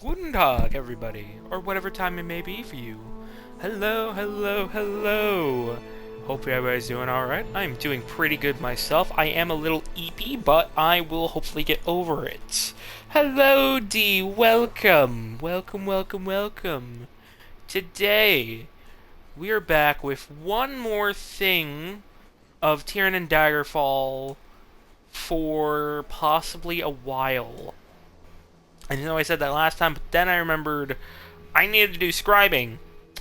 Guten Tag, everybody, or whatever time it may be for you. Hello, hello, hello. Hope everybody's doing alright. I'm doing pretty good myself. I am a little eepy, but I will hopefully get over it. Hello, D. Welcome. Welcome, welcome, welcome. Today, we are back with one more thing of Tiernan Daggerfall for possibly a while. I know I said that last time, but then I remembered I needed to do scribing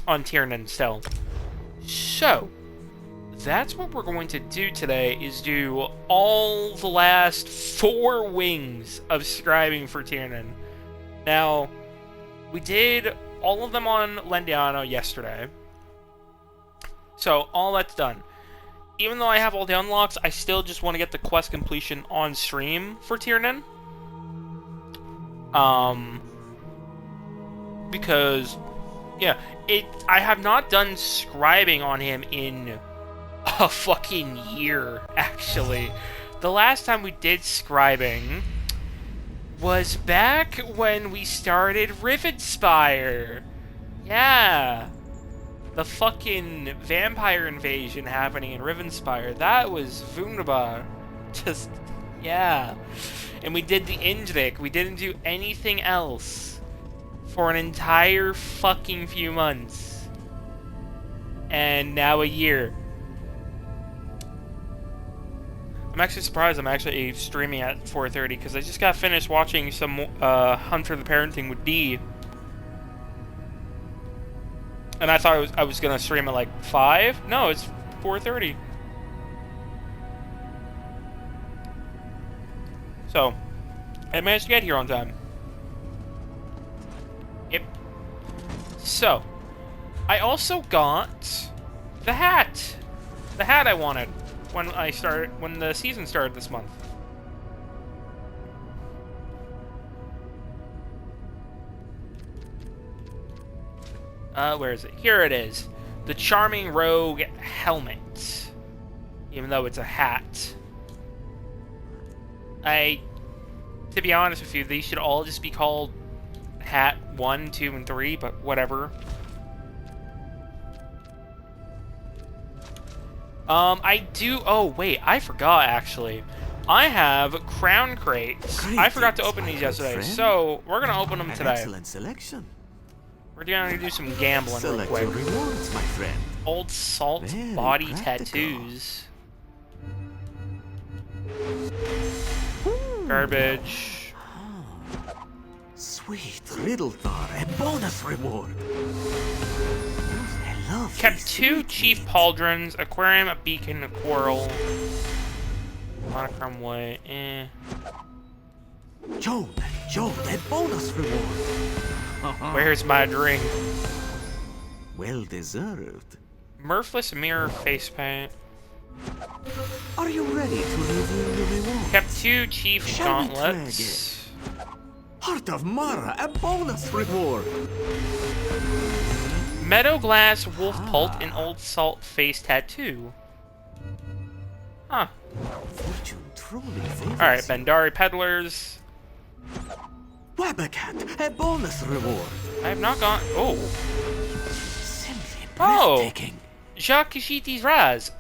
on Tiernan still. So, that's what we're going to do today, is do all the last 4 wings of scribing for Tiernan. Now, we did all of them on Lendiano yesterday. So, all that's done. Even though I have all the unlocks, I still just want to get the quest completion on stream for Tiernan. Because, yeah, I have not done scribing on him in a fucking year, actually. The last time we did scribing was back when we started Rivenspire. Yeah. The fucking vampire invasion happening in Rivenspire. That was wunderbar. Just, yeah. And we did the Indrik. We didn't do anything else for an entire fucking few months. And now a year. I'm actually surprised I'm actually streaming at 4:30 because I just got finished watching some Hunt for the Parenting with D. And I thought I was gonna stream at like 5. No, it's 4:30. So, I managed to get here on time. Yep. So, I also got the hat. The hat I wanted when the season started this month. Where is it? Here it is. The Charming Rogue helmet. Even though it's a hat. To be honest with you, these should all just be called Hat 1, 2, and 3, but whatever. Oh wait, I forgot actually. I have crown crates. I forgot to open these yesterday, so we're gonna open them today. Excellent selection. We're gonna do some gambling real Select quick. your rewards, my friend. Old Salt Very body practical. tattoos. Garbage. Sweet little thought, a bonus reward. I love Kept these 2 sweet chief meats. pauldrons, aquarium, a beacon, a coral. Monochrome white, Joan, a bonus reward. Where's my drink? Well deserved. Mirthless mirror face paint. Are you ready to reveal your reward? Kept 2 chief Shall we try gauntlets. Heart of Mara, a bonus reward. Meadow glass, wolf pult, and old salt face tattoo. Huh. Fortune truly favors. Alright, Bendari peddlers. Wabacat, a bonus reward. I have not gone. Oh. Simply Oh. breathtaking. Jacques Khajiit's Raz.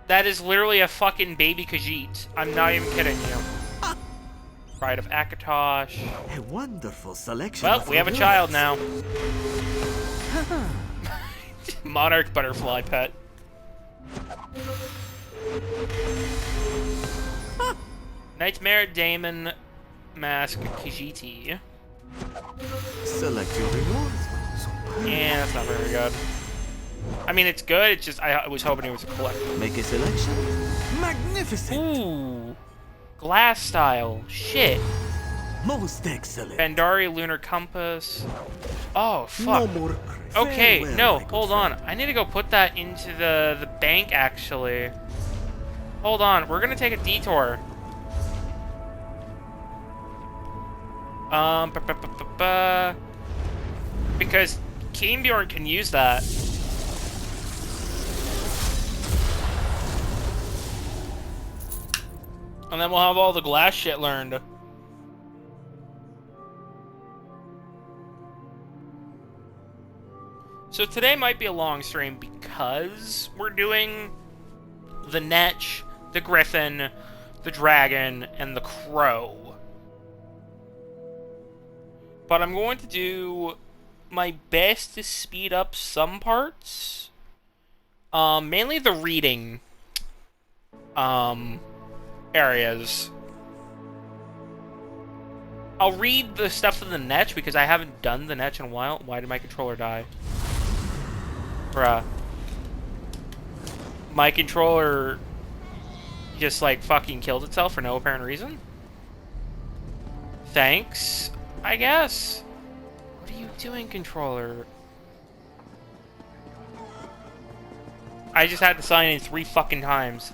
That is literally a fucking baby Khajiit. I'm not even kidding you. Pride of Akatosh. A wonderful selection. Well, of we have a rewards. child now. Monarch butterfly pet. Nightmare Daemon Mask Khajiiti. Select your rewards. Yeah, that's not very good. I mean, it's good, it's just, I was hoping it was a collectible. Make a selection. Magnificent. Ooh. Glass style. Shit. Most excellent. Bandari Lunar Compass. Oh, No fuck. more. Okay, Farewell, no, my good hold on. friend. I need to go put that into the bank, actually. Hold on, we're gonna take a detour. Because Keenbjorn can use that. And then we'll have all the glass shit learned. So today might be a long stream because we're doing the Netch, the Griffin, the Dragon, and the Crow. But I'm going to do my best to speed up some parts. Mainly the reading areas. I'll read the stuff in the Netch because I haven't done the Netch in a while. Why did my controller die? Bruh. My controller just, like, fucking killed itself for no apparent reason? Thanks, I guess. What are you doing, controller? I just had to sign in 3 fucking times.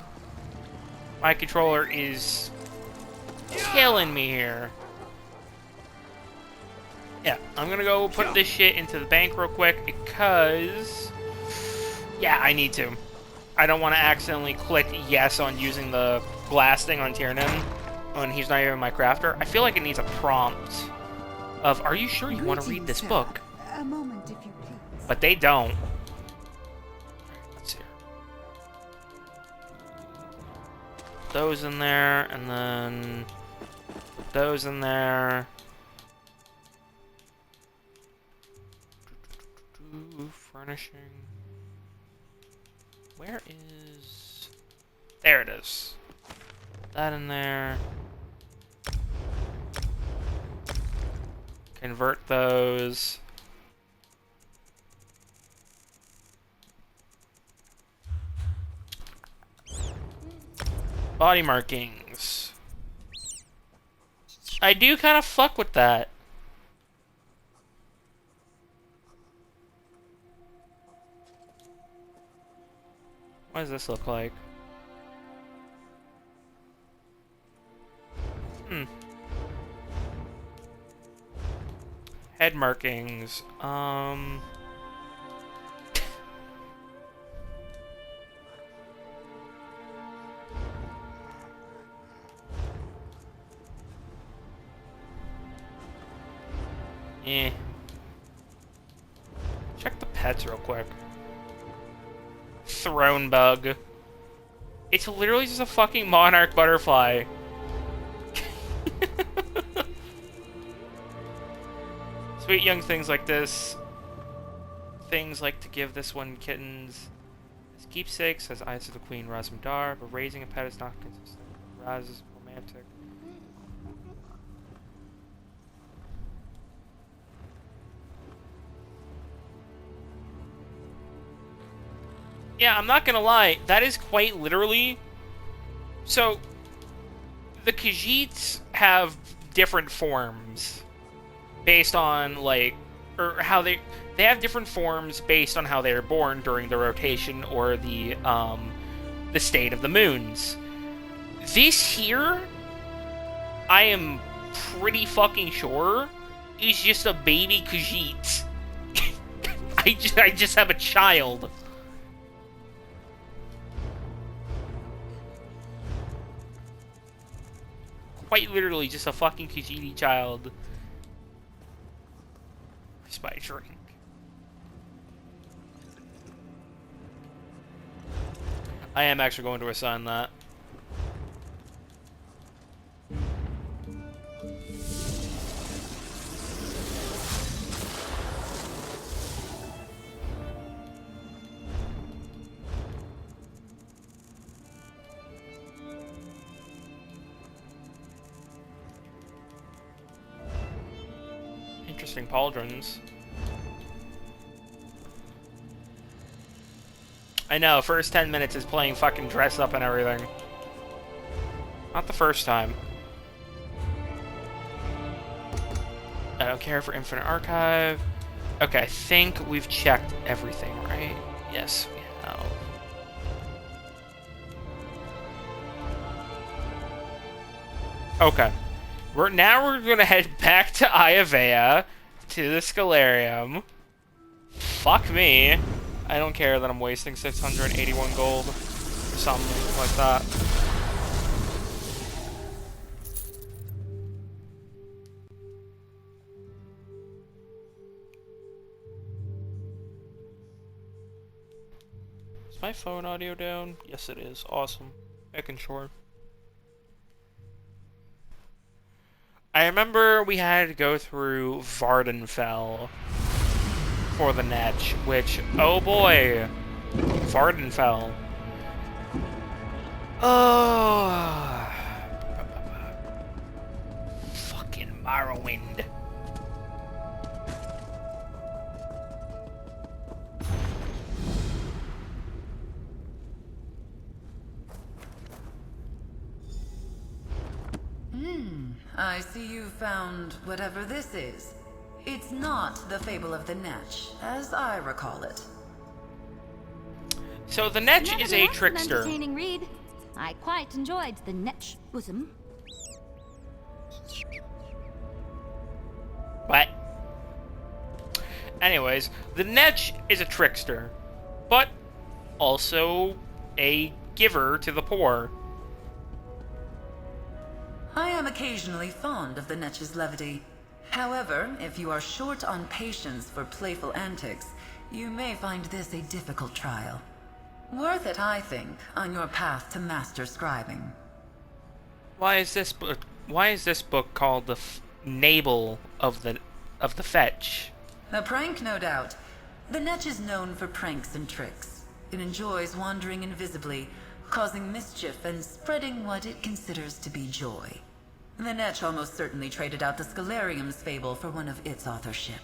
My controller is killing me here. Yeah, I'm gonna go put this shit into the bank real quick because... yeah, I need to. I don't want to accidentally click yes on using the glass thing on Tiernan when he's not even my crafter. I feel like it needs a prompt of, are you sure you want to read this book? A moment, if you please. But they don't. Let's see. Put those in there, and then put those in there. Furnishing. Where is... there it is. Put that in there. Convert those. Body markings. I do kind of fuck with that. What does this look like? Head markings. Eh. Check the pets real quick. Throne bug. It's literally just a fucking monarch butterfly. Sweet young things like this. Things like to give this one kittens as keepsakes, as eyes of the queen Razmdar, but raising a pet is not consistent. Raz is romantic. Yeah, I'm not gonna lie, that is quite literally... so, the Khajiits have different forms based on, like, or how they have different forms based on how they are born during the rotation or the state of the moons. This here, I am pretty fucking sure, is just a baby Khajiit. I just have a child. Quite literally just a fucking Khajiit child. Where's my drink? I am actually going to assign that. Interesting pauldrons. I know, first 10 minutes is playing fucking dress up and everything. Not the first time. I don't care for Infinite Archive. Okay, I think we've checked everything, right? Yes, we have. Okay. Now we're gonna head back to Ayavea, to the Scalarium. Fuck me. I don't care that I'm wasting 681 gold, or something like that. my phone audio down? Yes, it is. Awesome. Making sure. I remember we had to go through Vardenfell for the Netch, which, oh boy, Vardenfell. Oh, fucking Morrowind. I see you found whatever this is. It's not the Fable of the Netch, as I recall it. So the Netch is a Nevertheless, trickster. An entertaining read. I quite enjoyed the Netch bosom. What? Anyways, the Netch is a trickster, but also a giver to the poor. I am occasionally fond of the Netch's levity. However, if you are short on patience for playful antics, you may find this a difficult trial. Worth it, I think, on your path to master scribing. Why is this book called the Nabal of the Fetch? A prank, no doubt. The Netch is known for pranks and tricks. It enjoys wandering invisibly, causing mischief and spreading what it considers to be joy. The Netch almost certainly traded out the Scalarium's fable for one of its authorship.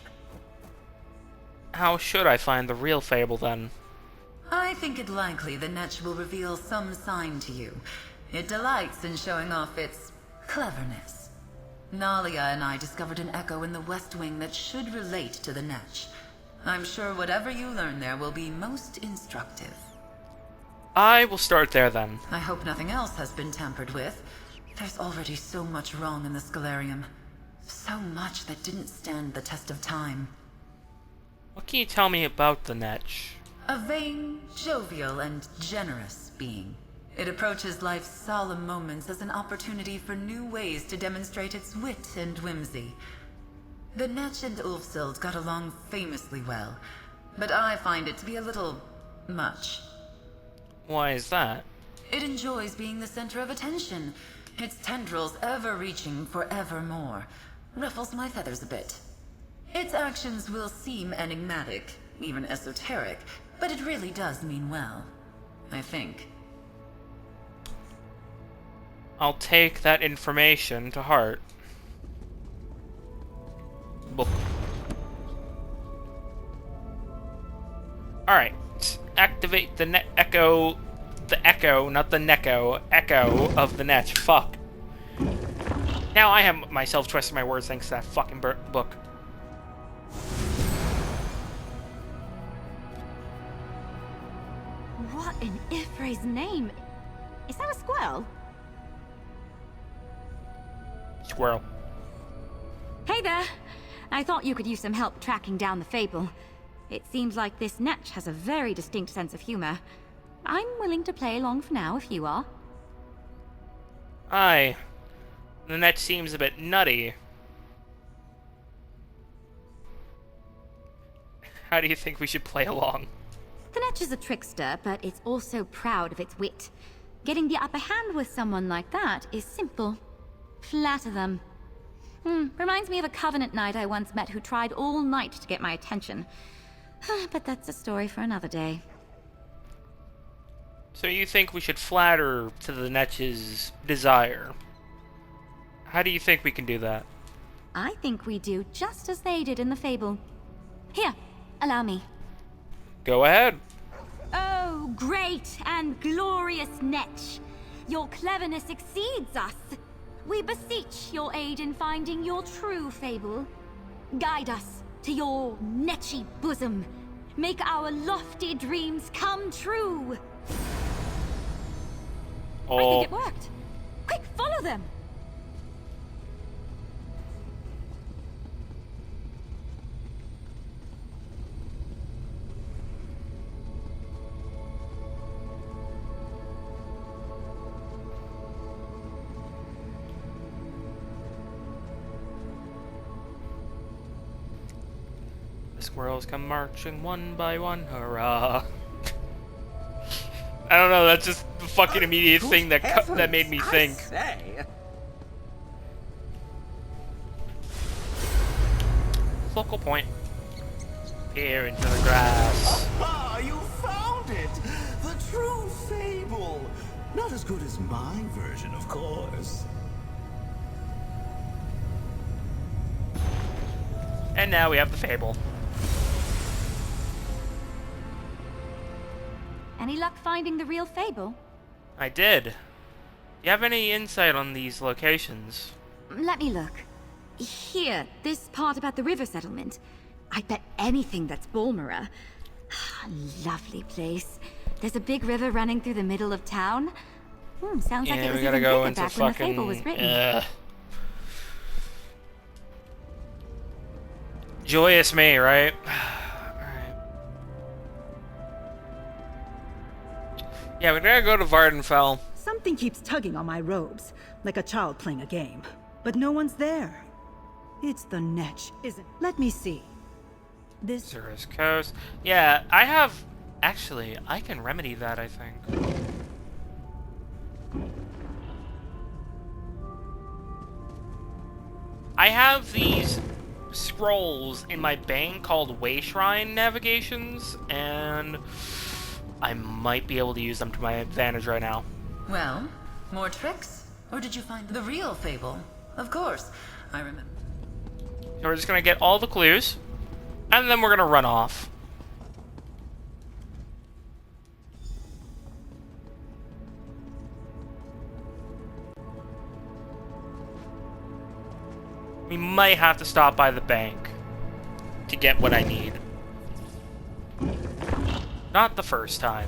How should I find the real fable then? I think it likely the Netch will reveal some sign to you. It delights in showing off its cleverness. Nalia and I discovered an echo in the West Wing that should relate to the Netch. I'm sure whatever you learn there will be most instructive. I will start there then. I hope nothing else has been tampered with. There's already so much wrong in the Scalarium. So much that didn't stand the test of time. What can you tell me about the Netch? A vain, jovial, and generous being. It approaches life's solemn moments as an opportunity for new ways to demonstrate its wit and whimsy. The Netch and Ulfsid got along famously well, but I find it to be a little much. Why is that? It enjoys being the center of attention, its tendrils ever-reaching for evermore. Ruffles my feathers a bit. Its actions will seem enigmatic, even esoteric, but it really does mean well, I think. I'll take that information to heart. Book. Alright, activate the echo, not the Neko, echo of the Netch. Fuck. Now I have myself twisting my words thanks to that fucking book. What in Ifre's name? Is that a squirrel? Squirrel. Hey there! I thought you could use some help tracking down the fable. It seems like this Netch has a very distinct sense of humor. I'm willing to play along for now if you are. Aye. The Netch seems a bit nutty. How do you think we should play along? The Netch is a trickster, but it's also proud of its wit. Getting the upper hand with someone like that is simple. Flatter them. Reminds me of a Covenant knight I once met who tried all night to get my attention. But that's a story for another day. So you think we should flatter to the Netch's desire? How do you think we can do that? I think we do just as they did in the fable. Here, allow me. Go ahead. Oh, great and glorious Netch! Your cleverness exceeds us. We beseech your aid in finding your true fable. Guide us to your netchy bosom. Make our lofty dreams come true. I think it worked. Quick, follow them. The squirrels come marching one by one, hurrah. I don't know, that's just the fucking immediate Good thing that that made heavens, me I think. say. Focal point. Peer into the grass. Ah, you found it! The true fable! Not as good as my version, of course. And now we have the fable. Any luck finding the real fable? I did. Do you have any insight on these locations? Let me look. Here, this part about the river settlement. I bet anything that's Bulmera. Lovely place. There's a big river running through the middle of town. Sounds like it was we gotta even go bigger into back when the fable was fucking... written. Joyous me, right? Alright. Yeah, we gotta go to Vardenfell. Something keeps tugging on my robes, like a child playing a game. But no one's there. It's the Netch, isn't? Let me see. This... Zurus Coast. Yeah, I have... Actually, I can remedy that, I think. I have these scrolls in my bank called Way Shrine Navigations, and I might be able to use them to my advantage right now. Well, more tricks? Or did you find the real fable? Of course, I remember. So we're just gonna get all the clues, and then we're gonna run off. We might have to stop by the bank to get what I need. Not the first time.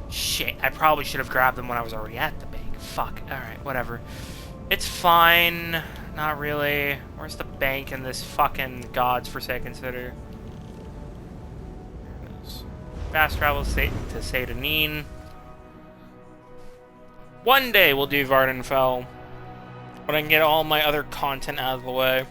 Shit, I probably should have grabbed them when I was already at the bank. Fuck, alright, whatever. It's fine. Not really. Where's the bank in this fucking God's Forsaken City? There it is. Fast travel to Satanin. One day we'll do Vardenfell. But I can get all my other content out of the way.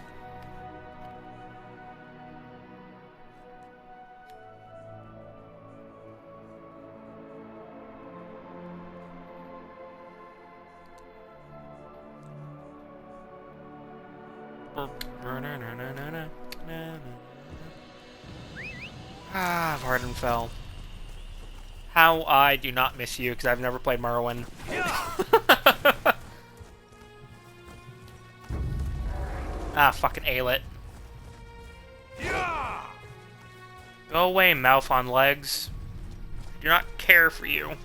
Ah, Vardenfell. How I do not miss you, because I've never played Morrowind. Ah, fucking Aelit. Go away, mouth on legs. Do not care for you.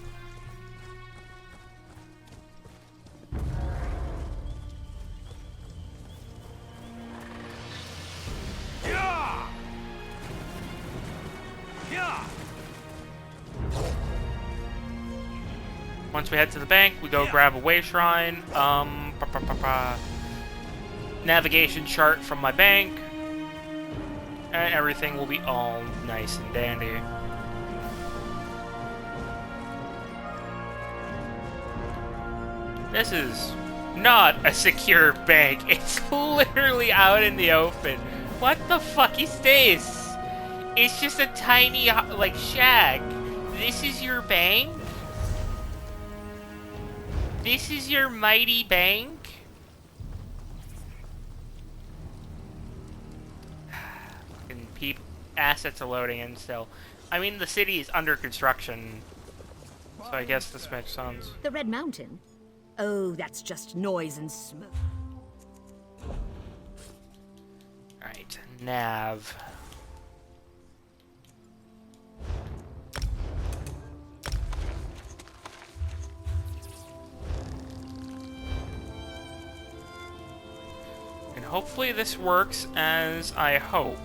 Once we head to the bank, we go grab a way shrine. Navigation chart from my bank, and everything will be all nice and dandy. This is not a secure bank. It's literally out in the open. What the fuck is this? It's just a tiny, like, shack. This is your bank? This is your mighty bank? Assets are loading in still. I mean, the city is under construction, so I guess this makes sense. The Red Mountain? Oh, that's just noise and smoke. Alright, nav. And hopefully this works as I hope.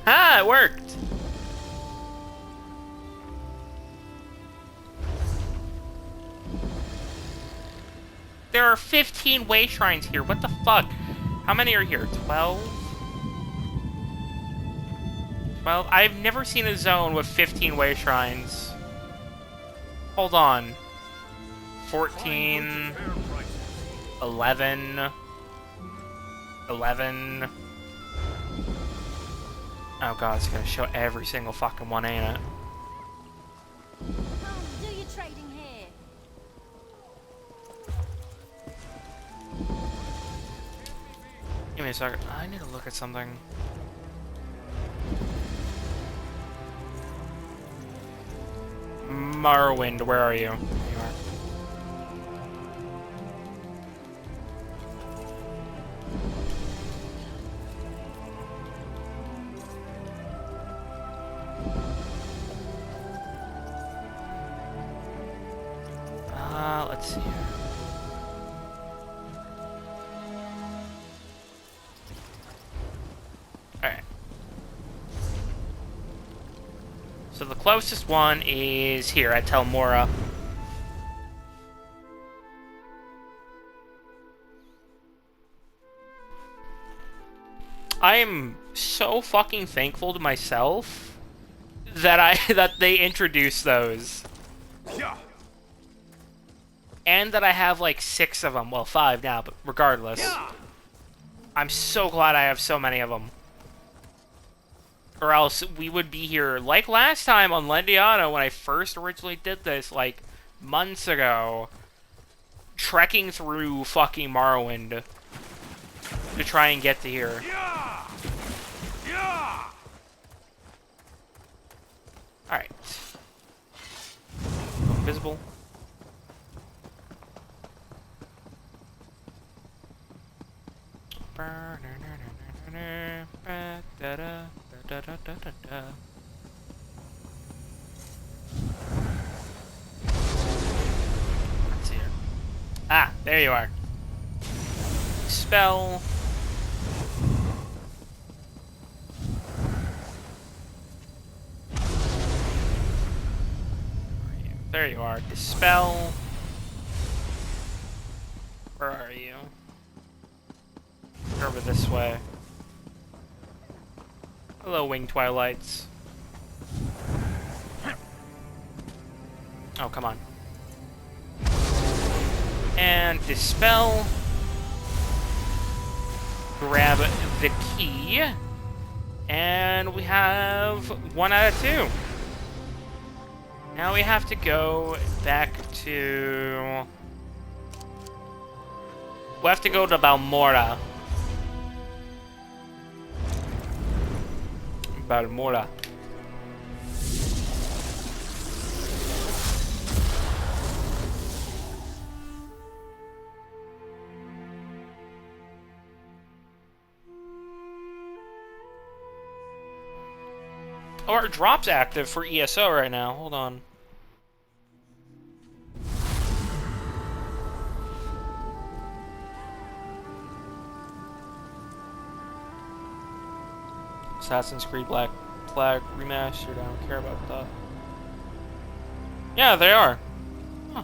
Haha, it worked! There are 15 way shrines here. What the fuck? How many are here? 12? 12? I've never seen a zone with 15 way shrines. Hold on. 14... 11... 11... Oh god, it's gonna show every single fucking one, ain't it? Do your trading here. Give me a second. I need to look at something. Morrowind, where are you? There you are. Let's see here. Alright. So the closest one is here at Telmora. I am so fucking thankful to myself that that they introduced those. And that I have like 6 of them. Well, 5 now, but regardless. I'm so glad I have so many of them. Or else we would be here, like last time on Lendiano, when I first originally did this, like, months ago. Trekking through fucking Morrowind to try and get to here. Alright. Invisible. Let's see here. Ah, there you are. Spell. There you are. Dispel. Where are you? Over this way. Hello, Winged Twilights. Oh, come on. And dispel. Grab the key. And we have 1 out of 2. Now we have to go back to... We have to go to Balmora. Balmora. Oh, our drop's active for ESO right now. Hold on. Assassin's Creed Black Flag Remastered. I don't care about that. Yeah, they are. Huh.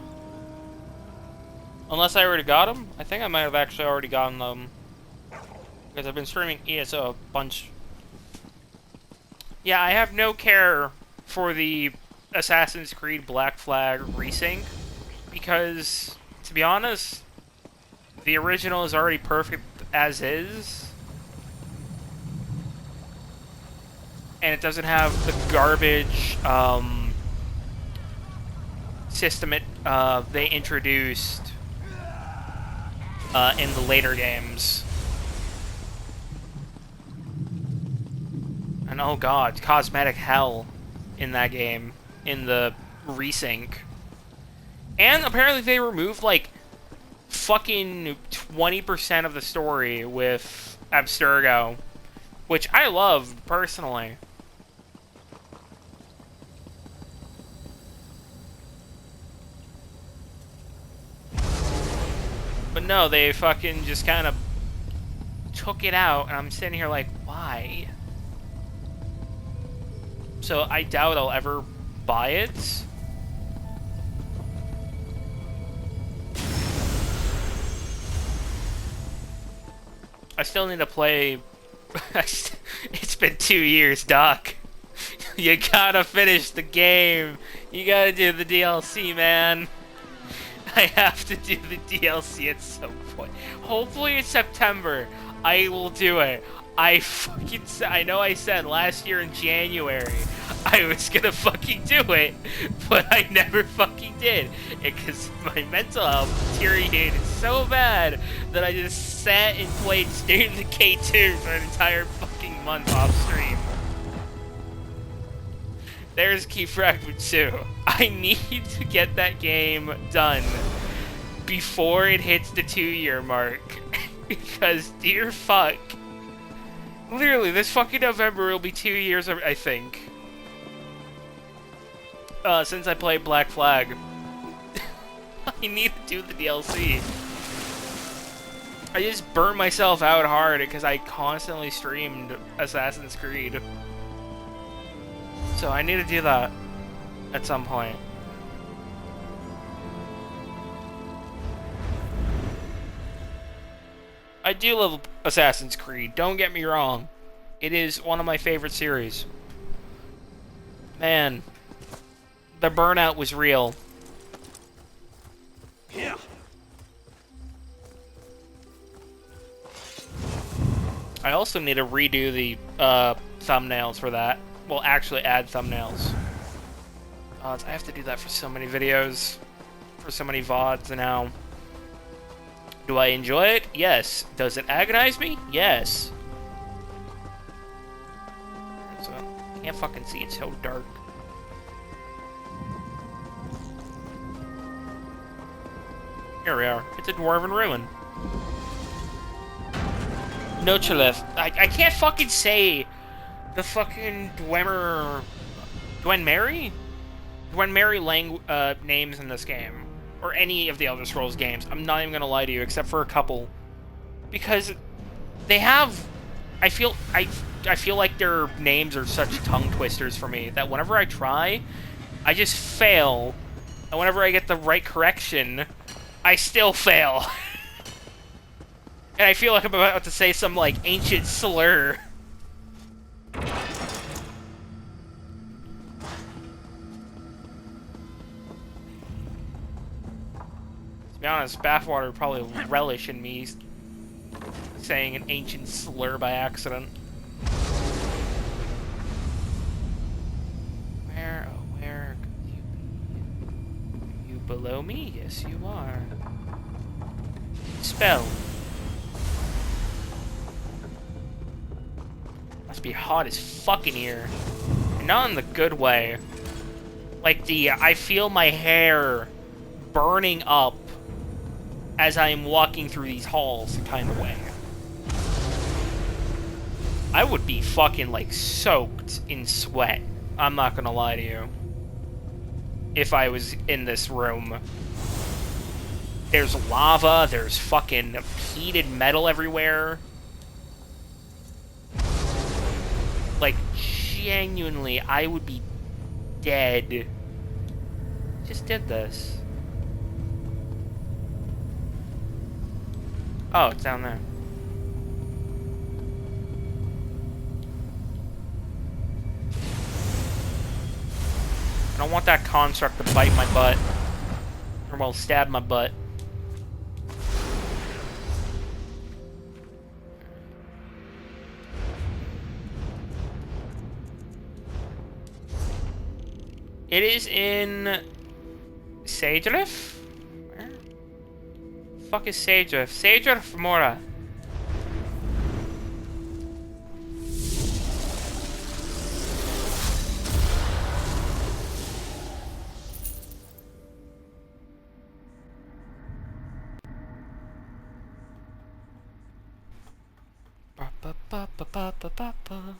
Unless I already got them. I think I might have actually already gotten them. Because I've been streaming ESO a bunch. Yeah, I have no care for the Assassin's Creed Black Flag resync. Because, to be honest, the original is already perfect as is. And it doesn't have the garbage system they introduced in the later games. And oh god, cosmetic hell in that game, in the resync. And apparently they removed like fucking 20% of the story with Abstergo, which I love personally. But no, they fucking just kind of took it out, and I'm sitting here like, why? So I doubt I'll ever buy it. I still need to play... It's been 2 years, Doc. You gotta finish the game. You gotta do the DLC, man. I have to do the DLC at some point. Hopefully in September, I will do it. I know I said last year in January I was gonna fucking do it, but I never fucking did. Because my mental health deteriorated so bad that I just sat and played State of Decay 2 for an entire fucking month off stream. There's Key Fragment 2. I need to get that game done before it hits the 2-year mark. Because, dear fuck. Literally, this fucking November will be 2 years, I think. Since I played Black Flag. I need to do the DLC. I just burnt myself out hard because I constantly streamed Assassin's Creed. So I need to do that at some point. I do love Assassin's Creed, don't get me wrong. It is one of my favorite series. Man, the burnout was real. Yeah. I also need to redo the thumbnails for that. Well, actually add thumbnails. I have to do that for so many videos, for so many VODs now. Do I enjoy it? Yes. Does it agonize me? Yes. So, can't fucking see, it's so dark. Here we are. It's a dwarven ruin. Nochalef. I can't fucking say the fucking Dwemer names in this game. Or any of the Elder Scrolls games. I'm not even gonna lie to you, except for a couple. Because they have... I feel like their names are such tongue twisters for me that whenever I try, I just fail. And whenever I get the right correction, I still fail. And I feel like I'm about to say some, like, ancient slur. To be honest, Bathwater would probably relish in me saying an ancient slur by accident. Where, oh, where could you be? Are you below me? Yes, you are. Spell. Must be hot as fuck in here. And not in the good way. Like I feel my hair burning up as I am walking through these halls kind of way. I would be fucking, like, soaked in sweat. I'm not gonna lie to you. If I was in this room. There's lava, there's fucking heated metal everywhere. Like, genuinely, I would be dead. Just did this. Oh, it's down there. I don't want that construct to bite my butt. Or, well, stab my butt. It is in Sagerif? Where? The fuck is Sagerif? Sagerif Mora. Ba ba ba ba ba ba ba ba.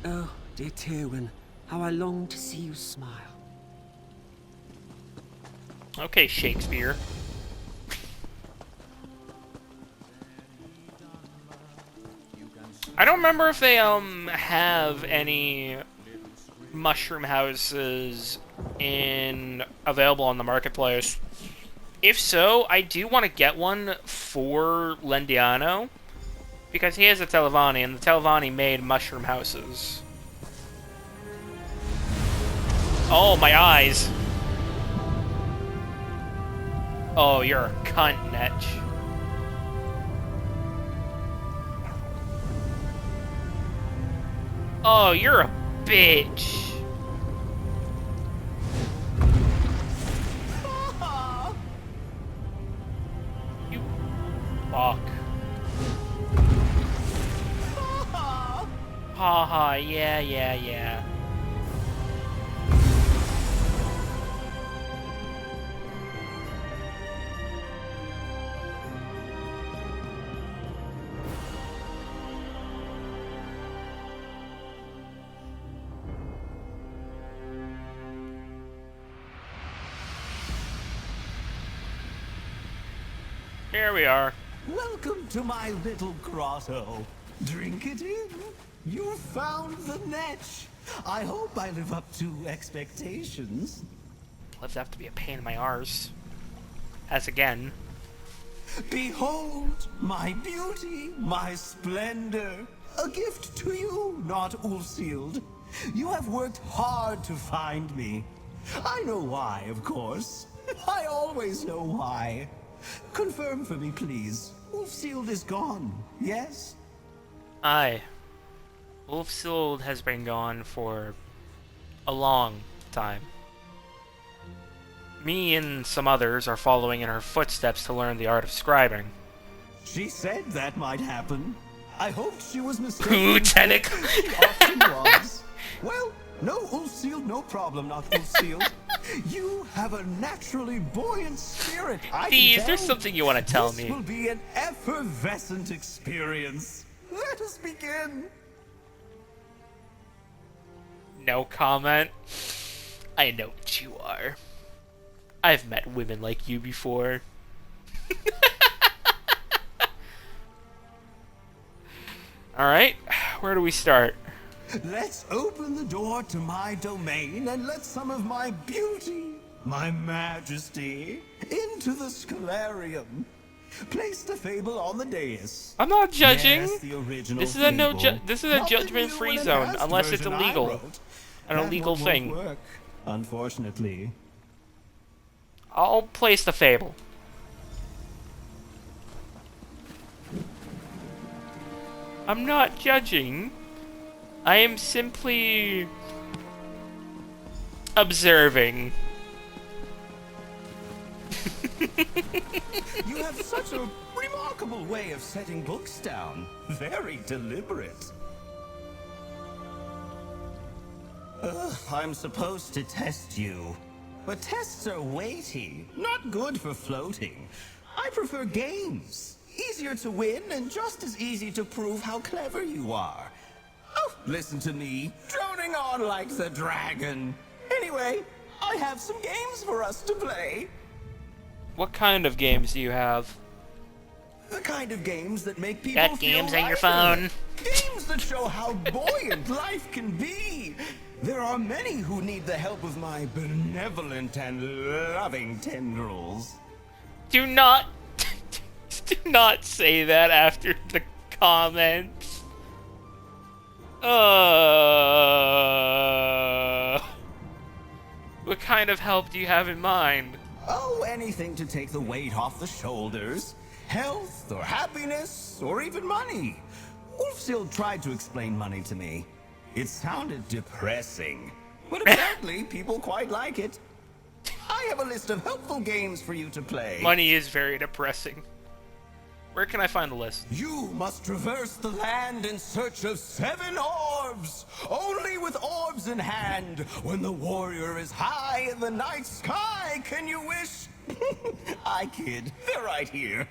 Oh, dear Tiernan, how I long to see you smile. Okay, Shakespeare. I don't remember if they have any mushroom houses available on the marketplace. If so, I do want to get one for Lendiano, because he has a Telvanni, and the Telvanni made mushroom houses. Oh, my eyes. Oh, you're a cunt, Netch. Oh, you're a bitch. You fuck. Haha, yeah. Here we are. Welcome to my little grotto. Drink it in. You found the Netch. I hope I live up to expectations. Lives up to be a pain in my arse. As again. Behold, my beauty, my splendor. A gift to you, not Ulfsid. You have worked hard to find me. I know why, of course. I always know why. Confirm for me, please. Ulfsid is gone, yes? Aye. Ulfsid has been gone for a long time. Me and some others are following in her footsteps to learn the art of scribing. She said that might happen. I hoped she was mistaken. Ooh, technically. She often was. Well, no Ulfsid, no problem, not Ulfsid. You have a naturally buoyant spirit. Is there something you want to tell me? This will be an effervescent experience. Let us begin. No comment. I know what you are. I've met women like you before. Alright, where do we start? Let's open the door to my domain and let some of my beauty, my majesty, into the scholarium. Place the fable on the dais. I'm not judging. Yes, the original This is a fable. this is a Not the judgment-free new and zone enhanced unless it's version I illegal. wrote. An That illegal one thing. won't work, unfortunately. I'll place the fable. I'm not judging. I am simply observing. You have such a remarkable way of setting books down. Very deliberate. I'm supposed to test you. But tests are weighty, not good for floating. I prefer games. Easier to win and just as easy to prove how clever you are. Oh, listen to me, droning on like the dragon. Anyway, I have some games for us to play. What kind of games do you have? The kind of games that make people Got feel games on your lighter. phone? Games that show how buoyant life can be. There are many who need the help of my benevolent and loving tendrils. Do not do not say that after the comments. What kind of help do you have in mind? Oh, anything to take the weight off the shoulders. Health, or happiness, or even money. Ulfsid tried to explain money to me. It sounded depressing. But apparently, people quite like it. I have a list of helpful games for you to play. Money is very depressing. Where can I find the list? You must traverse the land in search of 7 orbs. Only with orbs in hand, when the warrior is high in the night sky, can you wish? I kid. They're right here.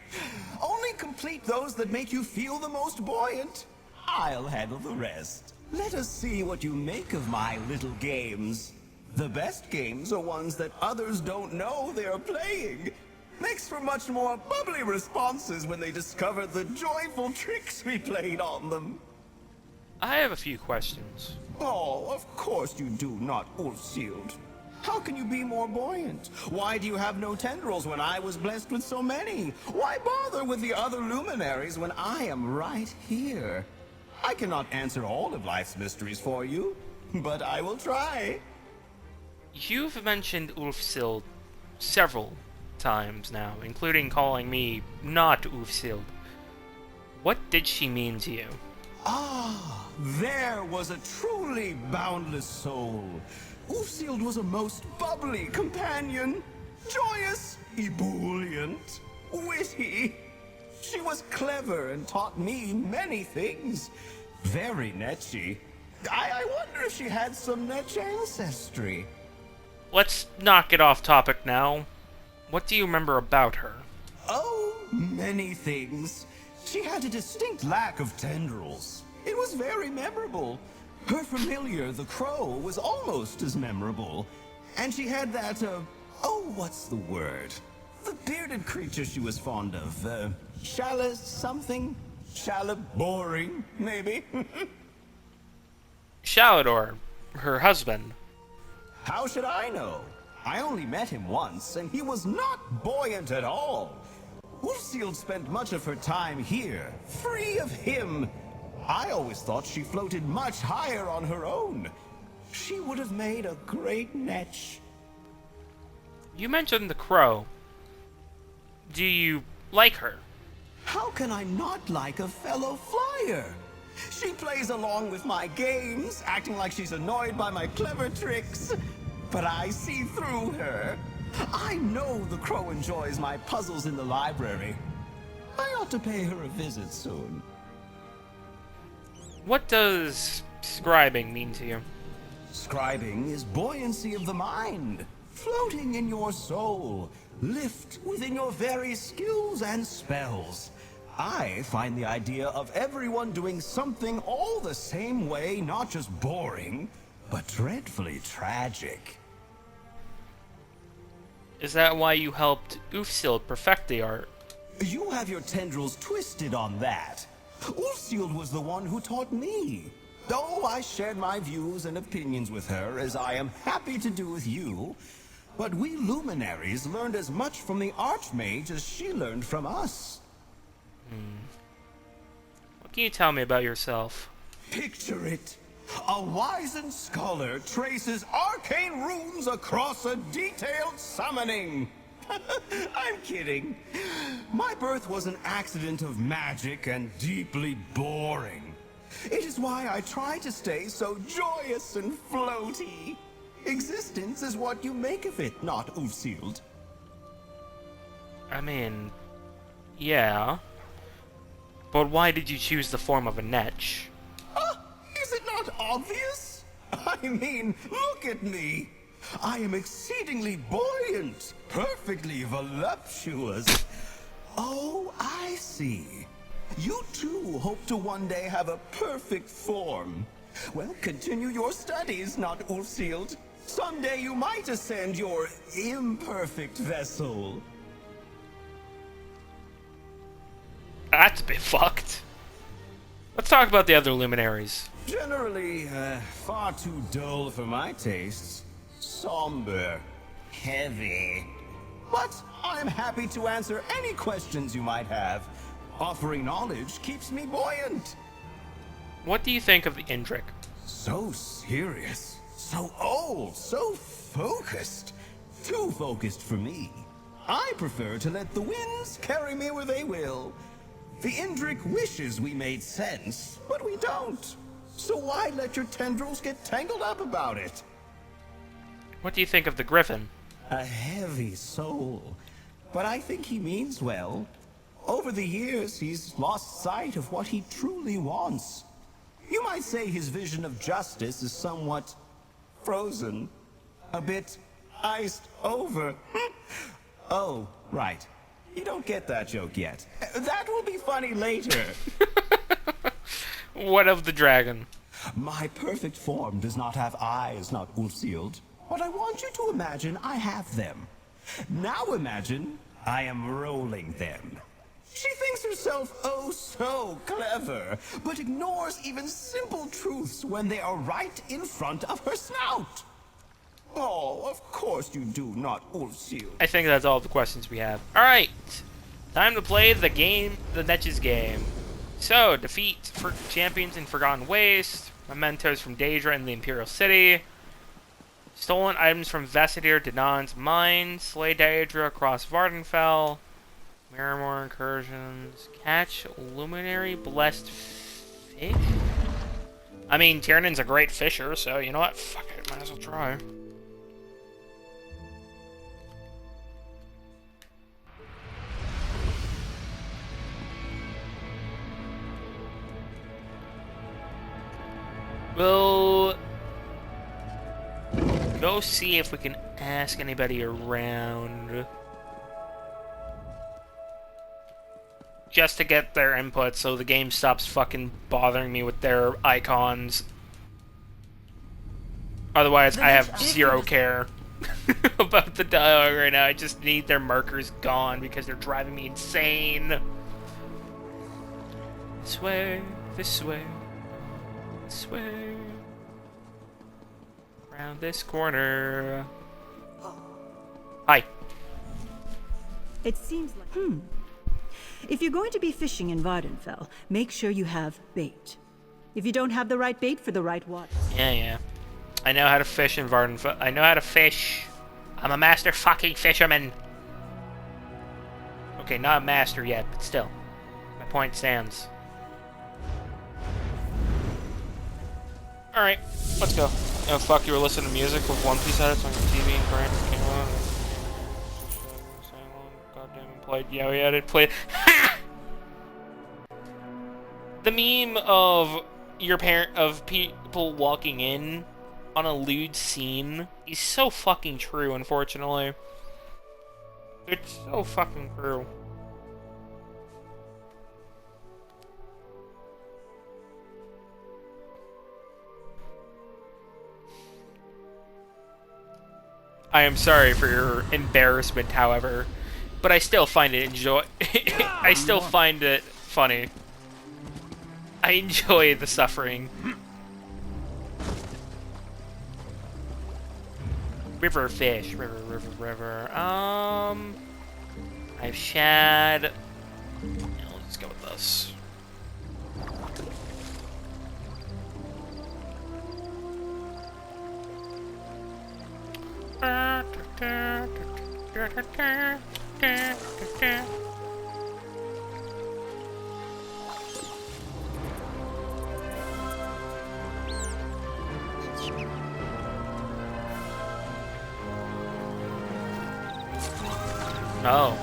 Only complete those that make you feel the most buoyant. I'll handle the rest. Let us see what you make of my little games. The best games are ones that others don't know they're playing. Makes for much more bubbly responses when they discover the joyful tricks we played on them. I have a few questions. Oh, of course you do not, Ulfsid. How can you be more buoyant? Why do you have no tendrils when I was blessed with so many? Why bother with the other luminaries when I am right here? I cannot answer all of life's mysteries for you, but I will try. You've mentioned Ulfsid several times now, including calling me not Ulfsid. What did she mean to you? Ah, there was a truly boundless soul. Ulfsid was a most bubbly companion, joyous, ebullient, witty. She was clever and taught me many things. Very netchy. I wonder if she had some netch ancestry. Let's not get off topic now. What do you remember about her? Oh, many things. She had a distinct lack of tendrils. It was very memorable. Her familiar, the crow, was almost as memorable. And she had that, what's the word? The bearded creature she was fond of. Shala something? Shala boring, maybe? Shalador, her husband. How should I know? I only met him once, and he was not buoyant at all. Ulfsid spent much of her time here, free of him. I always thought she floated much higher on her own. She would have made a great netch. You mentioned the crow. Do you like her? How can I not like a fellow flyer? She plays along with my games, acting like she's annoyed by my clever tricks. But I see through her. I know the crow enjoys my puzzles in the library. I ought to pay her a visit soon. What does scribing mean to you? Scribing is buoyancy of the mind, floating in your soul, lift within your very skills and spells. I find the idea of everyone doing something all the same way not just boring, but dreadfully tragic. Is that why you helped Ulfsid perfect the art? You have your tendrils twisted on that. Ulfsid was the one who taught me. Though I shared my views and opinions with her, as I am happy to do with you, but we luminaries learned as much from the Archmage as she learned from us. What can you tell me about yourself? Picture it. A wizened scholar traces arcane runes across a detailed summoning. I'm kidding. My birth was an accident of magic and deeply boring. It is why I try to stay so joyous and floaty. Existence is what you make of it, not Ulfsid. I mean, yeah. But why did you choose the form of a netch? Is it not obvious? I mean, look at me. I am exceedingly buoyant, perfectly voluptuous. Oh, I see. You too hope to one day have a perfect form. Well, continue your studies, not Ulfsid. Someday you might ascend your imperfect vessel. That's a bit fucked. Let's talk about the other luminaries. Generally, far too dull for my tastes. Somber. Heavy. But I'm happy to answer any questions you might have. Offering knowledge keeps me buoyant. What do you think of the Indrik? So serious. So old. So focused. Too focused for me. I prefer to let the winds carry me where they will. The Indrik wishes we made sense, but we don't. So why let your tendrils get tangled up about it? What do you think of the Griffin? A heavy soul. But I think he means well. Over the years, he's lost sight of what he truly wants. You might say his vision of justice is somewhat frozen. A bit iced over. Oh, right. You don't get that joke yet. That will be funny later. What of the dragon? My perfect form does not have eyes, not Ulfsid. But I want you to imagine I have them. Now imagine I am rolling them. She thinks herself oh so clever, but ignores even simple truths when they are right in front of her snout. Oh, of course you do not, Ulfsid. I think that's all the questions we have. Alright. Time to play the game, the Netch's game. So, defeat for champions in Forgotten Waste, mementos from Daedra in the Imperial City, stolen items from Vesedir Dinan's mine, slay Daedra across Vardenfell, Miramore incursions, catch luminary blessed fish? I mean, Tiernan's a great fisher, so you know what? Fuck it, might as well try. We'll go see if we can ask anybody around. Just to get their input so the game stops fucking bothering me with their icons. Otherwise, I have zero care about the dialogue right now. I just need their markers gone because they're driving me insane. This way, this way. This way. Around this corner. Hi. It seems like... If you're going to be fishing in Vardenfell, make sure you have bait. If you don't have the right bait for the right water... Yeah. I know how to fish in Vardenfell. I know how to fish. I'm a master fucking fisherman. Okay, not a master yet, but still. My point stands. Alright, let's go. Oh fuck, you were listening to music with One Piece edits on your TV and brand came on. Goddamn, played. Yeah, we had it played. The meme of your parent of people walking in on a lewd scene is so fucking true, unfortunately. It's so fucking true. I am sorry for your embarrassment, however, but I still find it I still find it funny. I enjoy the suffering. River fish, river. I have shad. Yeah, let's go with this. Oh.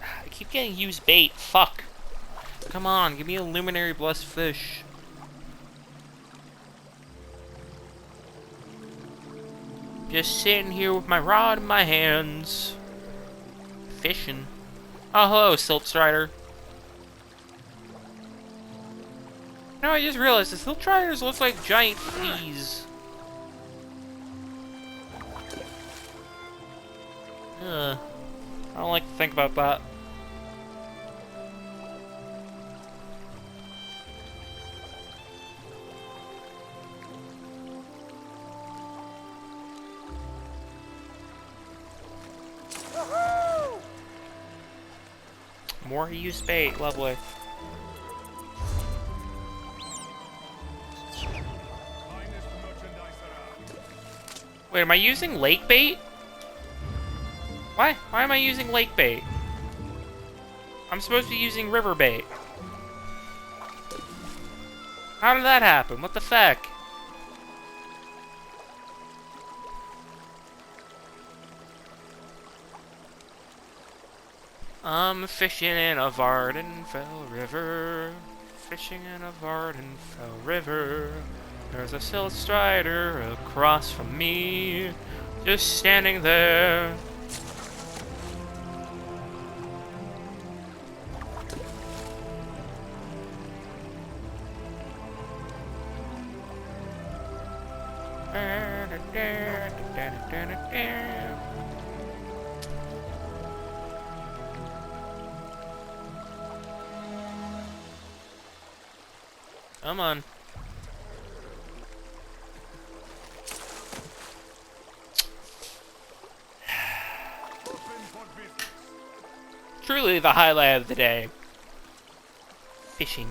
I keep getting used bait. Fuck. Come on, give me a luminary blessed fish. Just sitting here with my rod in my hands. Fishing. Oh, hello, Silt Strider. No, I just realized the Silt Striders look like giant fleas. Ugh. I don't like to think about that. More used bait, lovely. Wait, am I using lake bait? Why? Why am I using lake bait? I'm supposed to be using river bait. How did that happen? What the fuck? I'm fishing in a Vardenfell river. Fishing in a Vardenfell river. There's a Silt Strider across from me. Just standing there. Come on. Truly the highlight of the day. Fishing.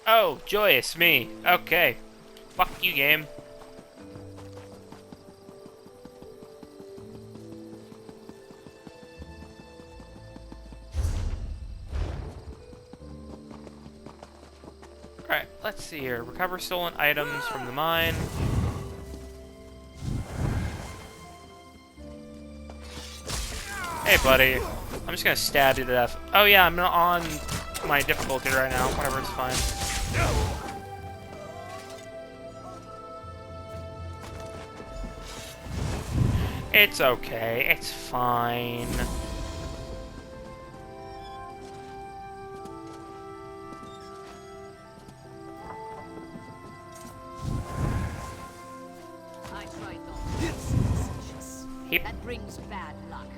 Oh, joyous me. Okay. Fuck you, game. Alright, let's see here. Recover stolen items from the mine. Hey, buddy. I'm just gonna stab you to death. Oh, yeah, I'm not on my difficulty right now. Whatever, it's fine. It's okay. It's fine. I tried not to be suspicious. Yep. That brings bad luck.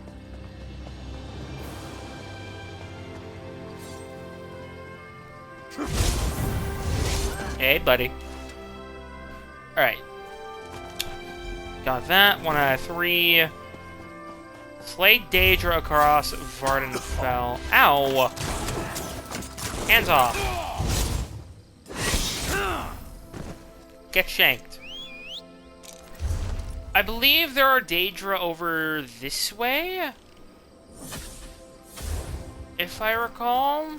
Hey, buddy. Alright. Got that. 1 out of 3. Slay Daedra across Vardenfell. Ow! Hands off. Get shanked. I believe there are Daedra over this way? If I recall.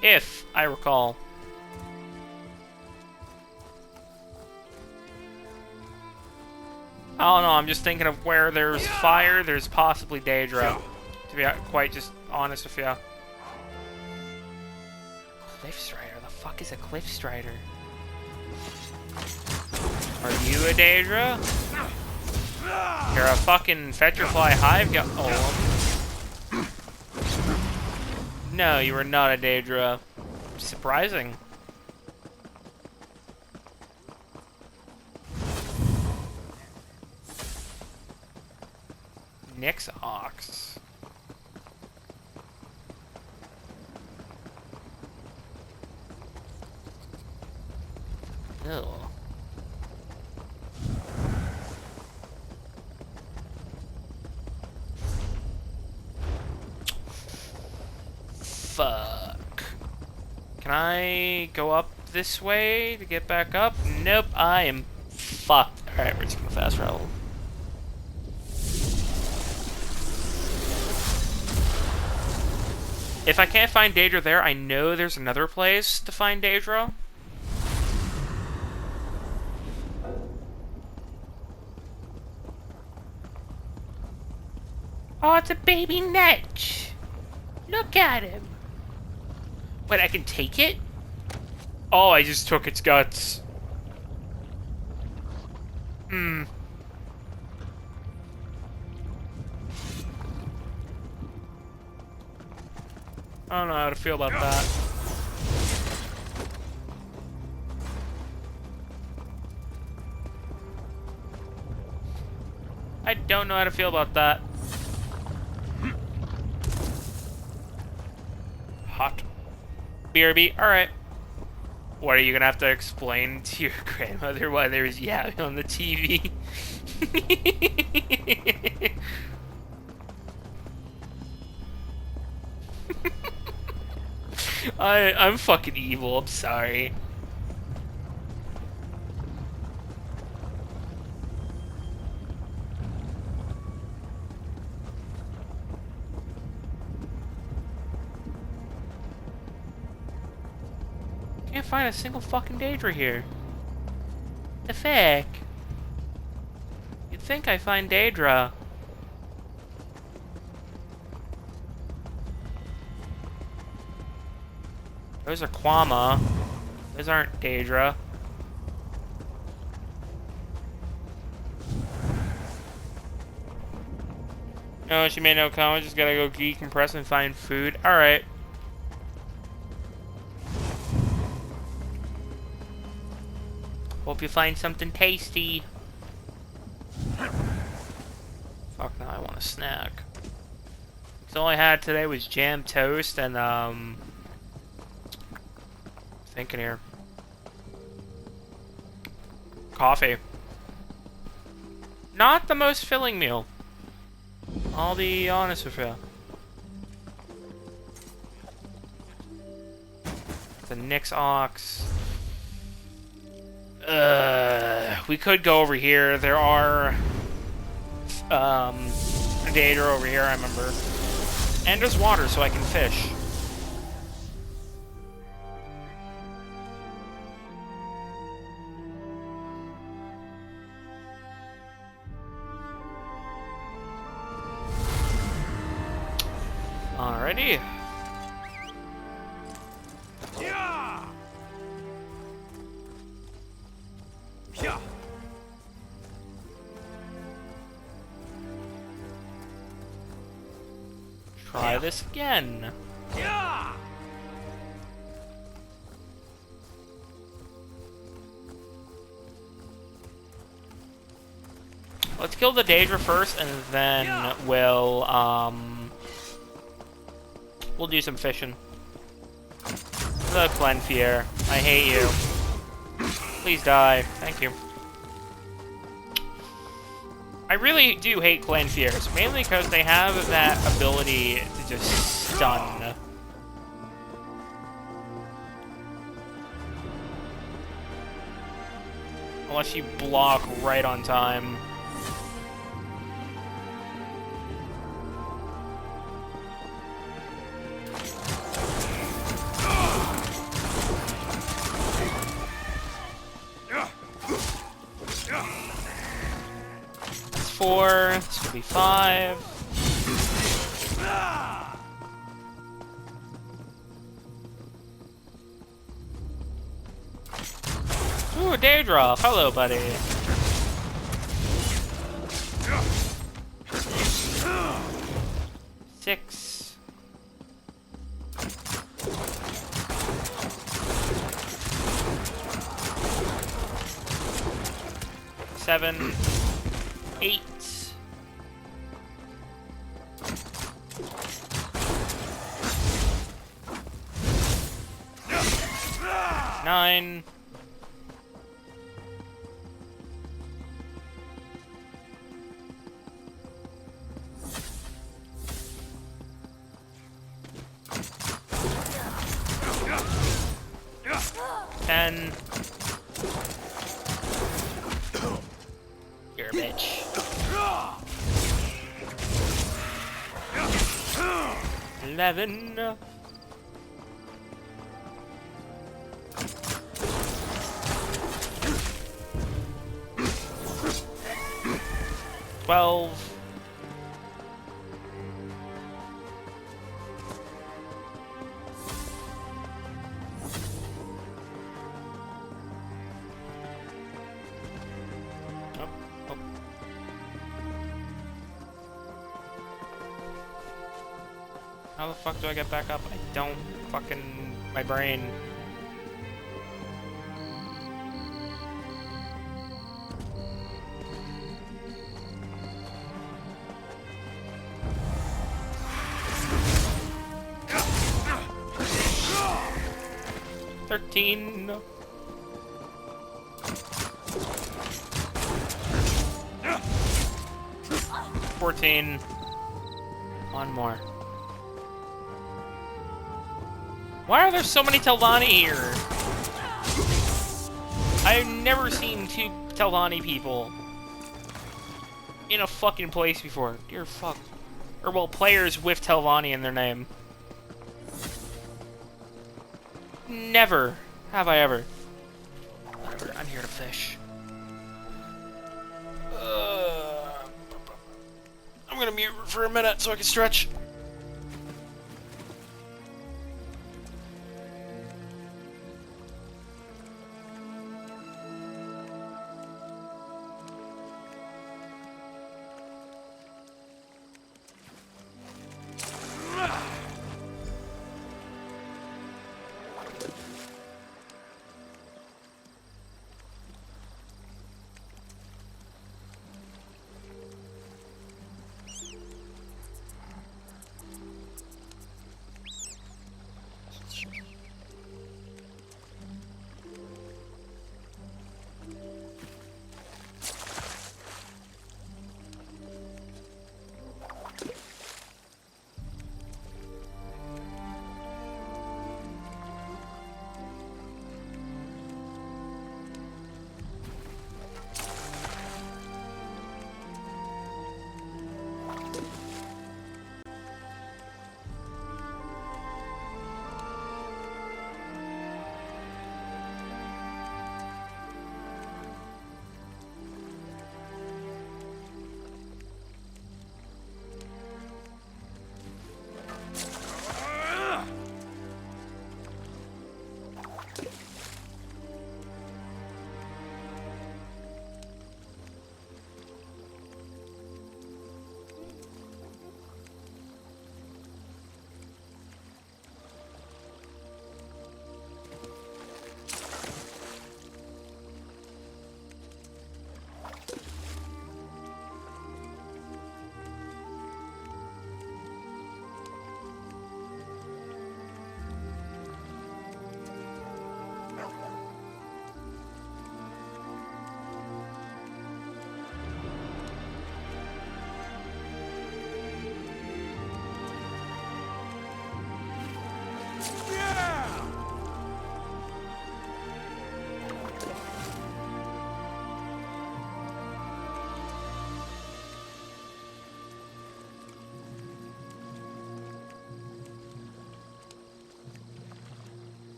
If I recall. I don't know, I'm just thinking of where there's fire, there's possibly Daedra. To be quite just honest with you. Cliff Strider? The fuck is a Cliff Strider? Are you a Daedra? You're a fucking Fetrify Hive golem. No, you are not a Daedra. Surprising. Nyx Ox. Ew. Fuck. Can I go up this way to get back up? Nope, I am fucked. Alright, we're just gonna fast travel. If I can't find Daedra there, I know there's another place to find Daedra. Oh, it's a baby Netch. Look at him. Wait, I can take it? Oh, I just took its guts. Hmm. I don't know how to feel about that. I don't know how to feel about that. Hot. BRB, alright. What, are you gonna have to explain to your grandmother why there's Yavi on the TV? I'm fucking evil, I'm sorry. Can't find a single fucking Daedra here. The fuck? You'd think I find Daedra. Those are Quama. Those aren't Daedra. No, she made no comment. Just gotta go decompress and find food. Alright. Hope you find something tasty. Fuck, now I want a snack. So all I had today was jam toast and, thinking here. Coffee. Not the most filling meal. I'll be honest with you. The Nyx Ox. We could go over here. There are a Daedra over here, I remember. And there's water, so I can fish. Alrighty. Yeah. Yeah. Try this again. Yeah. Let's kill the Daedra first, and then we'll do some fishing. The Glenfier. I hate you. Please die. Thank you. I really do hate Glenfiers, mainly because they have that ability to just stun. Unless you block right on time. That's 4. This will be 5. Ooh, Daedra. Hello, buddy. Six. Seven. 8. 9. 10. You're a bitch. 11. 12. 'How the fuck do I get back up? I don't fucking... my brain. $13. 14. One more. Why are there so many Telvanni here? I've never seen 2 Telvanni people in a fucking place before. Dear fuck. Or, well, players with Telvanni in their name. Never have I ever. Whatever, I'm here to fish. I'm gonna mute for a minute so I can stretch.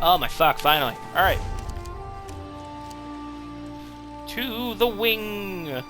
Oh my fuck, finally. Alright. To the wing!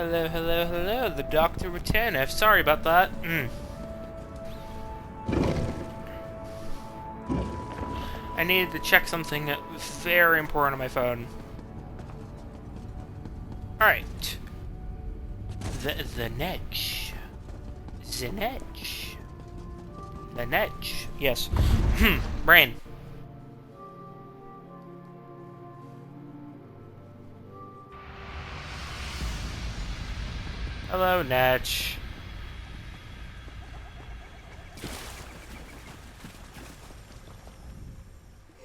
Hello, hello, hello. The doctor returned. Sorry about that. I needed to check something very important on my phone. Alright. The Netch. The Netch. The Netch. Yes. Brain. Hello, Netch.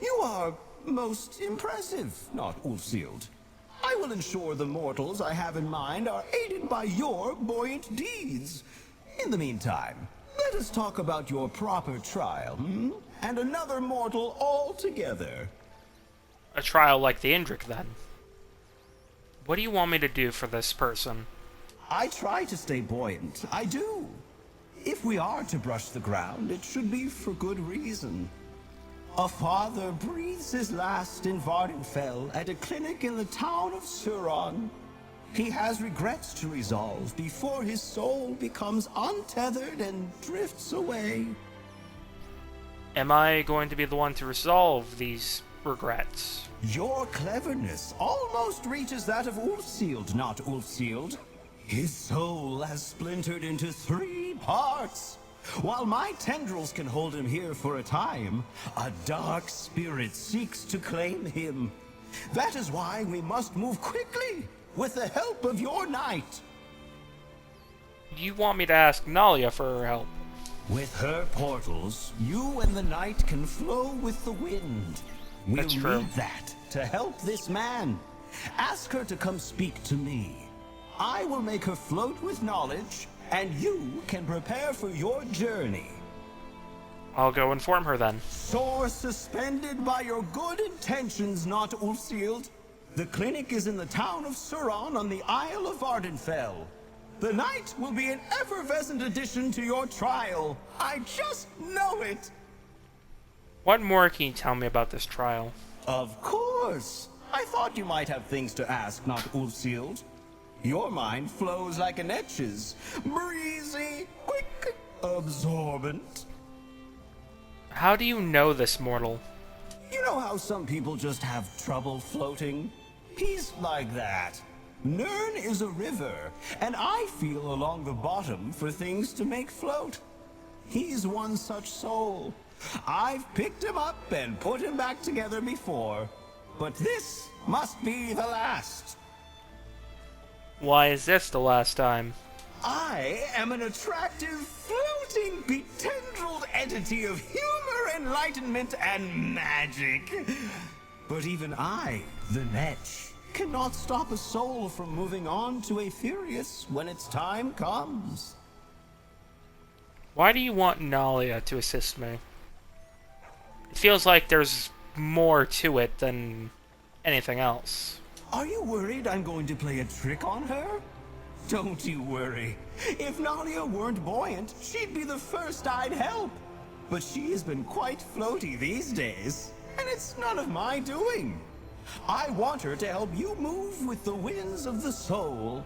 You are most impressive, not Ulfsid. I will ensure the mortals I have in mind are aided by your buoyant deeds. In the meantime, let us talk about your proper trial, and another mortal altogether. A trial like the Indrik, then. What do you want me to do for this person? I try to stay buoyant, I do. If we are to brush the ground, it should be for good reason. A father breathes his last in Vardenfell at a clinic in the town of Suron. He has regrets to resolve before his soul becomes untethered and drifts away. Am I going to be the one to resolve these regrets? Your cleverness almost reaches that of Ulfsid, not Ulfsid. His soul has splintered into 3 parts. While my tendrils can hold him here for a time, a dark spirit seeks to claim him. That is why we must move quickly, with the help of your knight. You want me to ask Nalia for her help? With her portals, you and the knight can flow with the wind. We'll That's true. need that to help this man. Ask her to come speak to me. I will make her float with knowledge, and you can prepare for your journey. I'll go inform her then. Soar suspended by your good intentions, not Ulfsid. The clinic is in the town of Suron on the Isle of Vardenfell. The night will be an effervescent addition to your trial. I just know it. What more can you tell me about this trial? Of course. I thought you might have things to ask, not Ulfsid. Your mind flows like an etch's. Breezy, quick, absorbent. How do you know this mortal? You know how some people just have trouble floating? He's like that. Nirn is a river, and I feel along the bottom for things to make float. He's one such soul. I've picked him up and put him back together before, but this must be the last. Why is this the last time? I am an attractive, floating, betendrilled entity of humor, enlightenment, and magic. But even I, the Netch, cannot stop a soul from moving on to Aetherius when its time comes. Why do you want Nalia to assist me? It feels like there's more to it than anything else. Are you worried I'm going to play a trick on her? Don't you worry. If Nalia weren't buoyant, she'd be the first I'd help. But she has been quite floaty these days, and it's none of my doing. I want her to help you move with the winds of the soul.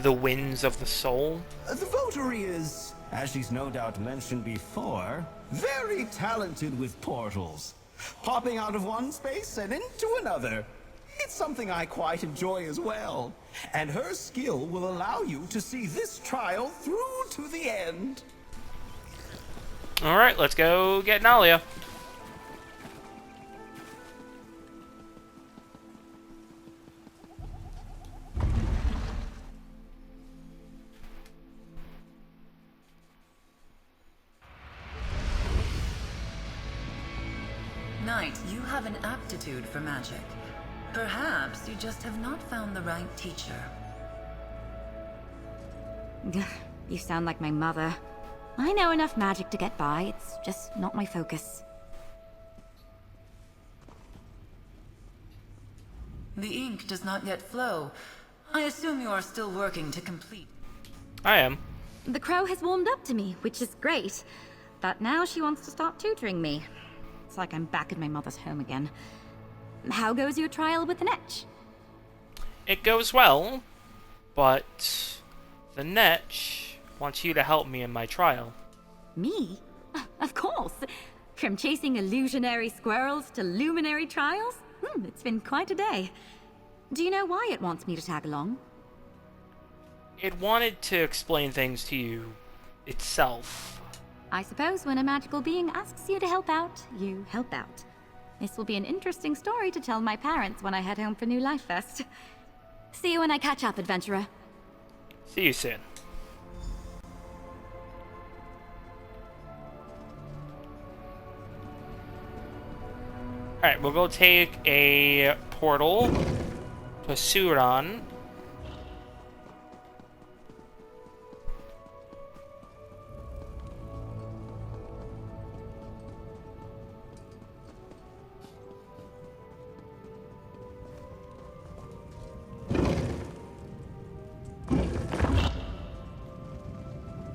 The winds of the soul? The votary is, as she's no doubt mentioned before, very talented with portals. Popping out of one space and into another. It's something I quite enjoy as well. And her skill will allow you to see this trial through to the end. Alright, let's go get Nalia. Knight, you have an aptitude for magic. Perhaps you just have not found the right teacher. You sound like my mother. I know enough magic to get by, it's just not my focus. The ink does not yet flow. I assume you are still working to complete. I am. The crow has warmed up to me, which is great. But now she wants to start tutoring me. It's like I'm back at my mother's home again. How goes your trial with the Netch? it goes well, but the Netch wants you to help me in my trial. Me? Of course. From chasing illusionary squirrels to luminary trials? It's been quite a day. Do you know why it wants me to tag along? It wanted to explain things to you itself. I suppose when a magical being asks you to help out, you help out. This will be an interesting story to tell my parents when I head home for New Life Fest. See you when I catch up, adventurer. See you soon. Alright, we'll go take a portal to Suran.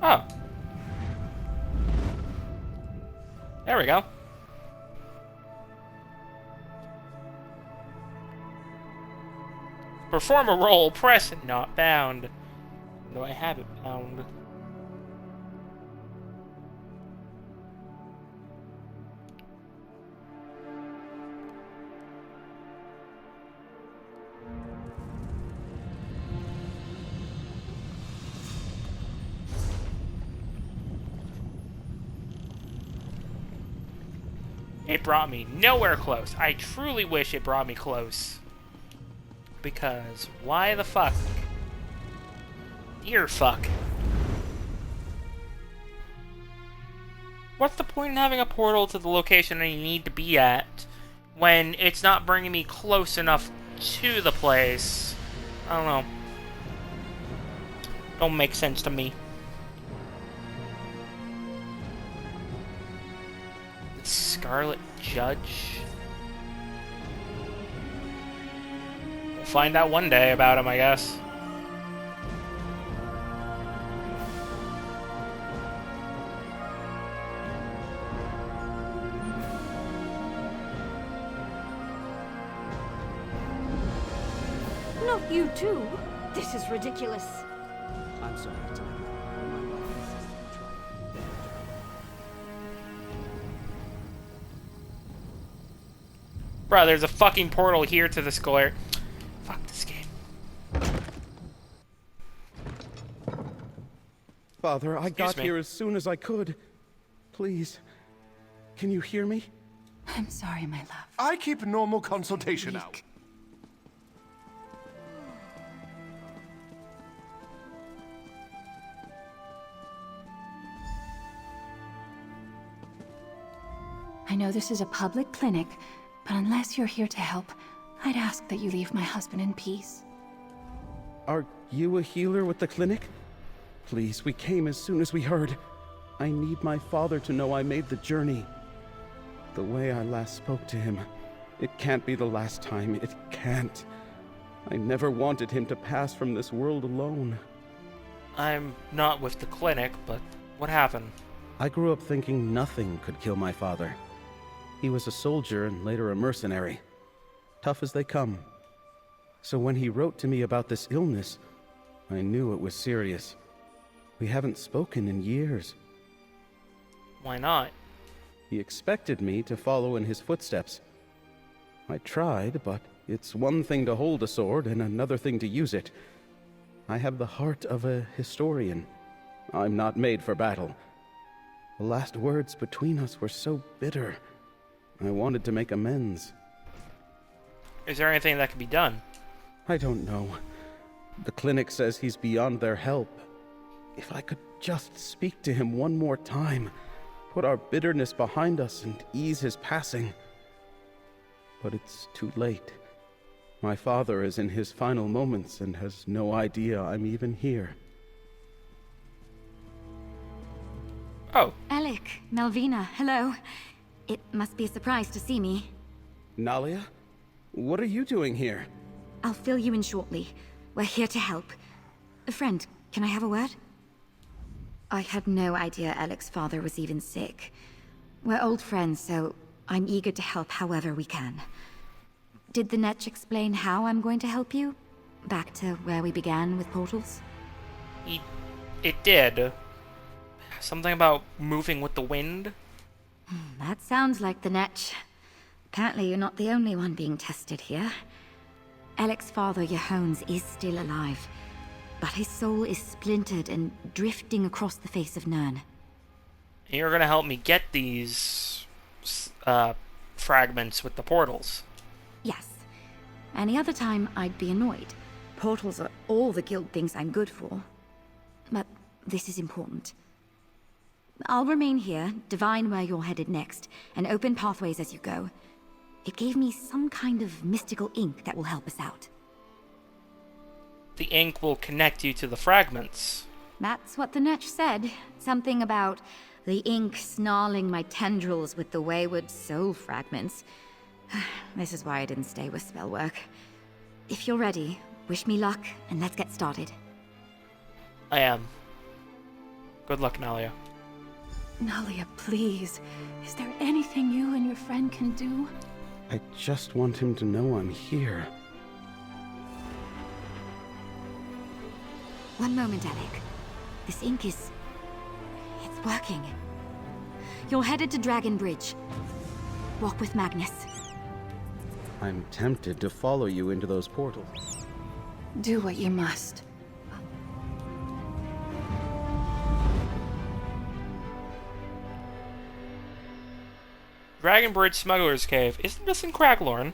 Oh. There we go. Perform a roll, press it, not bound. Do I have it bound? It brought me nowhere close. I truly wish it brought me close. Because why the fuck? Dear fuck. What's the point in having a portal to the location I need to be at when it's not bringing me close enough to the place? I don't know. Don't make sense to me. The Scarlet Judge? We'll find out one day about him, I guess. Not you too. This is ridiculous. I'm sorry, Tiernan. Bro, there's a fucking portal here to the square. Fuck this game. Father, I got me. here as soon as I could. Please, can you hear me? I'm sorry, my love. I keep normal consultation out. I know this is a public clinic, but unless you're here to help, I'd ask that you leave my husband in peace. Are you a healer with the clinic? Please, we came as soon as we heard. I need my father to know I made the journey. The way I last spoke to him, it can't be the last time. It can't. I never wanted him to pass from this world alone. I'm not with the clinic, but what happened? I grew up thinking nothing could kill my father. He was a soldier and later a mercenary. Tough as they come. So when he wrote to me about this illness, I knew it was serious. We haven't spoken in years. Why not? He expected me to follow in his footsteps. I tried, but it's one thing to hold a sword and another thing to use it. I have the heart of a historian. I'm not made for battle. The last words between us were so bitter. I wanted to make amends. Is there anything that can be done? I don't know. The clinic says he's beyond their help. If I could just speak to him one more time, put our bitterness behind us and ease his passing. But it's too late. My father is in his final moments and has no idea I'm even here. Oh. Alec, Melvina, hello. It must be a surprise to see me. Nalia? What are you doing here? I'll fill you in shortly. We're here to help. Friend, can I have a word? I had no idea Alec's father was even sick. We're old friends, so I'm eager to help however we can. Did the Netch explain how I'm going to help you? Back to where we began with portals? It did. Something about moving with the wind? That sounds like the Netch. Apparently you're not the only one being tested here. Alec's father, Yehones, is still alive, but his soul is splintered and drifting across the face of Nern. You're gonna help me get these fragments with the portals. Yes. Any other time, I'd be annoyed. Portals are all the guild thinks I'm good for. But this is important. I'll remain here, divine where you're headed next, and open pathways as you go. It gave me some kind of mystical ink that will help us out. The ink will connect you to the fragments. That's what the Netch said. Something about the ink snarling my tendrils with the wayward soul fragments. This is why I didn't stay with spellwork. If you're ready, wish me luck, and let's get started. I am. Good luck, Nalia. Nalia, please. Is there anything you and your friend can do? I just want him to know I'm here. One moment, Alec. This ink is... it's working. You're headed to Dragon Bridge. Walk with Magnus. I'm tempted to follow you into those portals. Do what you must. Dragon Bridge Smuggler's Cave. Isn't this in Craglorn?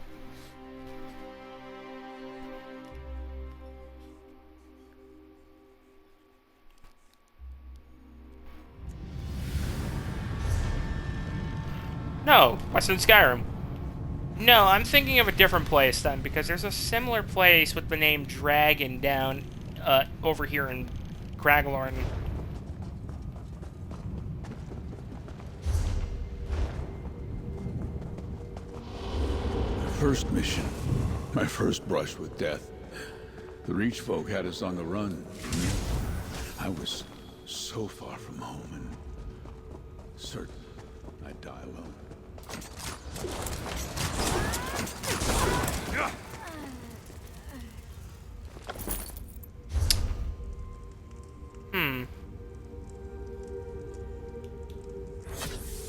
No, that's in Skyrim. No, I'm thinking of a different place then, because there's a similar place with the name Dragon down over here in Craglorn. First mission. My first brush with death. The Reach folk had us on the run. I was so far from home and certain I'd die alone.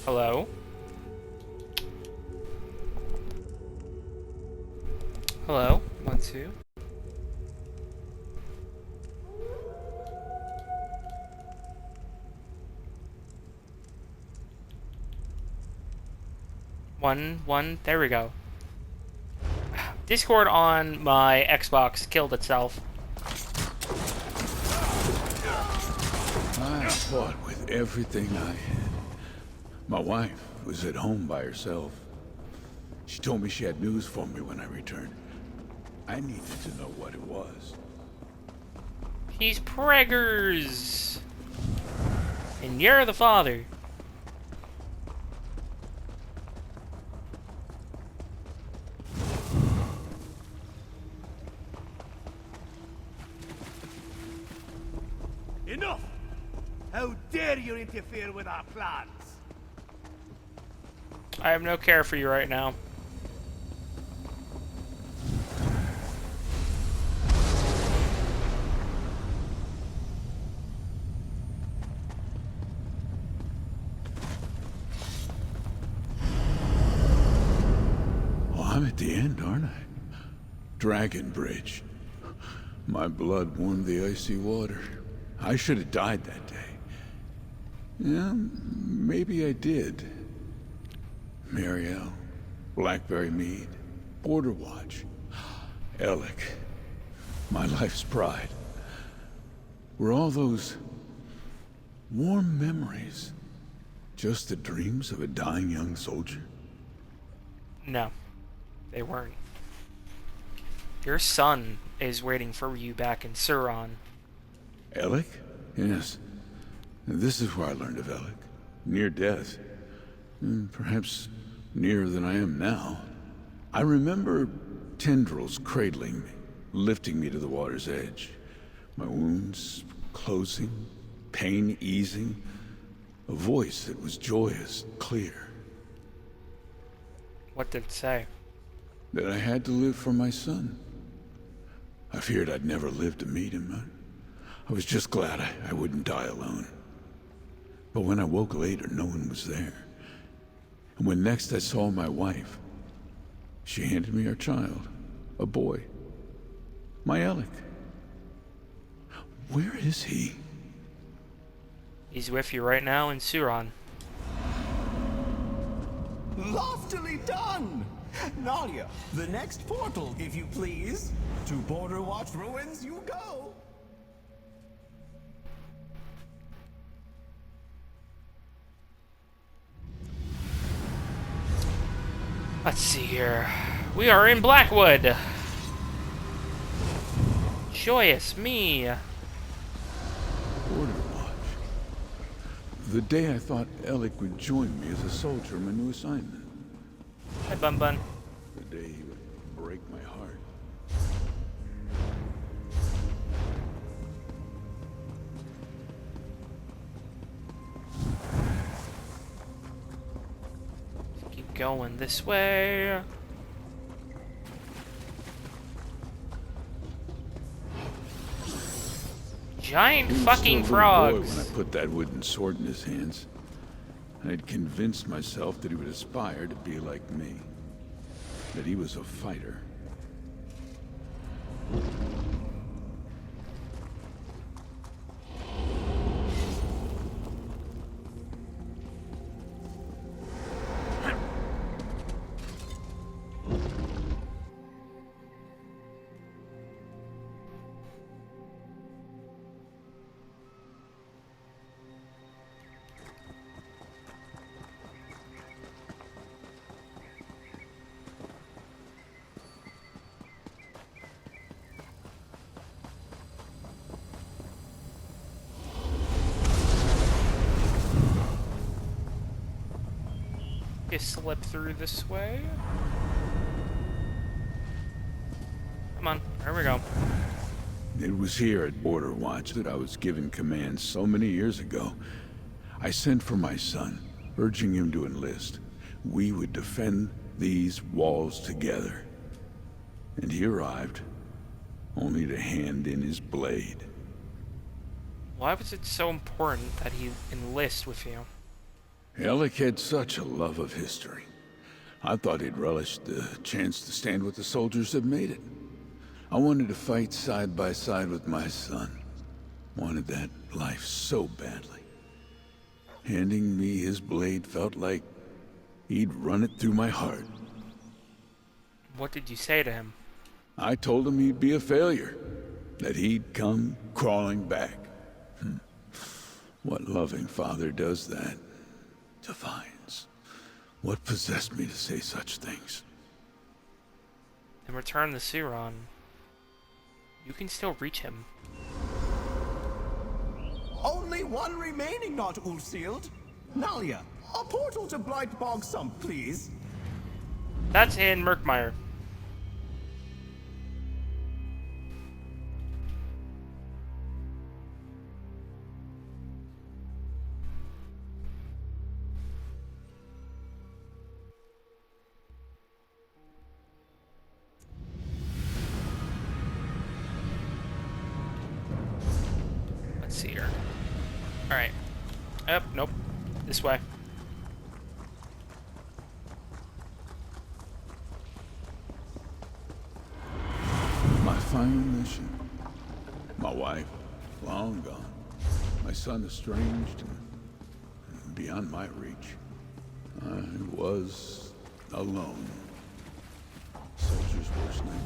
Hello? Hello? 1, 2. One, there we go. Discord on my Xbox killed itself. I fought with everything I had. My wife was at home by herself. She told me she had news for me when I returned. I needed to know what it was. He's preggers! And you're the father. Enough! How dare you interfere with our plans? I have no care for you right now. Oh, I'm at the end, aren't I? Dragon Bridge. My blood warmed the icy water. I should have died that day. Yeah, maybe I did. Marielle, Blackberry Mead, Border Watch, Alec, my life's pride. Were all those warm memories just the dreams of a dying young soldier? No, they weren't. Your son is waiting for you back in Suron. Alec? Yes. This is where I learned of Alec. Near death. Perhaps nearer than I am now. I remember tendrils cradling me, lifting me to the water's edge. My wounds closing, pain easing. A voice that was joyous, clear. What did it say? That I had to live for my son. I feared I'd never live to meet him. I was just glad I wouldn't die alone. But when I woke later, no one was there. And when next I saw my wife, she handed me our child, a boy, my Alec. Where is he? He's with you right now in Suron. Loftily done! Nalia, the next portal, if you please. To Border Watch ruins you go! Let's see here. We are in Blackwood. Joyous me. Border Watch. The day I thought Alec would join me as a soldier in my new assignment. Hi, Bun Bun. The day he would break my heart. Keep going this way. Giant He was fucking still a little boy frogs. when I put that wooden sword in his hands. I'd convinced myself that he would aspire to be like me. That he was a fighter. Just slip through this way. Come on, here we go. It was here at Border Watch that I was given command so many years ago. I sent for my son, urging him to enlist. We would defend these walls together. And he arrived, only to hand in his blade. Why was it so important that he enlist with you? Alec had such a love of history. I thought he'd relish the chance to stand with the soldiers that made it. I wanted to fight side by side with my son. Wanted that life so badly. Handing me his blade felt like he'd run it through my heart. What did you say to him? I told him he'd be a failure. That he'd come crawling back. What loving father does that? Divines. What possessed me to say such things? Then return to Suron. You can still reach him. Only one remaining, not Ulfsid. Nalia, a portal to Blightbog Sump, please. That's in Murkmire. Let's see here. Alright. Nope. This way. My final mission. My wife, long gone. My son estranged and beyond my reach. I was alone. Soldier's worst nightmare.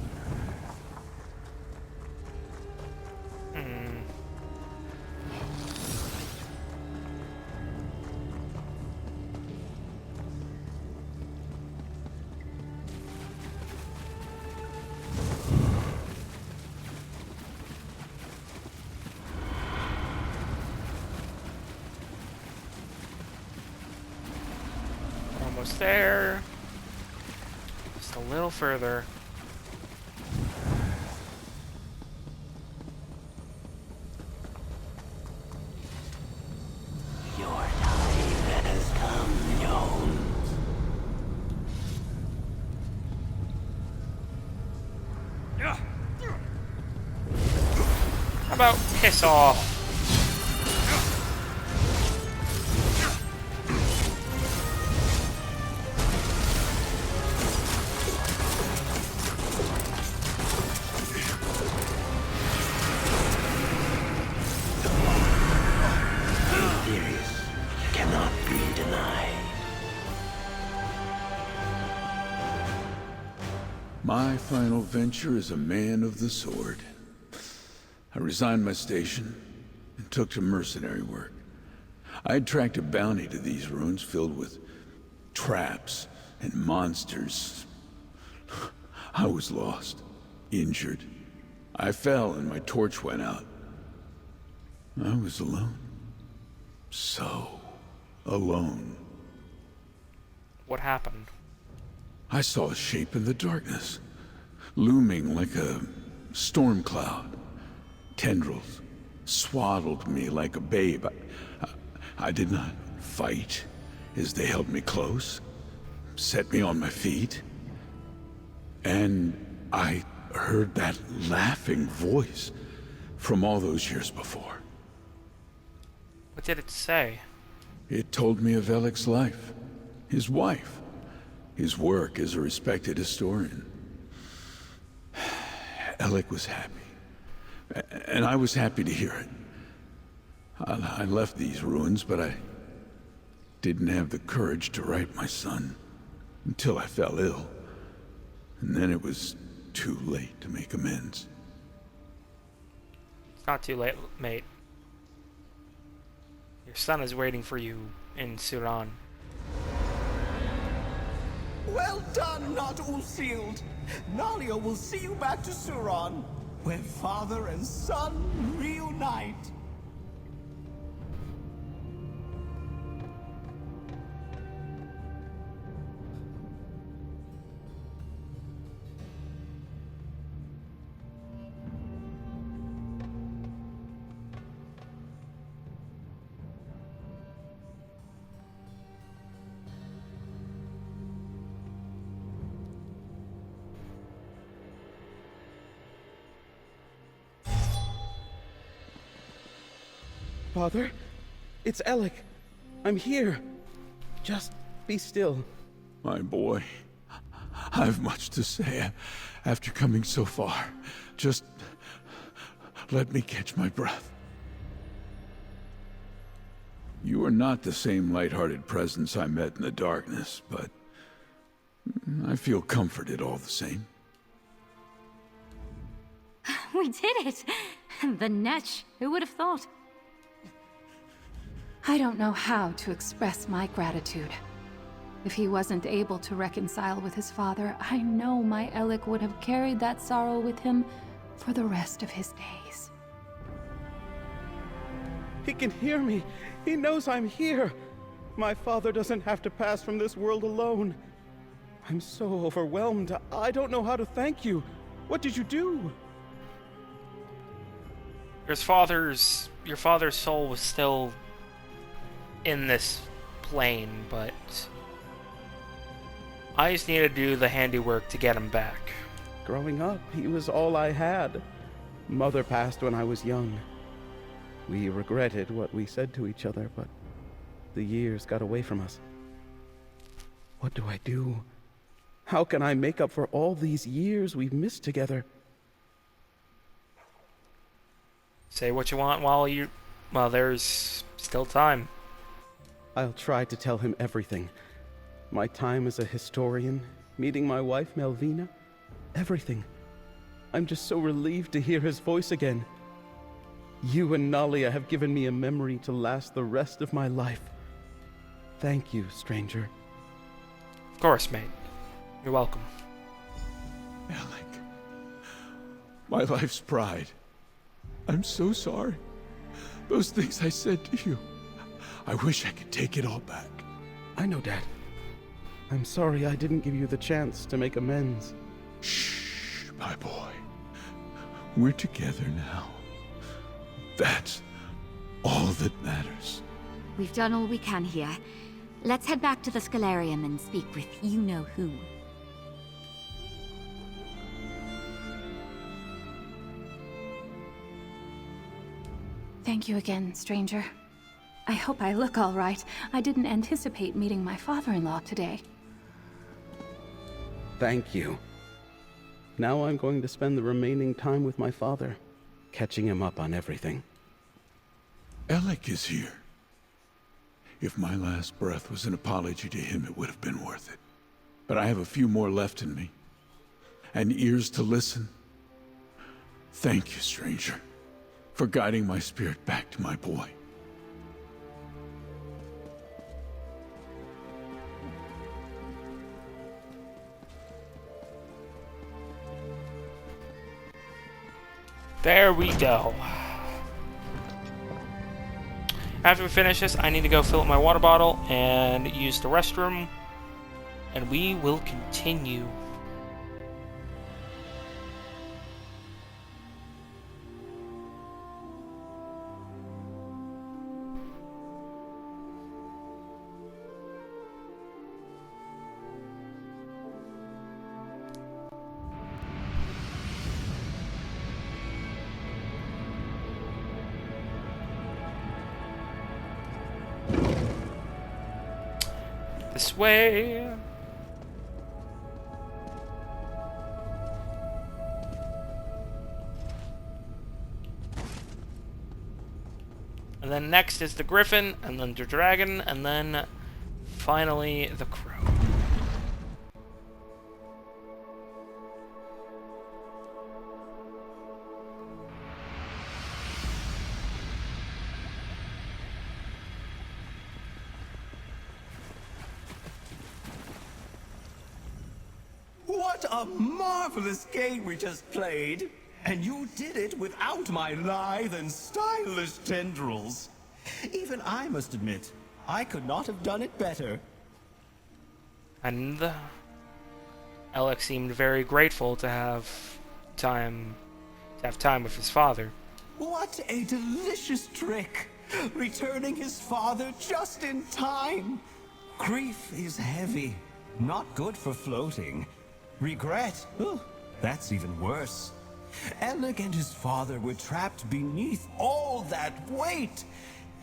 Almost there. Just a little further. Your time has come, Jones. about piss off? This cannot be denied. My final venture as a man of the sword. I resigned my station and took to mercenary work. I had tracked a bounty to these ruins filled with traps and monsters. I was lost, injured. I fell and my torch went out. I was alone. So alone. What happened? I saw a shape in the darkness, looming like a storm cloud. Tendrils swaddled me like a babe. I did not fight as they held me close, set me on my feet. And I heard that laughing voice from all those years before. What did it say? It told me of Elik's life, his wife, his work as a respected historian. Elik was happy, and I was happy to hear it. I left these ruins, but I didn't have the courage to write my son until I fell ill. And then it was too late to make amends. It's not too late, mate. Your son is waiting for you in Suran. Well done, not Ulfsid. Nalia will see you back to Suran, where father and son reunite. Father, it's Elik. I'm here. Just be still. My boy, I've much to say after coming so far. Just let me catch my breath. You are not the same light-hearted presence I met in the darkness, but I feel comforted all the same. We did it! The Netch, who would have thought? I don't know how to express my gratitude. If he wasn't able to reconcile with his father, I know my Elik would have carried that sorrow with him for the rest of his days. He can hear me. He knows I'm here. My father doesn't have to pass from this world alone. I'm so overwhelmed. I don't know how to thank you. What did you do? Your father's soul was still in this plane, but I just need to do the handiwork to get him back. Growing up, he was all I had. Mother passed when I was young. We regretted what we said to each other, but the years got away from us. What do I do? How can I make up for all these years we've missed together? Say what you want while there's still time. I'll try to tell him everything. My time as a historian, meeting my wife Melvina, everything. I'm just so relieved to hear his voice again. You and Nalia have given me a memory to last the rest of my life. Thank you, stranger. Of course, mate. You're welcome. Elik, my life's pride. I'm so sorry. Those things I said to you, I wish I could take it all back. I know, Dad. I'm sorry I didn't give you the chance to make amends. Shh, my boy. We're together now. That's all that matters. We've done all we can here. Let's head back to the Scalarium and speak with you-know-who. Thank you again, stranger. I hope I look all right. I didn't anticipate meeting my father-in-law today. Thank you. Now I'm going to spend the remaining time with my father, catching him up on everything. Alec is here. If my last breath was an apology to him, it would have been worth it. But I have a few more left in me, and ears to listen. Thank you, stranger, for guiding my spirit back to my boy. There we go. After we finish this, I need to go fill up my water bottle and use the restroom, and we will continue. This way. And then next is the griffin, and then the dragon, and then finally the crow. What a marvelous game we just played! And you did it without my lithe and stylish tendrils. Even I must admit, I could not have done it better. And Alec seemed very grateful to have time with his father. What a delicious trick! Returning his father just in time! Grief is heavy, not good for floating. Regret, that's even worse. Alec and his father were trapped beneath all that weight,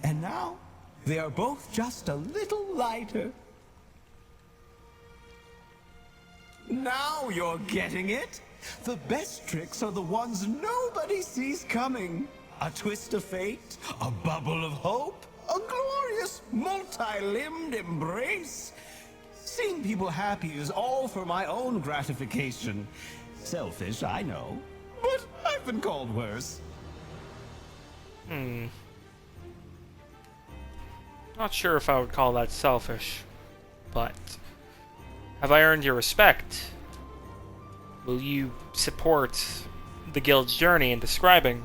and now they are both just a little lighter. Now you're getting it! The best tricks are the ones nobody sees coming. A twist of fate, a bubble of hope, a glorious multi-limbed embrace. Seeing people happy is all for my own gratification. Selfish, I know, but I've been called worse. Not sure if I would call that selfish, but have I earned your respect? Will you support the guild's journey in describing?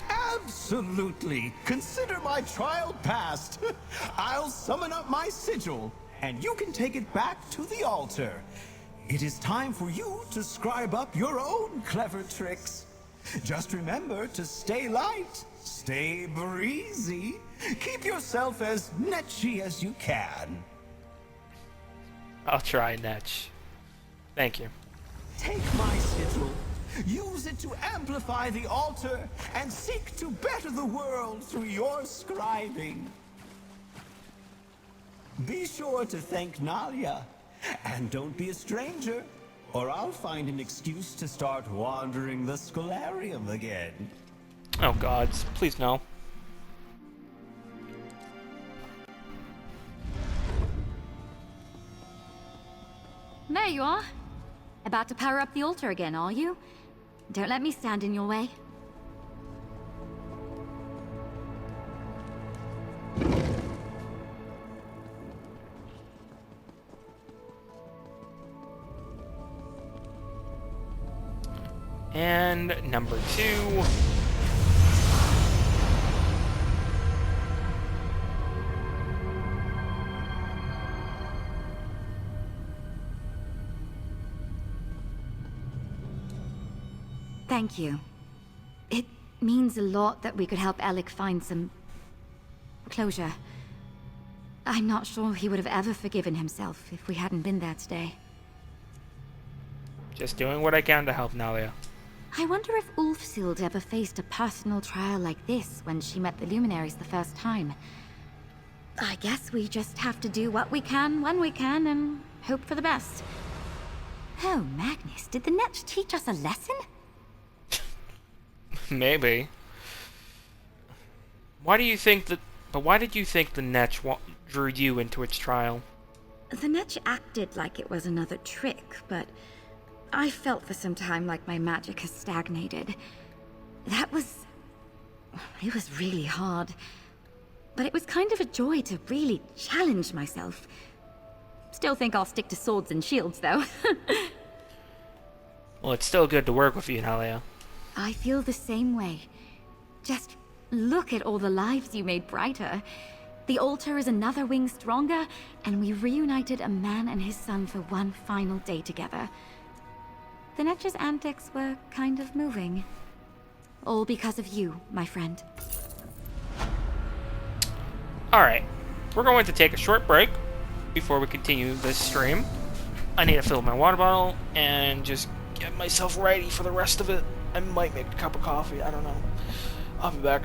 Absolutely. Consider my trial passed. I'll summon up my sigil, and you can take it back to the altar. It is time for you to scribe up your own clever tricks. Just remember to stay light, stay breezy, keep yourself as netchy as you can. I'll try, Netch. Thank you. Take my sigil, use it to amplify the altar, and seek to better the world through your scribing. Be sure to thank Nalia, and don't be a stranger, or I'll find an excuse to start wandering the Scholarium again. Oh gods, please no. There you are. About to power up the altar again, are you? Don't let me stand in your way. And number 2. Thank you. It means a lot that we could help Alec find some closure. I'm not sure he would have ever forgiven himself if we hadn't been there today. Just doing what I can to help, Nalia. I wonder if Ulfsid ever faced a personal trial like this when she met the Luminaries the first time. I guess we just have to do what we can when we can and hope for the best. Oh, Magnus, did the Netch teach us a lesson? Maybe. Why did you think the Netch drew you into its trial? The Netch acted like it was another trick, but I felt for some time like my magic has stagnated. It was really hard. But it was kind of a joy to really challenge myself. Still think I'll stick to swords and shields, though. Well, it's still good to work with you, Nalia. I feel the same way. Just look at all the lives you made brighter. The altar is another wing stronger, and we reunited a man and his son for one final day together. The Netch's antics were kind of moving. All because of you, my friend. Alright, we're going to take a short break before we continue this stream. I need to fill my water bottle and just get myself ready for the rest of it. I might make a cup of coffee, I don't know. I'll be back.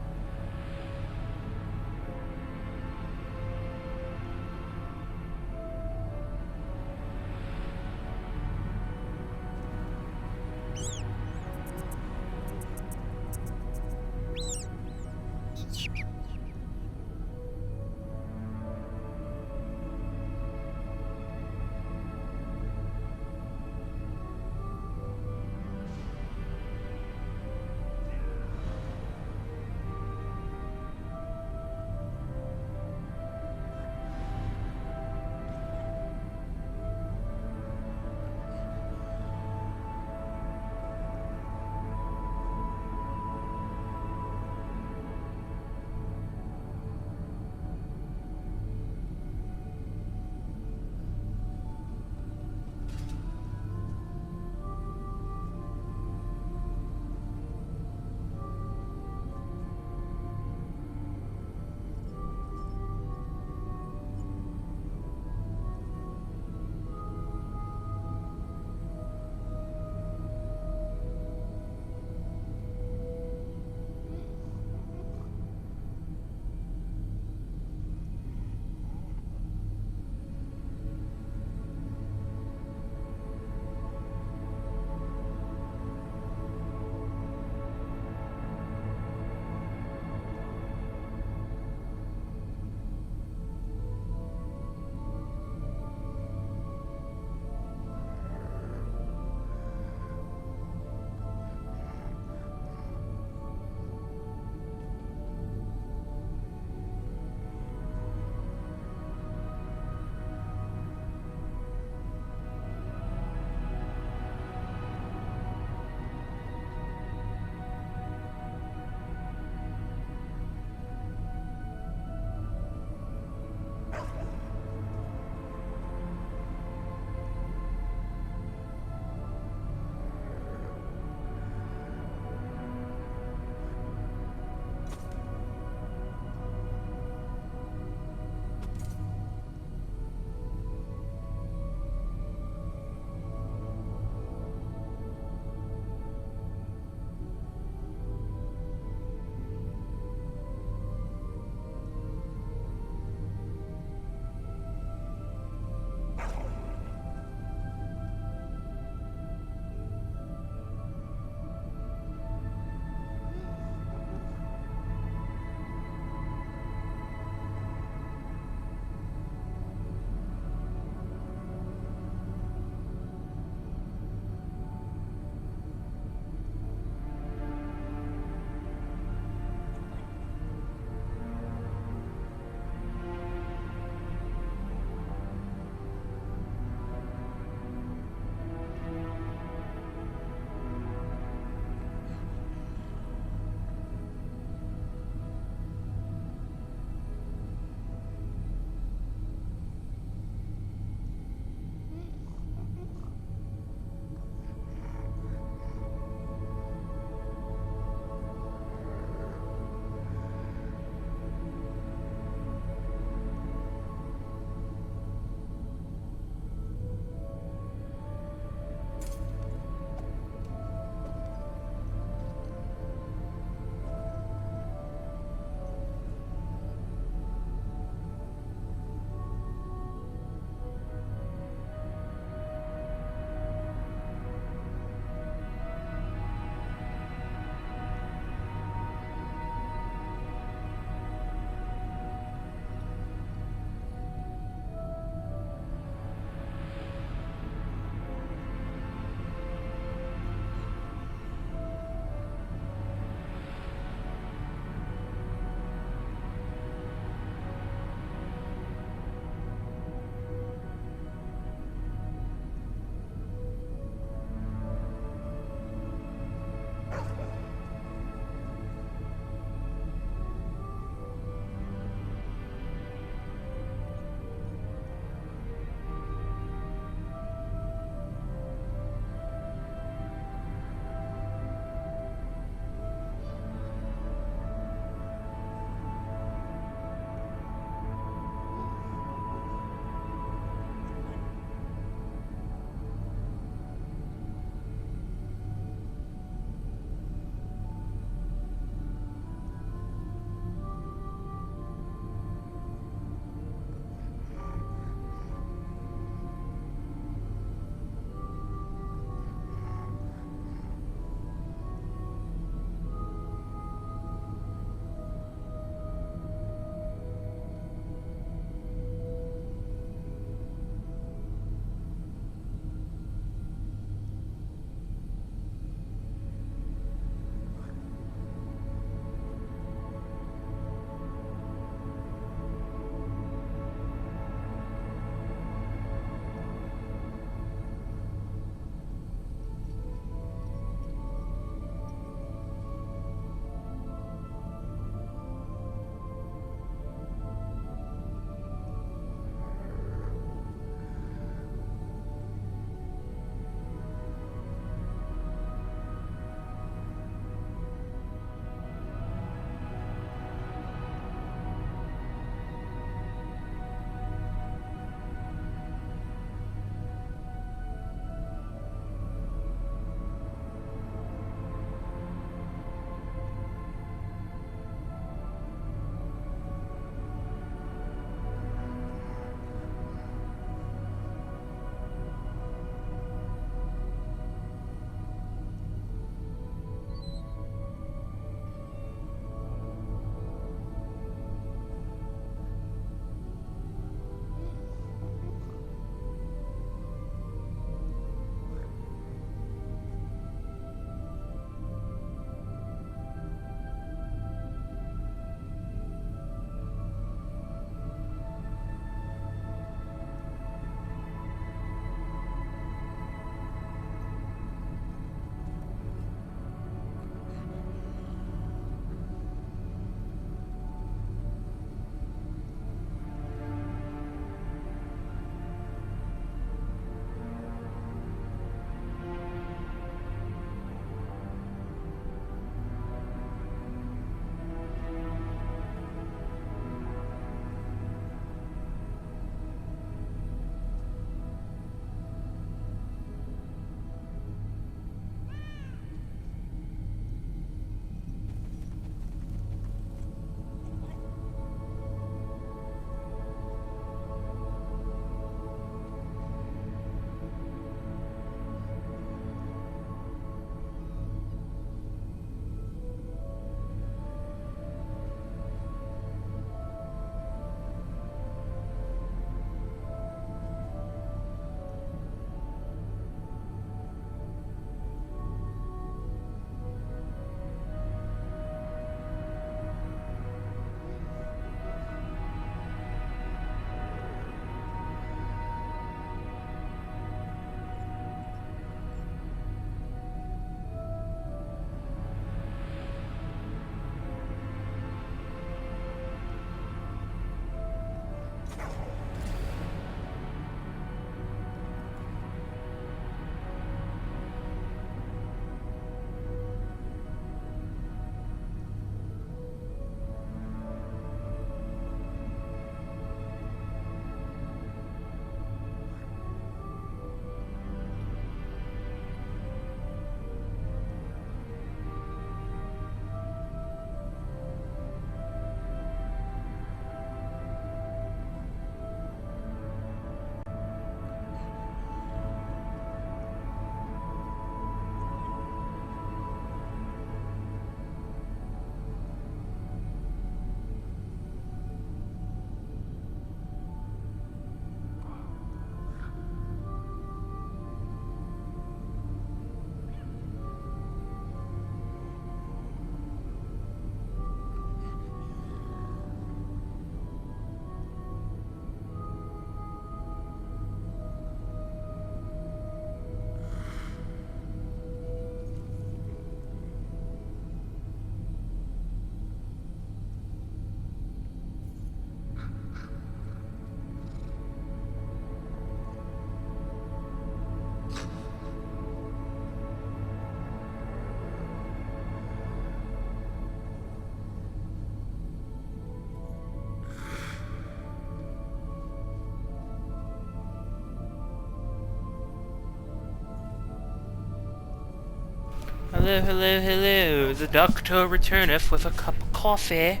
Hello, hello, hello. The doctor returneth with a cup of coffee.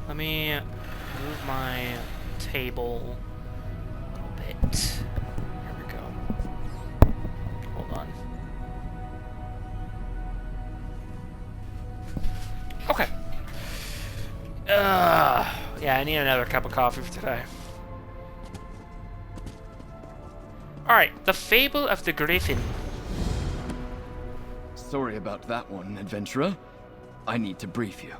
Let me move my table a little bit. Here we go. Hold on. Okay. Yeah, I need another cup of coffee for today. Alright, the Fable of the Griffin. Sorry about that one, adventurer. I need to brief you.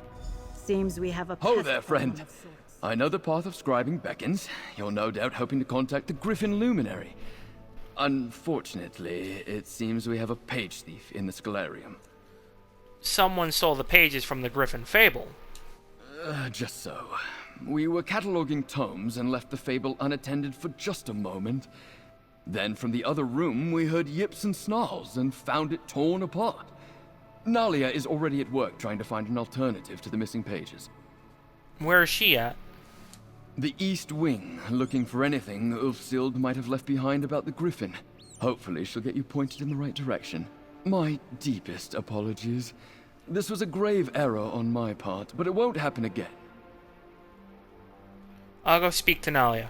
Seems we have a Ho pest there, problem friend. of sorts. I know the path of scribing beckons. You're no doubt hoping to contact the Griffin Luminary. Unfortunately, it seems we have a page thief in the Scalarium. Someone stole the pages from the Griffin Fable. Just so. We were cataloging tomes and left the fable unattended for just a moment. Then from the other room, we heard yips and snarls and found it torn apart. Nalia is already at work trying to find an alternative to the missing pages. Where is she at? The East Wing, looking for anything Ulfsid might have left behind about the Griffin. Hopefully she'll get you pointed in the right direction. My deepest apologies. This was a grave error on my part, but it won't happen again. I'll go speak to Nalia.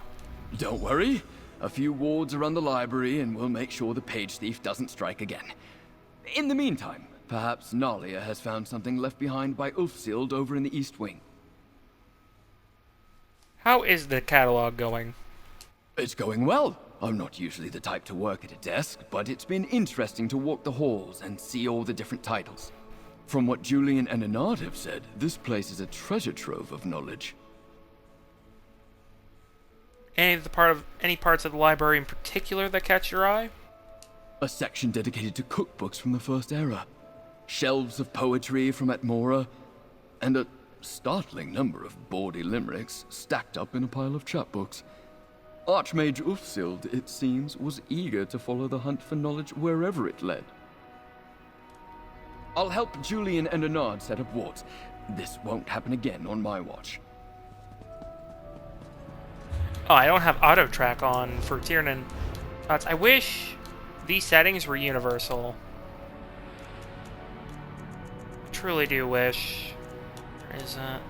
Don't worry. A few wards around the library and we'll make sure the page thief doesn't strike again. In the meantime, perhaps Nalia has found something left behind by Ulfsid over in the East Wing. How is the catalog going? It's going well. I'm not usually the type to work at a desk, but it's been interesting to walk the halls and see all the different titles. From what Julian and Anard have said, this place is a treasure trove of knowledge. Any parts of the library in particular that catch your eye? A section dedicated to cookbooks from the First Era, shelves of poetry from Atmora, and a startling number of bawdy limericks stacked up in a pile of chapbooks. Archmage Ulfsid, it seems, was eager to follow the hunt for knowledge wherever it led. I'll help Julian and Anard set up wards. This won't happen again on my watch. Oh, I don't have auto track on for Tiernan. I wish these settings were universal. I truly do wish. Where is that?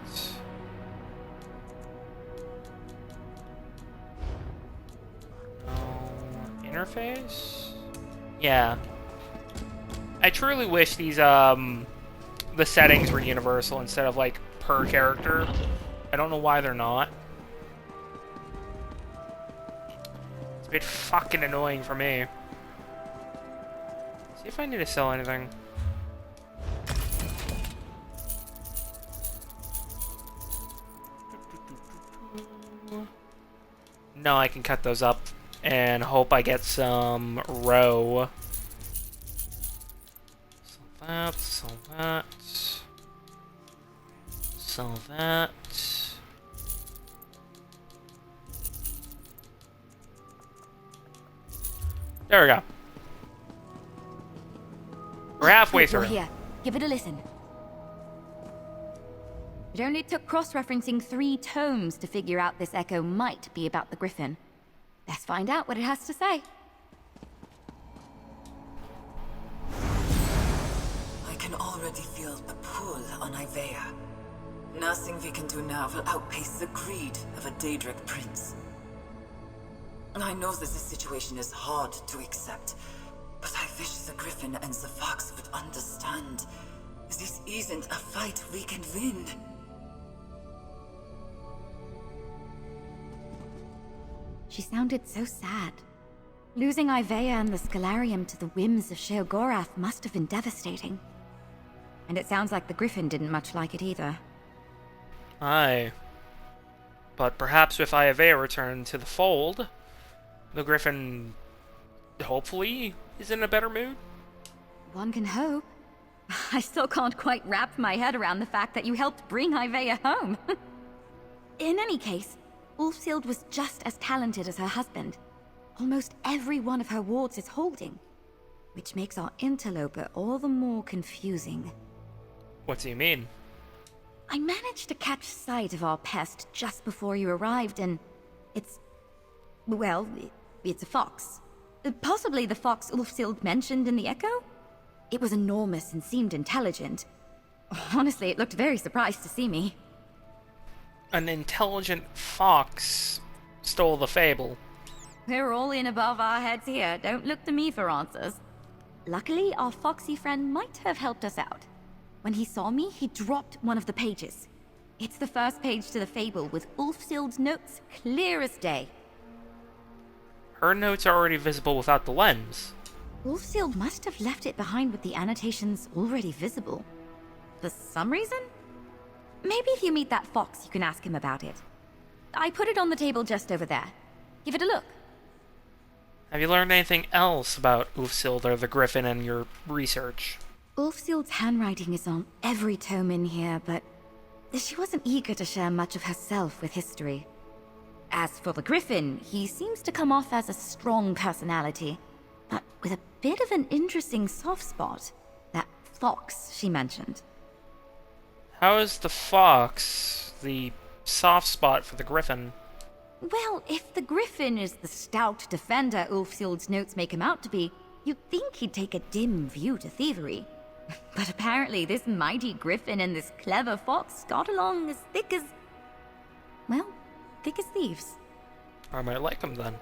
No interface? Yeah. I truly wish these the settings were universal instead of like per character. I don't know why they're not. It's a bit fucking annoying for me. See if I need to sell anything. No, I can cut those up and hope I get some row. Sell that, sell that. Sell that. There we go. We're halfway through. Here, give it a listen. It only took cross-referencing 3 tomes to figure out this echo might be about the Griffin. Let's find out what it has to say. I can already feel the pull on Ivea. Nothing we can do now will outpace the greed of a Daedric prince. I know that this situation is hard to accept, but I wish the Griffin and the Fox would understand. This isn't a fight we can win. She sounded so sad. Losing Ivea and the Scalarium to the whims of Sheogorath must have been devastating. And it sounds like the Griffin didn't much like it either. Aye. But perhaps if Ivea returned to the fold, the Griffin, hopefully, is in a better mood? One can hope. I still can't quite wrap my head around the fact that you helped bring Ivea home. In any case, Ulfsid was just as talented as her husband. Almost every one of her wards is holding, which makes our interloper all the more confusing. What do you mean? I managed to catch sight of our pest just before you arrived, and it's a fox. Possibly the fox Ulfsid mentioned in the Echo? It was enormous and seemed intelligent. Honestly, it looked very surprised to see me. An intelligent fox stole the fable. We're all in above our heads here. Don't look to me for answers. Luckily, our foxy friend might have helped us out. When he saw me, he dropped one of the pages. It's the first page to the fable with Ulfsid's notes clear as day. Her notes are already visible without the lens. Ulfsid must have left it behind with the annotations already visible. For some reason? Maybe if you meet that fox, you can ask him about it. I put it on the table just over there. Give it a look. Have you learned anything else about Ulfsid or the Griffin in your research? Ulfsid's handwriting is on every tome in here, but she wasn't eager to share much of herself with history. As for the Griffin, he seems to come off as a strong personality, but with a bit of an interesting soft spot. That fox she mentioned. How is the fox the soft spot for the Griffin? Well, if the Griffin is the stout defender Ulfsid's notes make him out to be, you'd think he'd take a dim view to thievery. But apparently this mighty Griffin and this clever fox got along as thick as... well, thick as thieves. I might like him then.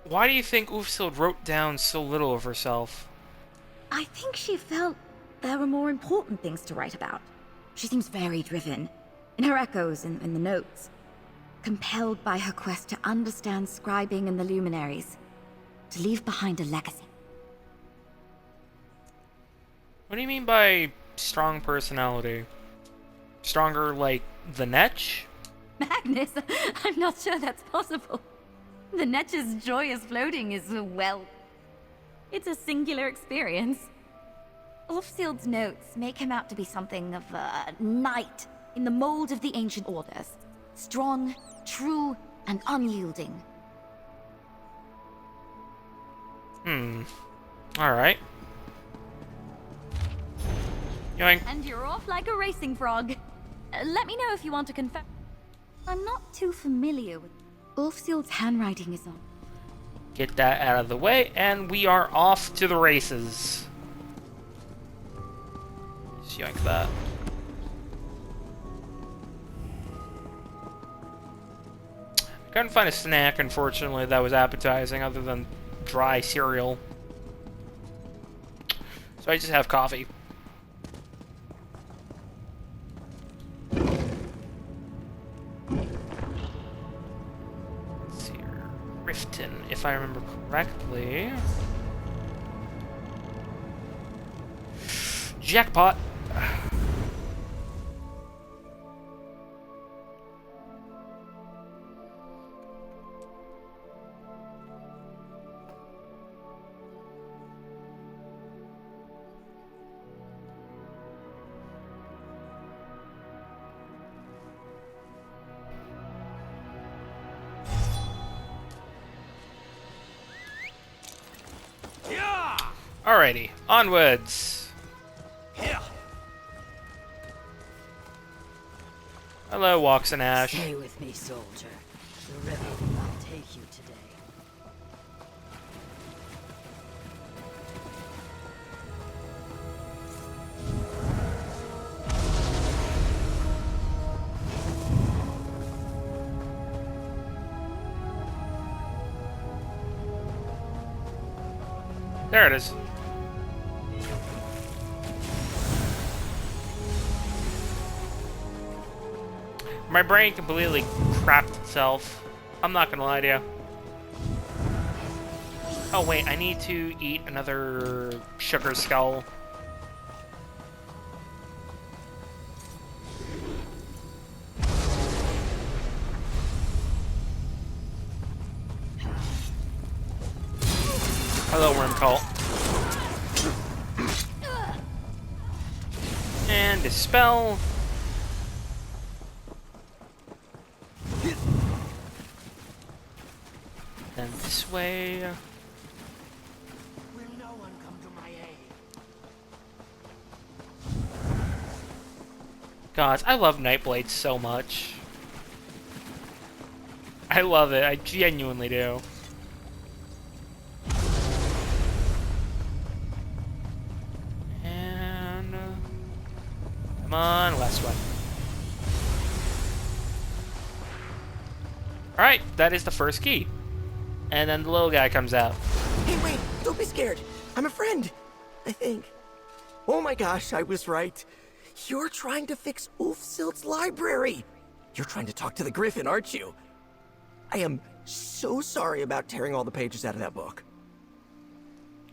Why do you think Ulfsid wrote down so little of herself? I think she felt there were more important things to write about. She seems very driven, in her echoes and in the notes. Compelled by her quest to understand scribing and the luminaries. To leave behind a legacy. What do you mean by strong personality? Stronger like the Netch? Magnus, I'm not sure that's possible. The Netch's joyous floating is, well... it's a singular experience. Ulfsid's notes make him out to be something of a knight in the mold of the ancient orders. Strong, true, and unyielding. Alright. Yoink. And you're off like a racing frog. Let me know if you want to confirm. I'm not too familiar with... Ulfsid's handwriting is on. Get that out of the way, and we are off to the races. Just yoink that. I couldn't find a snack, unfortunately, that was appetizing other than dry cereal. So I just have coffee. Let's see here. Riften, if I remember correctly. Jackpot! Alrighty, onwards. Hello, Walks and Ash. Stay with me, soldier. The river will not take you today. There it is. My brain completely crapped itself. I'm not gonna lie to you. Oh wait, I need to eat another sugar skull. Hello, Worm Cult. And dispel. Then this way. Will no one come to my aid? God, I love Nightblade so much. I love it. I genuinely do. Come on, last one. Alright, that is the first key. And then the little guy comes out. Hey, wait, don't be scared. I'm a friend, I think. Oh my gosh, I was right. You're trying to fix Ulfsid's library. You're trying to talk to the Griffin, aren't you? I am so sorry about tearing all the pages out of that book.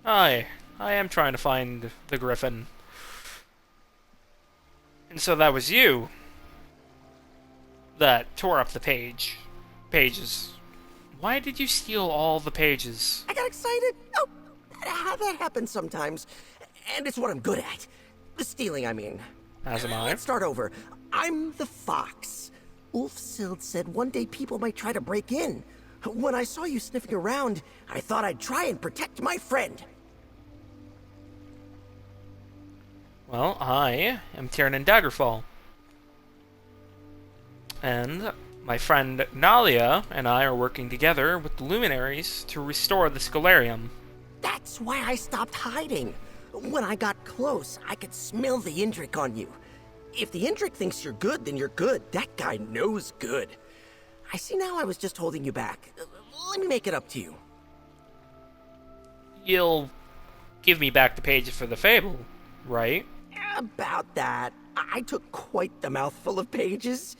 I am trying to find the Griffin. And so that was you that tore up the pages. Why did you steal all the pages? I got excited. Oh, that happens sometimes. And it's what I'm good at. The stealing, I mean. As am I. Let's start over. I'm the fox. Ulfsid said one day people might try to break in. When I saw you sniffing around, I thought I'd try and protect my friend. Well, I am Tiernan Daggerfall. And my friend Nalia and I are working together with the Luminaries to restore the Scholarium. That's why I stopped hiding. When I got close, I could smell the Indrik on you. If the Indrik thinks you're good, then you're good. That guy knows good. I see now I was just holding you back. Let me make it up to you. You'll give me back the pages for the fable, right? About that. I took quite the mouthful of pages.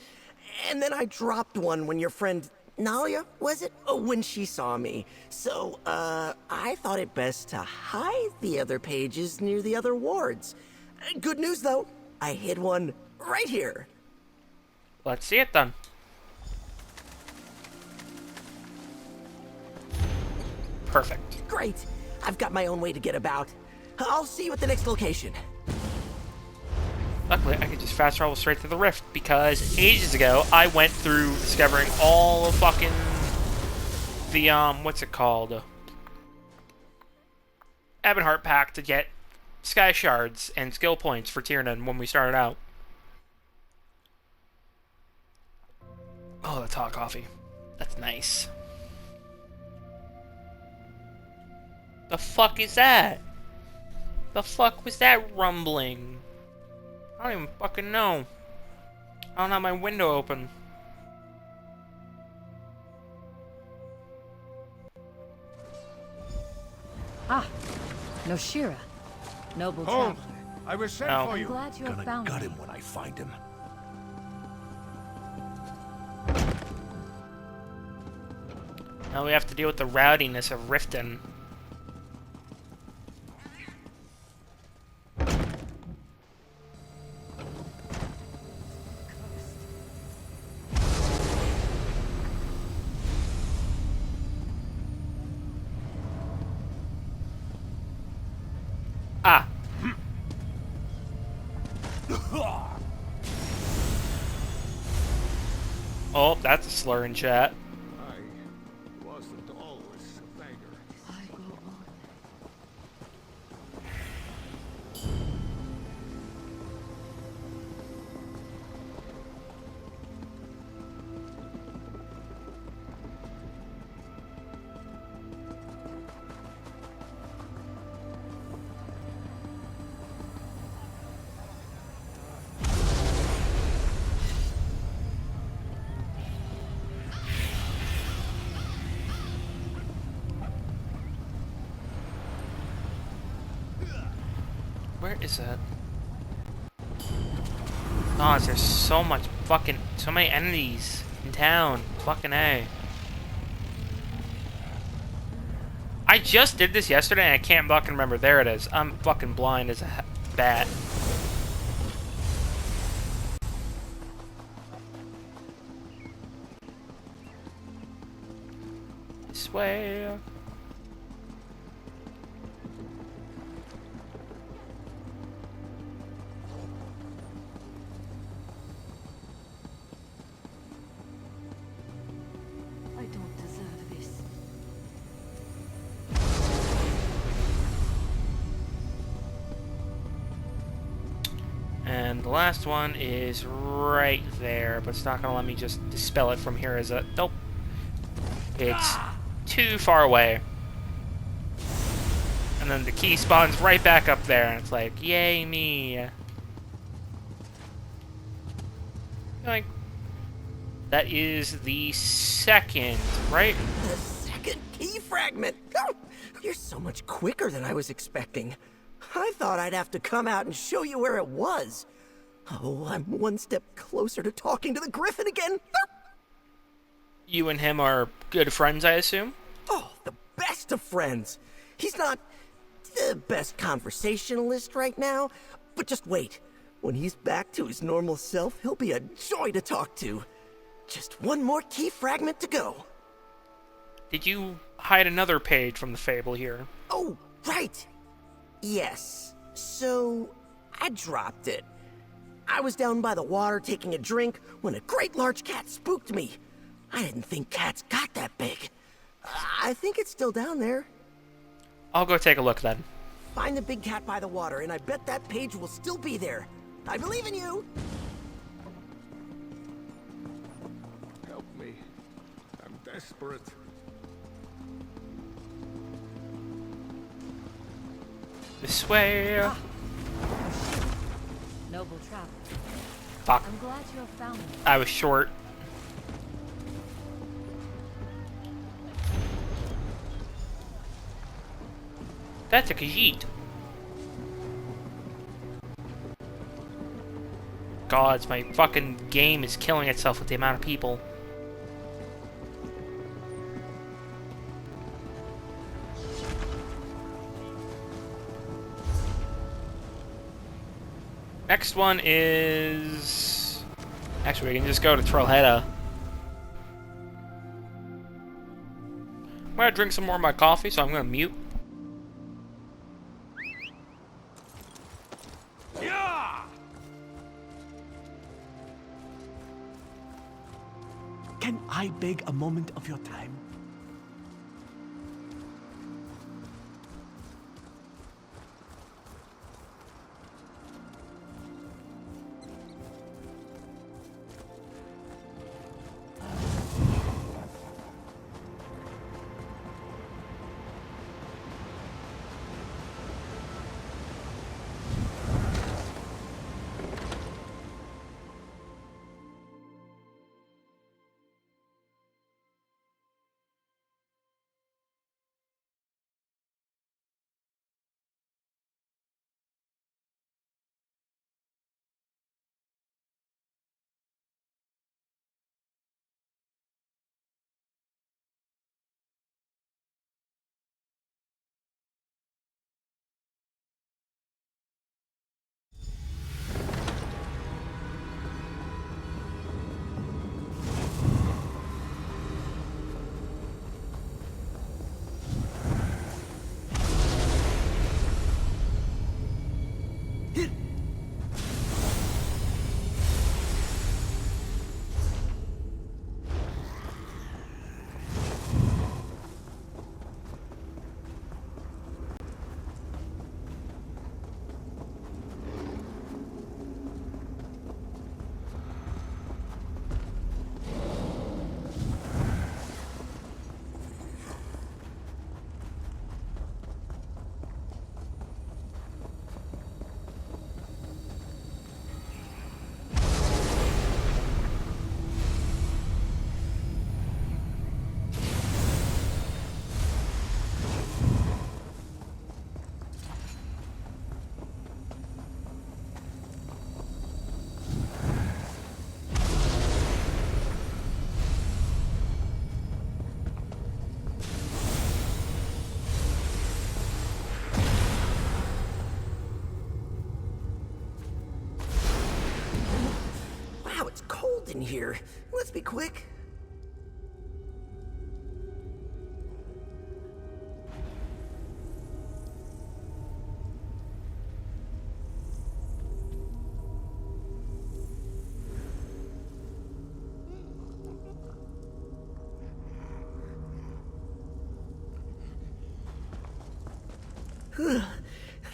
And then I dropped one when your friend Nalia, was it? Oh, when she saw me. So, I thought it best to hide the other pages near the other wards. Good news, though. I hid one right here. Let's see it then. Perfect. Great. I've got my own way to get about. I'll see you at the next location. Luckily, I could just fast travel straight to the rift, because ages ago, I went through discovering all of fucking the, what's it called? Ebonheart pack to get Sky Shards and skill points for Tiernan when we started out. Oh, that's hot coffee. That's nice. The fuck is that? The fuck was that rumbling? I don't even fucking know. I don't have my window open. Ah, Noshira, noble traveler. I was sent No. for you. I'm glad you have found Got me. him when I find him. Now we have to deal with the rowdiness of Riften. Ah. Oh, that's a slur in chat. I wasn't always a beggar. I go on. Where is that? Oh, there's so many enemies in town. Fucking A. I just did this yesterday and I can't fucking remember. There it is. I'm fucking blind as a bat. This way. I don't deserve this. And the last one is right there, but it's not gonna let me just dispel it from here as a... Nope. It's too far away. And then the key spawns right back up there, and it's like, yay me. Yoink. That is the second, right? The second key fragment! Oh, you're so much quicker than I was expecting. I thought I'd have to come out and show you where it was. Oh, I'm one step closer to talking to the Griffin again. You and him are good friends, I assume? Oh, the best of friends. He's not the best conversationalist right now, but just wait. When he's back to his normal self, he'll be a joy to talk to. Just one more key fragment to go. Did you hide another page from the fable here? Oh, right. Yes. So, I dropped it. I was down by the water taking a drink when a great large cat spooked me. I didn't think cats got that big. I think it's still down there. I'll go take a look then. Find the big cat by the water, and I bet that page will still be there. I believe in you! Help me. I'm desperate. This way. Noble traveler. Fuck. I'm glad you have found me. I was short. That's a Khajiit. Gods, my fucking game is killing itself with the amount of people. Next one is... Actually, we can just go to Trollhättan. I'm gonna drink some more of my coffee, so I'm gonna mute. Can I beg a moment of your time? In here. Let's be quick.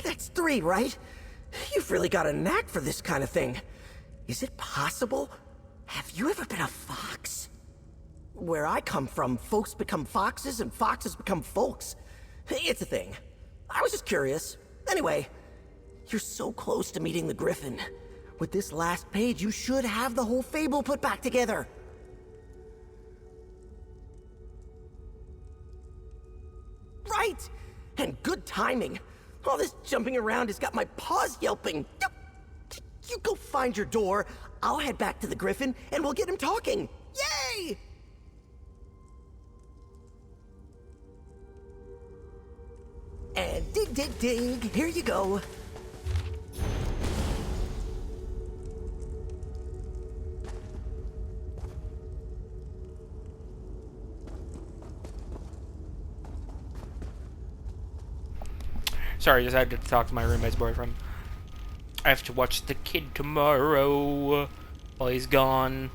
That's 3, right? You've really got a knack for this kind of thing. Is it possible? Have you ever been a fox? Where I come from, folks become foxes and foxes become folks. It's a thing. I was just curious. Anyway, you're so close to meeting the Griffin. With this last page, you should have the whole fable put back together. Right! And good timing. All this jumping around has got my paws yelping. You go find your door, I'll head back to the Griffin, and we'll get him talking. Yay! And dig, dig, dig, here you go. Sorry, just had to talk to my roommate's boyfriend. I have to watch the kid tomorrow while he's gone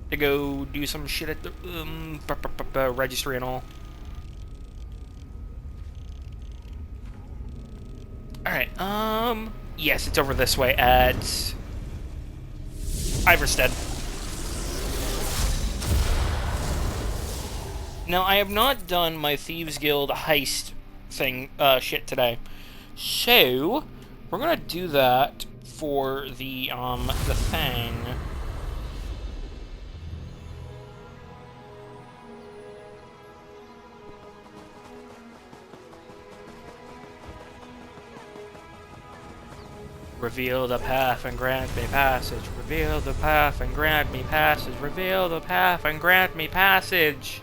to go do some shit at the registry and all. Alright, yes, it's over this way at Iverstead. Now, I have not done my Thieves Guild heist thing, shit today. So, we're gonna do that for the thing. Reveal the path and grant me passage. Reveal the path and grant me passage. Reveal the path and grant me passage.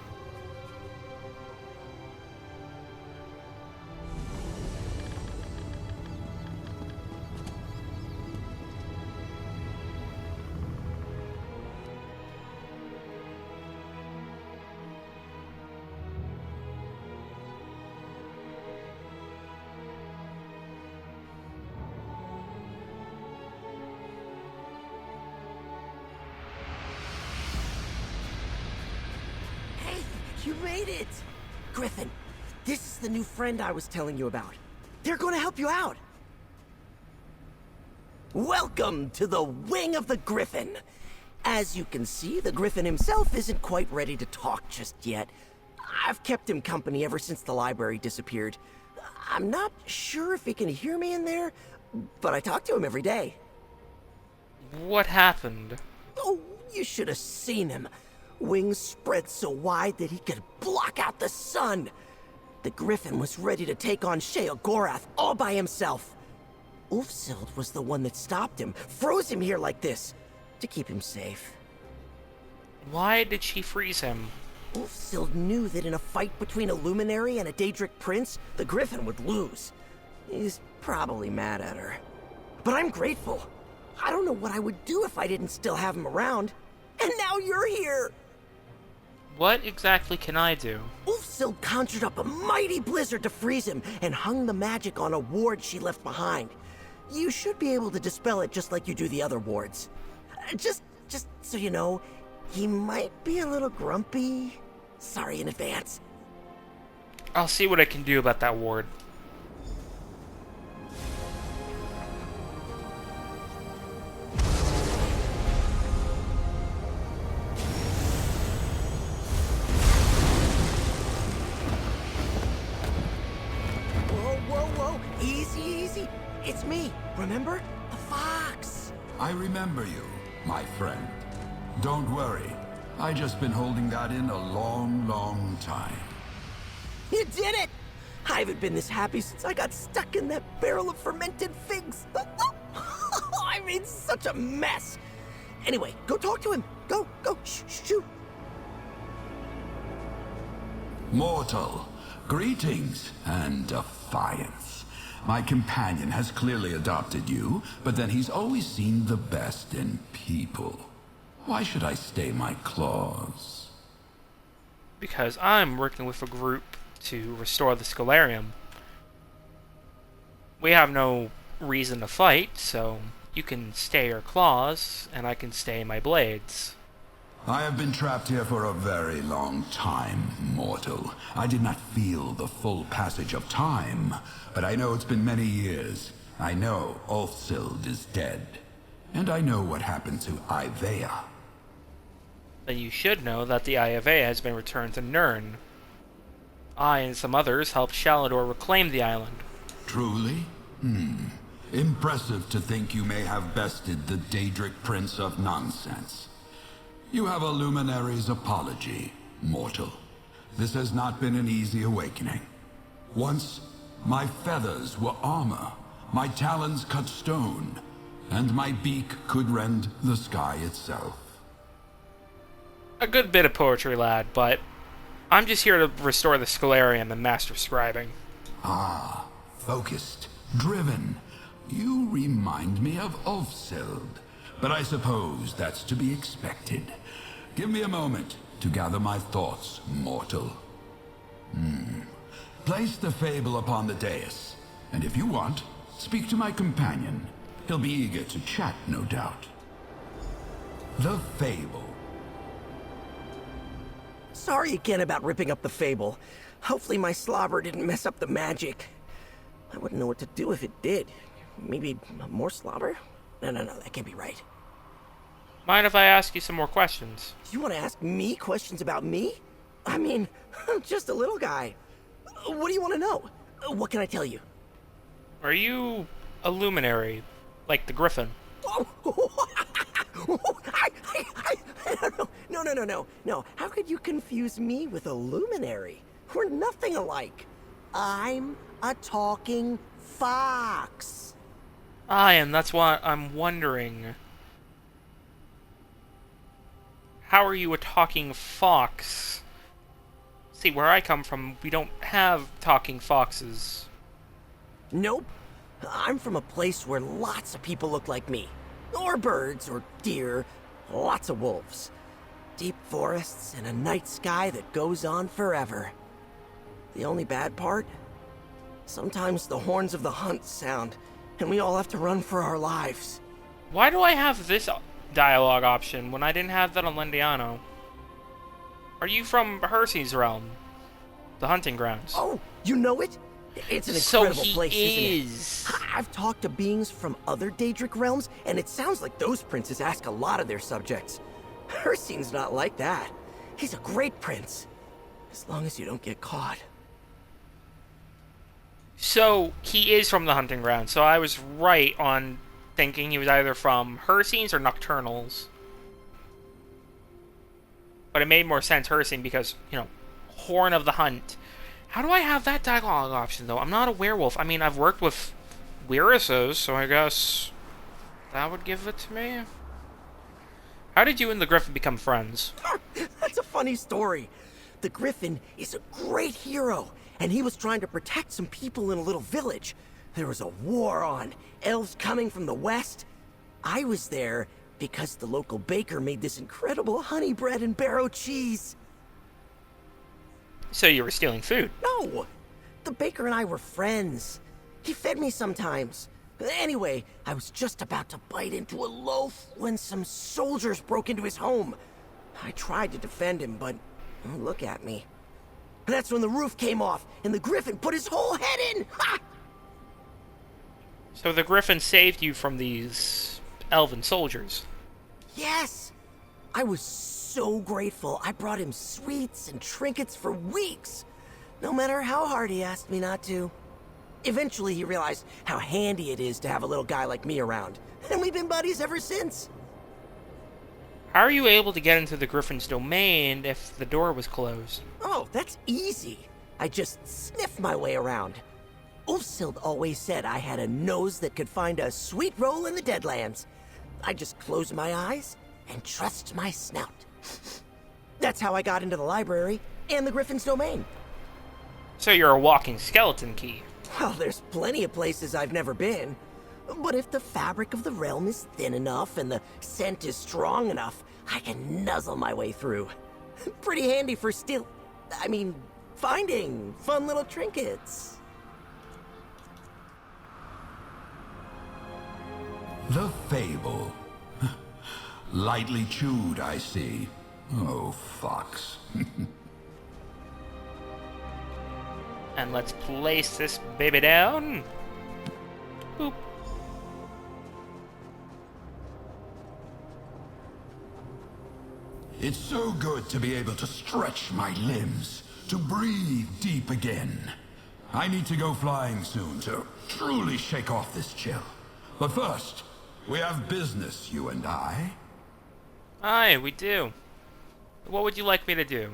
You made it! Griffin, this is the new friend I was telling you about. They're going to help you out. Welcome to the Wing of the Griffin. As you can see, the Griffin himself isn't quite ready to talk just yet. I've kept him company ever since the library disappeared. I'm not sure if he can hear me in there, but I talk to him every day. What happened? Oh, you should have seen him. Wings spread so wide that he could block out the sun. The Griffin was ready to take on Sheogorath all by himself. Ulfsid was the one that stopped him, froze him here like this, to keep him safe. Why did she freeze him? Ulfsid knew that in a fight between a luminary and a Daedric prince, the Griffin would lose. He's probably mad at her. But I'm grateful. I don't know what I would do if I didn't still have him around. And now you're here! What exactly can I do? Ulfsid conjured up a mighty blizzard to freeze him and hung the magic on a ward she left behind. You should be able to dispel it just like you do the other wards. Just so you know, he might be a little grumpy. Sorry in advance. I'll see what I can do about that ward. Whoa, easy, easy. It's me, remember? The fox. I remember you, my friend. Don't worry. I just been holding that in a long, long time. You did it! I haven't been this happy since I got stuck in that barrel of fermented figs. I made such a mess. Anyway, go talk to him. Go, shoot. Mortal, greetings and defiance. My companion has clearly adopted you, but then he's always seen the best in people. Why should I stay my claws? Because I'm working with a group to restore the Scholarium. We have no reason to fight, so you can stay your claws, and I can stay my blades. I have been trapped here for a very long time, mortal. I did not feel the full passage of time, but I know it's been many years. I know Ulfsid is dead, and I know what happened to Ivea. Then you should know that the Eye of Ea has been returned to Nirn. I and some others helped Shalador reclaim the island. Truly? Impressive to think you may have bested the Daedric Prince of Nonsense. You have a luminary's apology, mortal. This has not been an easy awakening. Once, my feathers were armor, my talons cut stone, and my beak could rend the sky itself. A good bit of poetry, lad, but I'm just here to restore the Scalarium and master scribing. Ah, focused, driven. You remind me of Ulfsid, but I suppose that's to be expected. Give me a moment to gather my thoughts, mortal. Place the fable upon the dais, and if you want, speak to my companion. He'll be eager to chat, no doubt. The fable. Sorry again about ripping up the fable. Hopefully my slobber didn't mess up the magic. I wouldn't know what to do if it did. Maybe more slobber? No, that can't be right. Mind if I ask you some more questions? You want to ask me questions about me? I mean, I'm just a little guy. What do you want to know? What can I tell you? Are you a luminary, like the Griffin? No. How could you confuse me with a luminary? We're nothing alike. I'm a talking fox. I am, that's what I'm wondering. How are you a talking fox? See, where I come from, we don't have talking foxes. Nope. I'm from a place where lots of people look like me. Or birds, or deer, lots of wolves. Deep forests and a night sky that goes on forever. The only bad part? Sometimes the horns of the hunt sound, and we all have to run for our lives. Why do I have this dialogue option when I didn't have that on Lendiano? Are you from Hersey's realm? The hunting grounds? Oh, you know it? It's an incredible place, isn't it? I've talked to beings from other Daedric realms, and it sounds like those princes ask a lot of their subjects. Hersey's not like that. He's a great prince. As long as you don't get caught. So, he is from the hunting grounds, so I was right on thinking he was either from Hersey's or Nocturnals. But it made more sense Hersey because, you know, Horn of the Hunt. How do I have that dialogue option, though? I'm not a werewolf. I mean, I've worked with Weiruses, so I guess that would give it to me. How did you and the Griffin become friends? That's a funny story. The Griffin is a great hero, and he was trying to protect some people in a little village. There was a war on, elves coming from the west. I was there because the local baker made this incredible honey bread and barrow cheese. So you were stealing food? No! The baker and I were friends. He fed me sometimes. Anyway, I was just about to bite into a loaf when some soldiers broke into his home. I tried to defend him, but look at me. That's when the roof came off, and the Griffin put his whole head in! Ha! So the Griffin saved you from these elven soldiers? Yes! I was so grateful. I brought him sweets and trinkets for weeks, no matter how hard he asked me not to. Eventually, he realized how handy it is to have a little guy like me around, and we've been buddies ever since. How are you able to get into the Griffin's domain if the door was closed? Oh, that's easy. I just sniffed my way around. Ulfsid always said I had a nose that could find a sweet roll in the Deadlands. I just closed my eyes and trust my snout. That's how I got into the library and the Griffin's domain. So you're a walking skeleton key. Well, there's plenty of places I've never been. But if the fabric of the realm is thin enough and the scent is strong enough, I can nuzzle my way through. Pretty handy for finding fun little trinkets. The fable. Lightly chewed, I see. Oh, fox. And let's place this baby down. Boop. It's so good to be able to stretch my limbs, to breathe deep again. I need to go flying soon to truly shake off this chill. But first, we have business, you and I. Aye, we do. What would you like me to do?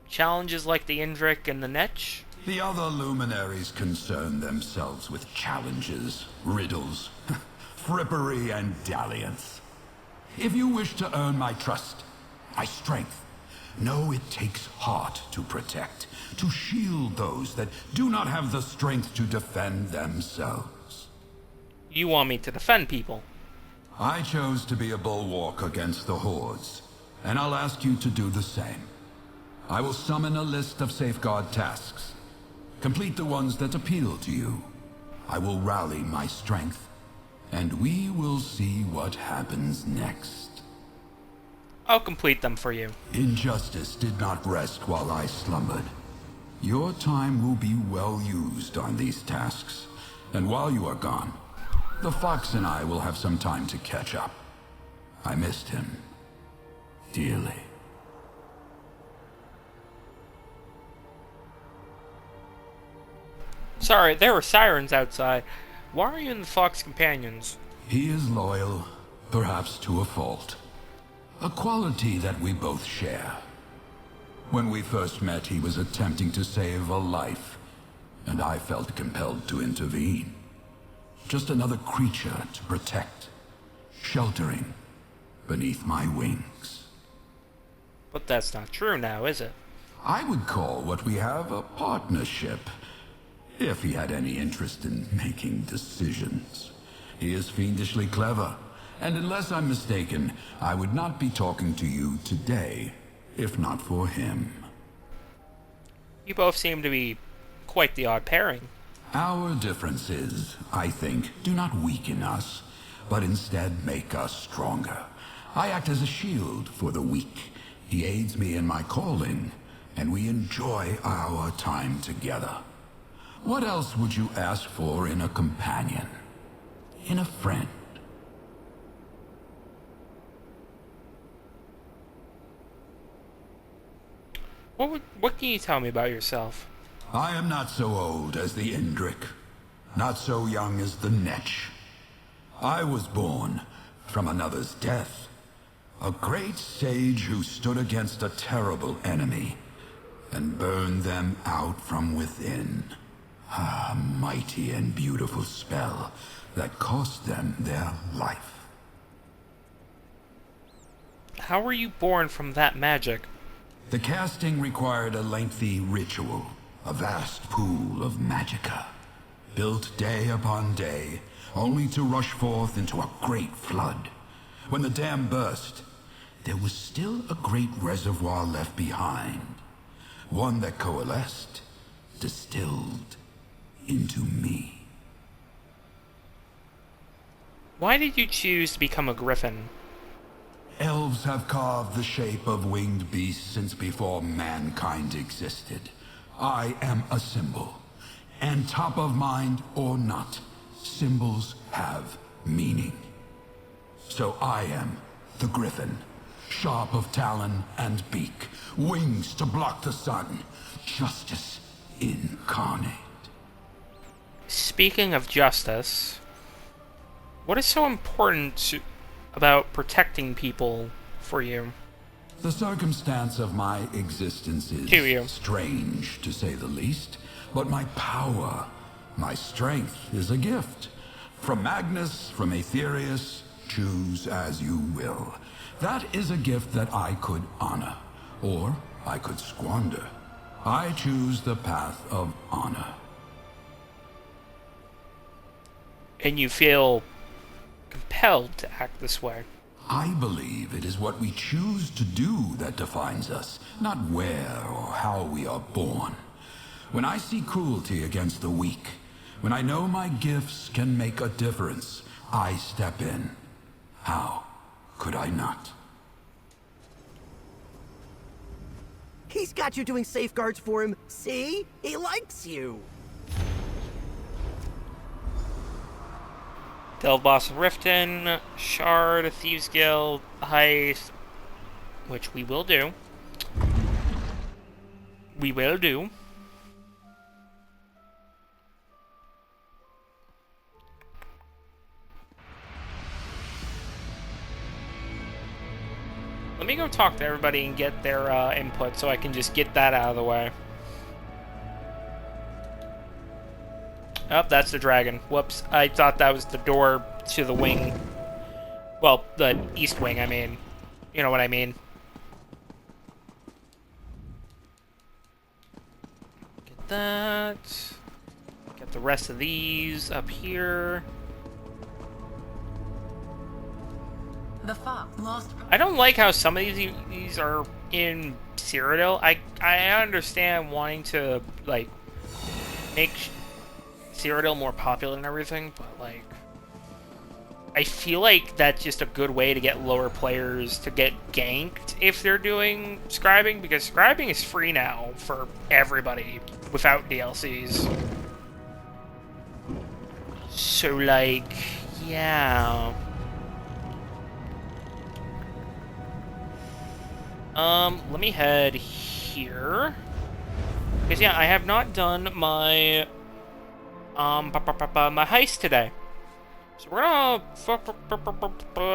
Challenges like the Indrik and the Netch? The other luminaries concern themselves with challenges, riddles, frippery, and dalliance. If you wish to earn my trust, my strength, know it takes heart to protect, to shield those that do not have the strength to defend themselves. You want me to defend people? I chose to be a bulwark against the hordes, and I'll ask you to do the same. I will summon a list of safeguard tasks. Complete the ones that appeal to you. I will rally my strength, and we will see what happens next. I'll complete them for you. Injustice did not rest while I slumbered. Your time will be well used on these tasks, and while you are gone, the fox and I will have some time to catch up. I missed him dearly. Sorry, there were sirens outside. Why are you in the Fox Companions? He is loyal, perhaps to a fault. A quality that we both share. When we first met, he was attempting to save a life, and I felt compelled to intervene. Just another creature to protect, sheltering beneath my wings. But that's not true now, is it? I would call what we have a partnership, if he had any interest in making decisions. He is fiendishly clever, and unless I'm mistaken, I would not be talking to you today, if not for him. You both seem to be quite the odd pairing. Our differences, I think, do not weaken us, but instead make us stronger. I act as a shield for the weak. He aids me in my calling, and we enjoy our time together. What else would you ask for in a companion? In a friend? What can you tell me about yourself? I am not so old as the Indrik, not so young as the Netch. I was born from another's death, a great sage who stood against a terrible enemy and burned them out from within. A mighty and beautiful spell that cost them their life. How were you born from that magic? The casting required a lengthy ritual, a vast pool of magicka, built day upon day, only to rush forth into a great flood. When the dam burst, there was still a great reservoir left behind, one that coalesced, distilled into me. Why did you choose to become a griffin? Elves have carved the shape of winged beasts since before mankind existed. I am a symbol, and top of mind or not, symbols have meaning. So I am the griffin, sharp of talon and beak, wings to block the sun, justice incarnate. Speaking of justice, what is so important about protecting people for you? The circumstance of my existence is strange, to say the least, but my power, my strength is a gift. From Magnus, from Aetherius, choose as you will. That is a gift that I could honor, or I could squander. I choose the path of honor. And you feel compelled to act this way? I believe it is what we choose to do that defines us, not where or how we are born. When I see cruelty against the weak, when I know my gifts can make a difference, I step in. How could I not? He's got you doing safeguards for him. See? He likes you. Delve Boss of Riften, Shard, Thieves Guild, Heist, which we will do. We will do. Let me go talk to everybody and get their input so I can just get that out of the way. Oh, that's the dragon. Whoops. I thought that was the door to the wing. Well, the east wing, I mean. You know what I mean. Get that. Get the rest of these up here. The fox lost. I don't like how some of these are in Cyrodiil. I understand wanting to, like, make Cyrodiil more popular and everything, but, like, I feel like that's just a good way to get lower players to get ganked if they're doing scribing, because scribing is free now for everybody without DLCs. So, like, yeah. Let me head here. Because, yeah, I have not done my, my heist today. So we're gonna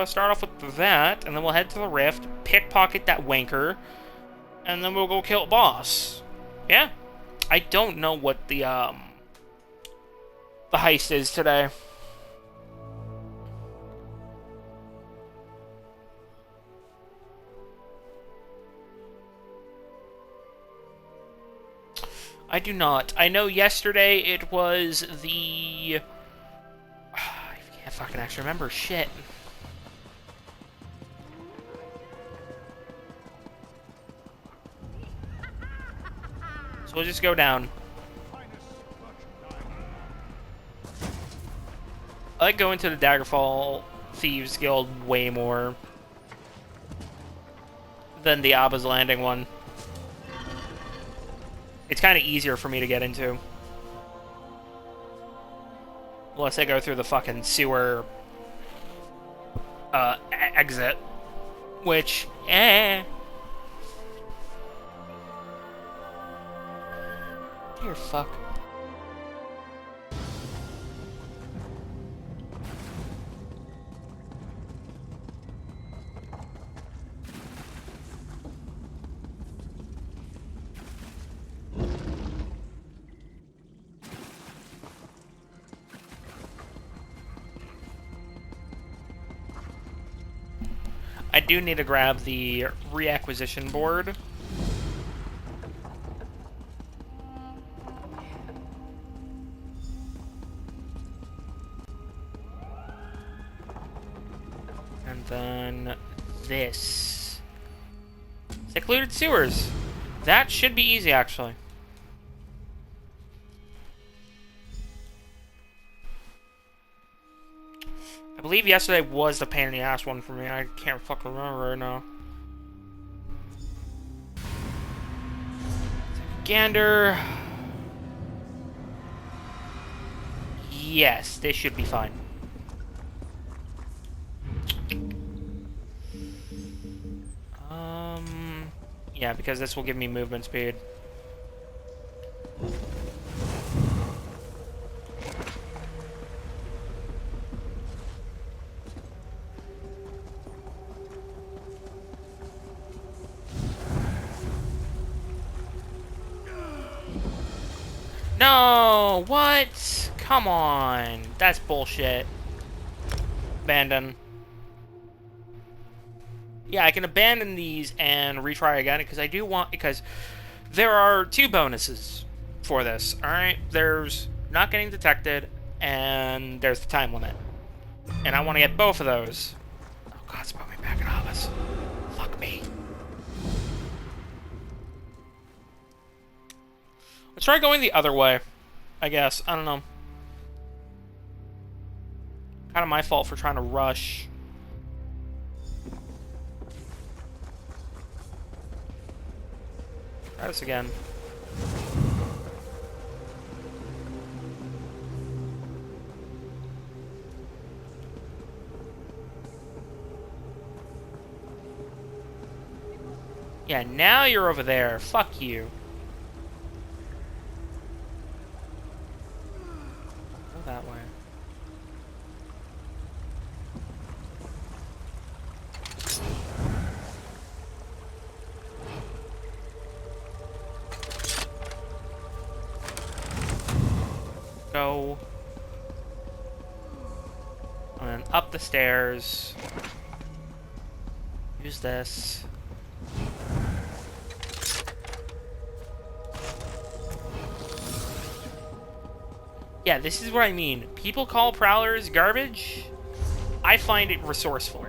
start off with that, and then we'll head to the rift, pickpocket that wanker, and then we'll go kill a boss. Yeah. I don't know what the heist is today. I do not. I know yesterday it was the... I can't fucking actually remember. Shit. So we'll just go down. I like going to the Daggerfall Thieves Guild way more than the Abba's Landing one. It's kind of easier for me to get into. Unless I go through the fucking sewer exit. Which, Dear fuck. I do need to grab the reacquisition board. And then this. Secluded sewers. That should be easy, actually. I believe yesterday was the pain in the ass one for me. I can't fucking remember right now. Gander. Yes, this should be fine. Yeah, because this will give me movement speed. No! What? Come on. That's bullshit. Abandon. Yeah, I can abandon these and retry again because I do want... Because there are two bonuses for this, alright? There's not getting detected and there's the time limit. And I want to get both of those. Oh god, it's put me back in office. Fuck me. Let's try going the other way, I guess. I don't know. Kind of my fault for trying to rush. Try this again. Yeah, now you're over there. Fuck you. Go that way. Go. And then up the stairs. Use this. Yeah, this is what I mean. People call Prowlers garbage. I find it resourceful.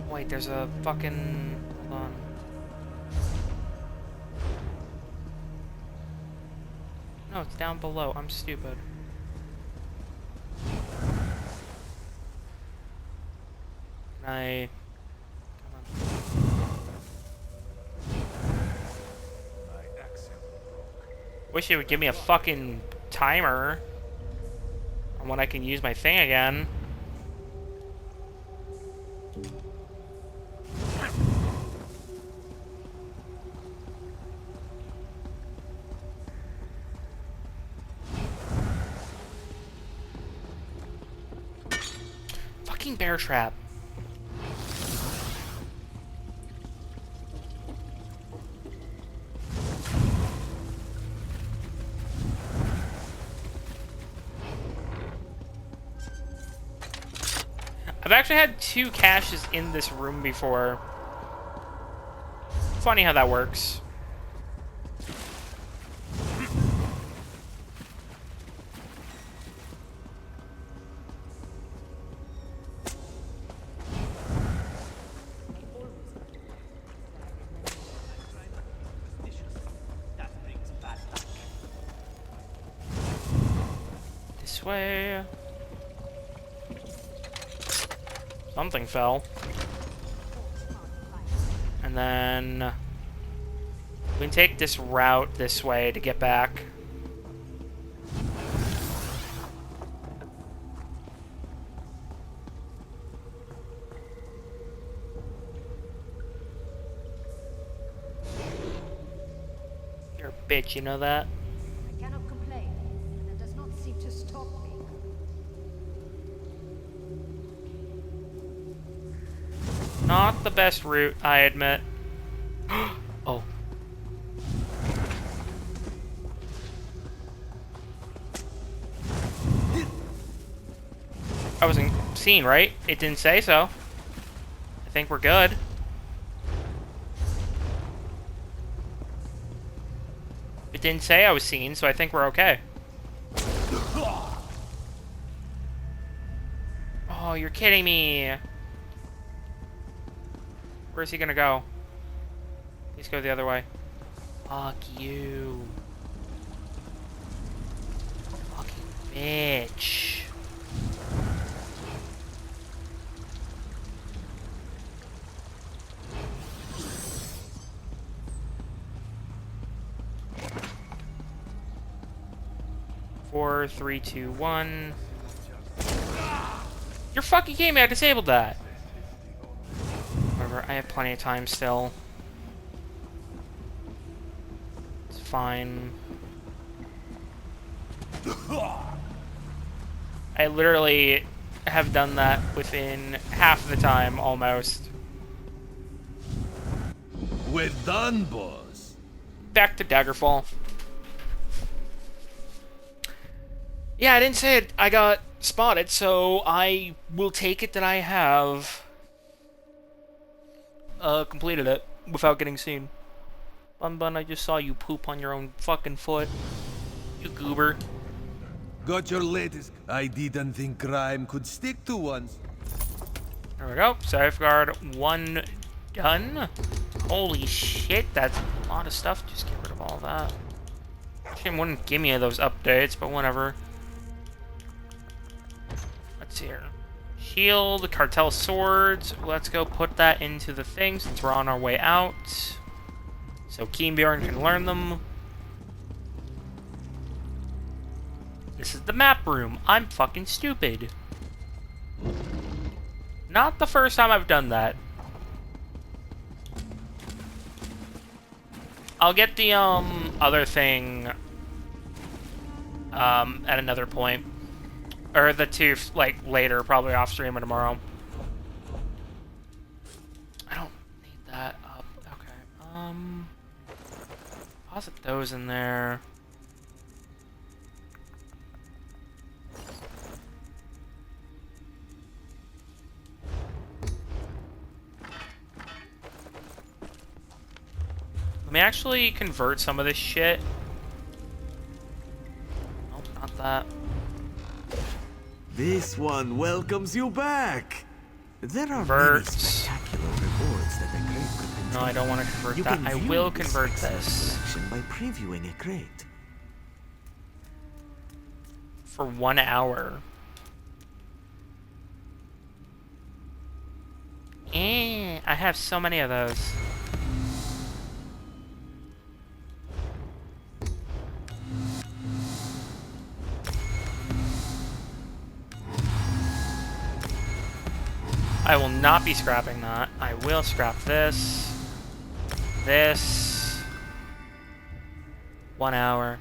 Wait, there's a fucking... Hold on. No, it's down below. I'm stupid. Can I... Wish it would give me a fucking timer on when I can use my thing again. Fucking bear trap. I've actually had 2 caches in this room before. Funny how that works. This way. Something fell. And then we can take this route this way to get back. You're a bitch, you know that? I cannot complain, and that does not seem to stop me. Not the best route, I admit. Oh. I wasn't seen, right? It didn't say so. I think we're good. It didn't say I was seen, so I think we're okay. Oh, you're kidding me. Where's he gonna go? Please go the other way. Fuck you. Fucking bitch. Four, three, two, one. You're fucking kidding me, I disabled that. Whatever, I have plenty of time still. It's fine. I literally have done that within half the time, almost. We're done, boss. Back to Daggerfall. Yeah, I didn't say it. I got spotted, so I will take it that I have completed it without getting seen. Bun Bun, I just saw you poop on your own fucking foot. You goober. Got your latest. I didn't think crime could stick to once. There we go. Safeguard 1 done. Holy shit, that's a lot of stuff. Just get rid of all that. Shame wouldn't give me those updates, but whatever. Let's see here. Shield, cartel swords. Let's go put that into the thing since we're on our way out. So Keenbjorn can learn them. This is the map room. I'm fucking stupid. Not the first time I've done that. I'll get the other thing at another point. Or the two, like, later, probably off stream or tomorrow. I don't need Deposit those in there. Let me actually convert some of this shit. Nope, not that. This one welcomes you back. There are Convert. many spectacular rewards that a crate could contain. No, I don't want to convert You that. can I view will this convert excellent this. selection by previewing a crate. For 1 hour. I have so many of those. I will not be scrapping that. I will scrap this. This. 1 hour.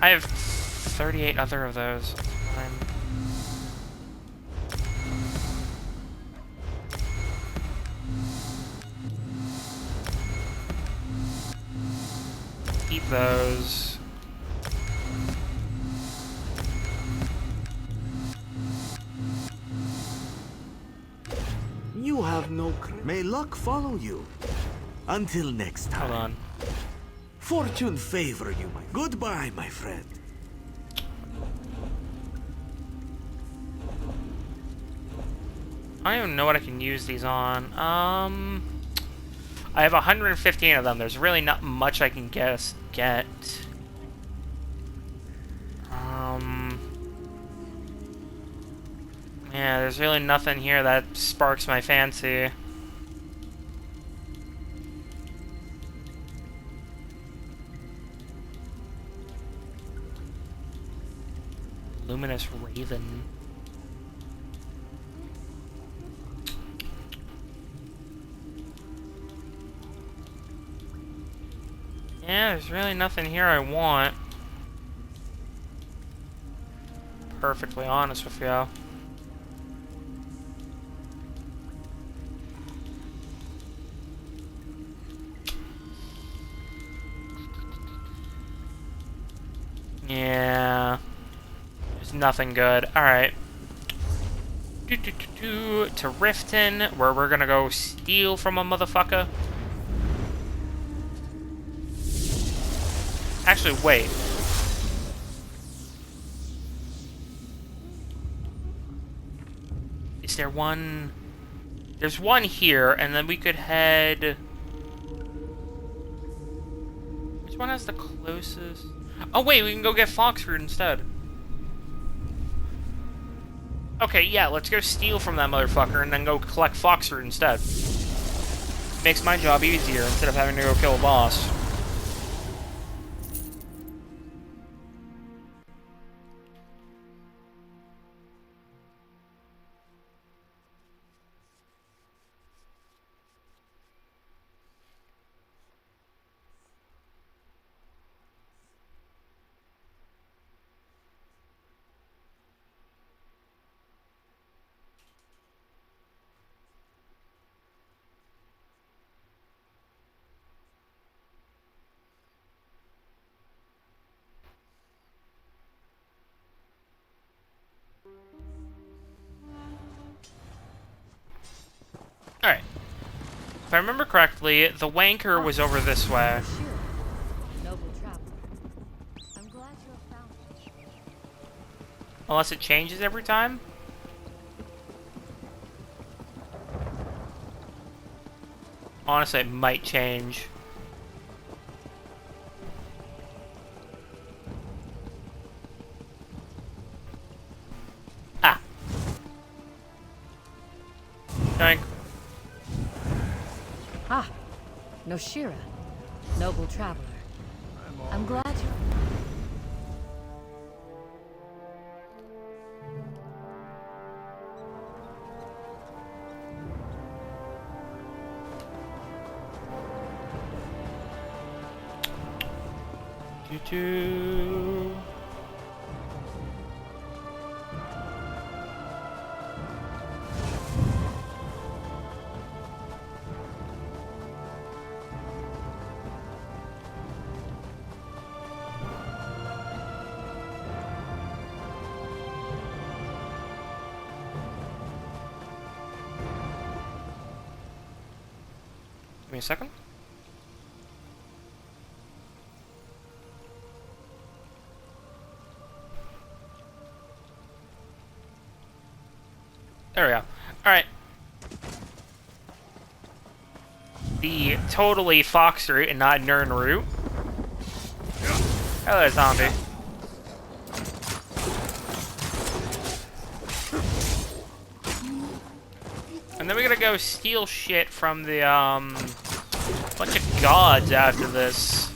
I have 38 other of those. Fine. Keep those. You have no crate. May luck follow you. Until next time. Hold on. Fortune favor you, my. Goodbye, my friend. I don't even know what I can use these on. I have 115 of them. There's really not much I can get. Yeah, there's really nothing here that sparks my fancy. Luminous Raven. Yeah, there's really nothing here I want. Perfectly honest with you. Yeah. There's nothing good. Alright. To Riften, where we're gonna go steal from a motherfucker. Actually, wait. Is there one? There's one here, and then we could head... Which one has the closest? Oh wait, we can go get Foxfruit instead. Okay, yeah, let's go steal from that motherfucker and then go collect Foxfruit instead. Makes my job easier instead of having to go kill a boss. Alright. If I remember correctly, the wanker was over this way. Noble traveler. I'm glad you have found it. Unless it changes every time? Honestly, it might change. Ah. Yoink. Ah, Noshira. Noble traveler. I'm glad you... me a second. There we go. Alright. The totally fox route and not Nern route. Hello, zombie. And then we're gonna go steal shit from the, bunch of gods after this.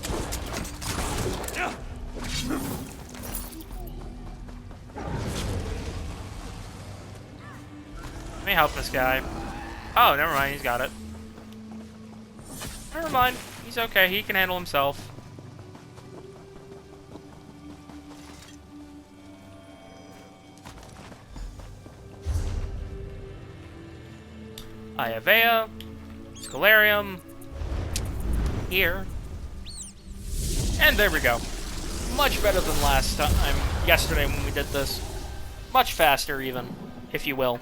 Let me help this guy. Oh, never mind, he's got it. Never mind, he's okay, he can handle himself. Iavea, Scalarium, here, and there we go. Much better than last time, yesterday when we did this. Much faster even, if you will.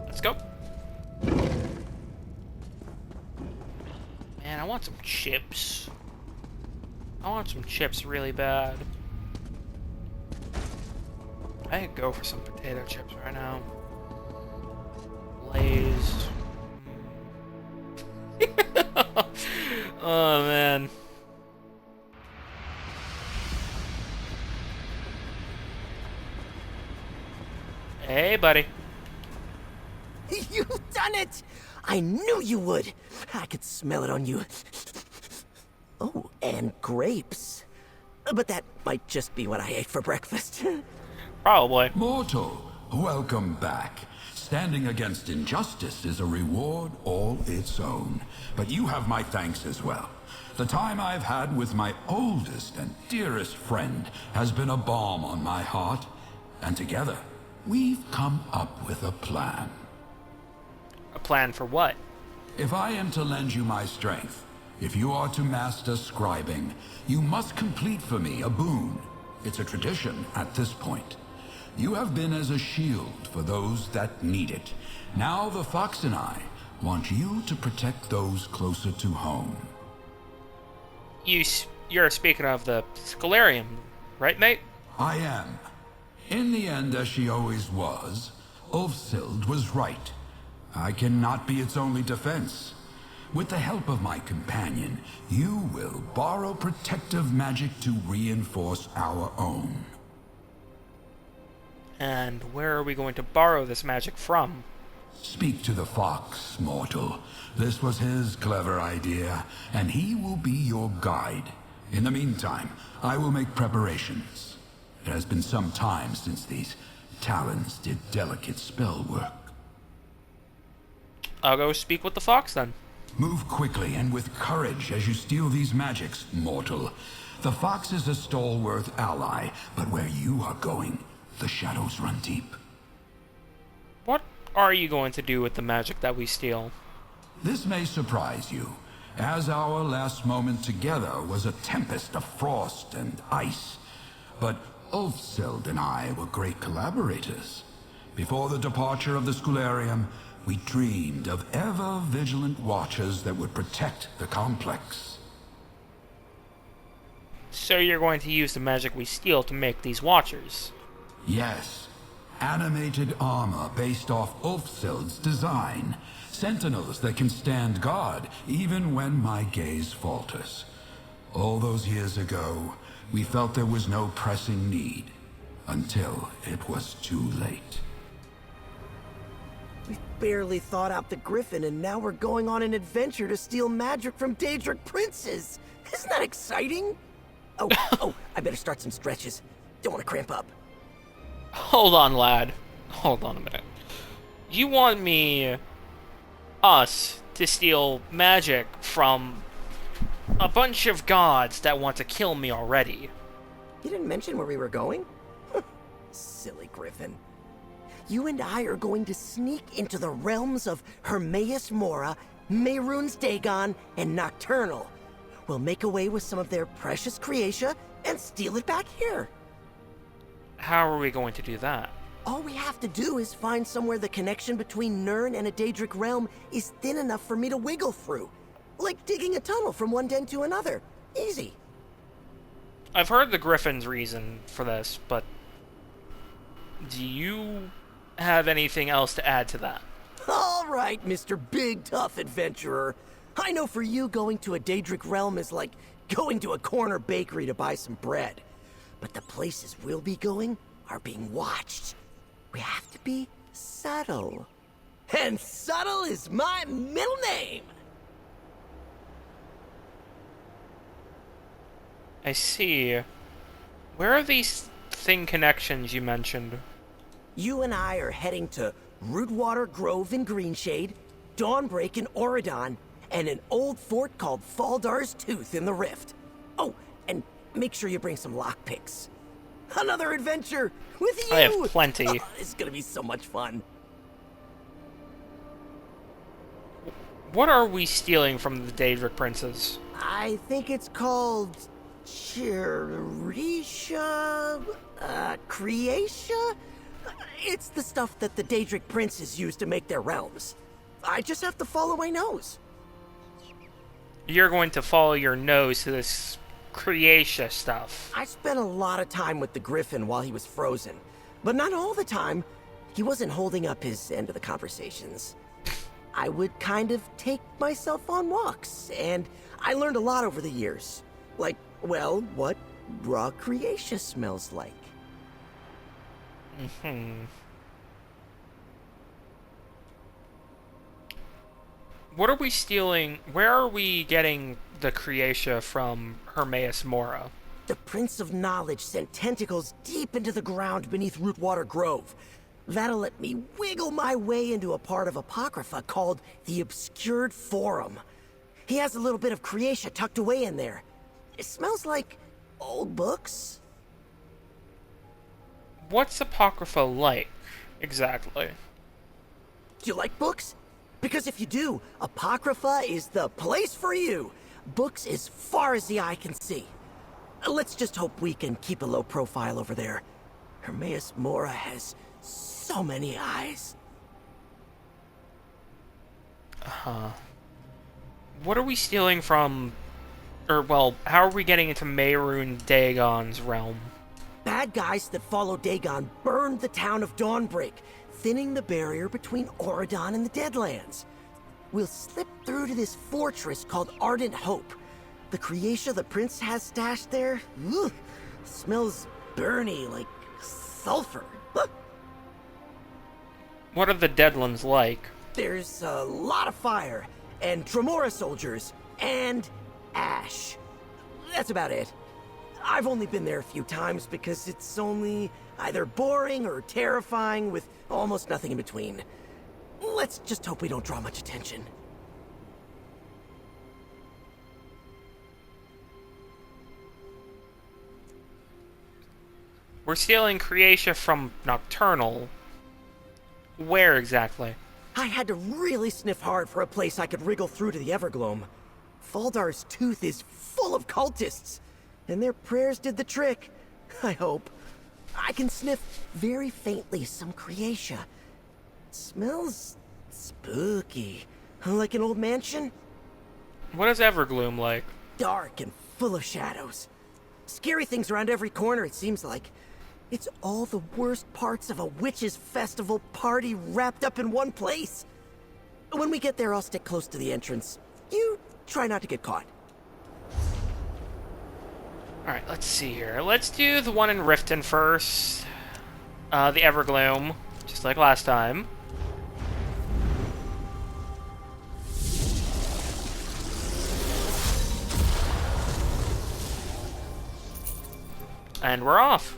Let's go. Man, I want some chips. I want some chips really bad. I could go for some potato chips right now. Lay's. Oh, man. Hey, buddy. You've done it! I knew you would! I could smell it on you. Oh, and grapes. But that might just be what I ate for breakfast. Probably. Mortal, welcome back. Standing against injustice is a reward all its own. But you have my thanks as well. The time I've had with my oldest and dearest friend has been a balm on my heart. And together, we've come up with a plan. A plan for what? If I am to lend you my strength, if you are to master scribing, you must complete for me a boon. It's a tradition at this point. You have been as a shield for those that need it. Now the Fox and I want you to protect those closer to home. You're speaking of the Scalarium, right, mate? I am. In the end, as she always was, Ulfsid was right. I cannot be its only defense. With the help of my companion, you will borrow protective magic to reinforce our own. And where are we going to borrow this magic from? Speak to the fox, mortal. This was his clever idea, and he will be your guide. In the meantime, I will make preparations. It has been some time since these talons did delicate spell work. I'll go speak with the fox then. Move quickly and with courage as you steal these magics, mortal. The fox is a stalwart ally, but where you are going, the shadows run deep. What are you going to do with the magic that we steal? This may surprise you, as our last moment together was a tempest of frost and ice. But Ulfsid and I were great collaborators. Before the departure of the Scalarium, we dreamed of ever-vigilant watchers that would protect the complex. So you're going to use the magic we steal to make these watchers? Yes. Animated armor based off Ulfsid's design. Sentinels that can stand guard even when my gaze falters. All those years ago, we felt there was no pressing need. Until it was too late. We barely thought out the Griffin, and now we're going on an adventure to steal magic from Daedric princes. Isn't that exciting? Oh, I better start some stretches. Don't want to cramp up. Hold on, lad. Hold on a minute. You want us, to steal magic from a bunch of gods that want to kill me already. You didn't mention where we were going? Silly Griffin. You and I are going to sneak into the realms of Hermaeus Mora, Mehrunes Dagon, and Nocturnal. We'll make away with some of their precious creatia and steal it back here. How are we going to do that? All we have to do is find somewhere the connection between Nirn and a Daedric realm is thin enough for me to wiggle through. Like digging a tunnel from one den to another. Easy. I've heard the Griffin's reason for this, but do you have anything else to add to that? All right, Mr. Big Tough Adventurer. I know for you, going to a Daedric realm is like going to a corner bakery to buy some bread. But the places we'll be going are being watched. We have to be subtle. And subtle is my middle name! I see. Where are these thing connections you mentioned? You and I are heading to Rootwater Grove in Greenshade, Dawnbreak in Auradon, and an old fort called Faldar's Tooth in the Rift. Oh, and make sure you bring some lockpicks. Another adventure with you! I have plenty. Oh, it's gonna be so much fun. What are we stealing from the Daedric princes? I think it's called Chirisha? Creatia? It's the stuff that the Daedric princes use to make their realms. I just have to follow my nose. You're going to follow your nose to this Creatia stuff. I spent a lot of time with the Griffin while he was frozen, but not all the time. He wasn't holding up his end of the conversations. I would kind of take myself on walks, and I learned a lot over the years. Like, well, what raw Creatia smells like. What are we stealing? Where are we getting the Creatia from Hermaeus Mora? The Prince of Knowledge sent tentacles deep into the ground beneath Rootwater Grove. That'll let me wiggle my way into a part of Apocrypha called the Obscured Forum. He has a little bit of Creatia tucked away in there. It smells like old books. What's Apocrypha like, exactly? Do you like books? Because if you do, Apocrypha is the place for you. Books as far as the eye can see. Let's just hope we can keep a low profile over there. Hermaeus Mora has so many eyes. What are we stealing from... Or, well, how are we getting into Mehrunes Dagon's realm? Bad guys that follow Dagon burned the town of Dawnbreak, thinning the barrier between Auradon and the Deadlands. We'll slip through to this fortress called Ardent Hope. The Creatia the prince has stashed there, smells burny like sulfur. What are the Deadlands like? There's a lot of fire, and Tremora soldiers, and ash. That's about it. I've only been there a few times because it's only either boring or terrifying with almost nothing in between. Let's just hope we don't draw much attention. We're stealing Creatia from Nocturnal. Where exactly? I had to really sniff hard for a place I could wriggle through to the Evergloam. Faldar's Tooth is full of cultists, and their prayers did the trick. I hope. I can sniff very faintly some Creatia. It smells spooky. Like an old mansion? What is Evergloom like? Dark and full of shadows. Scary things around every corner, it seems like. It's all the worst parts of a witches' festival party wrapped up in one place. When we get there, I'll stick close to the entrance. You try not to get caught. Alright, let's see here. Let's do the one in Riften first. The Evergloom, just like last time. And we're off.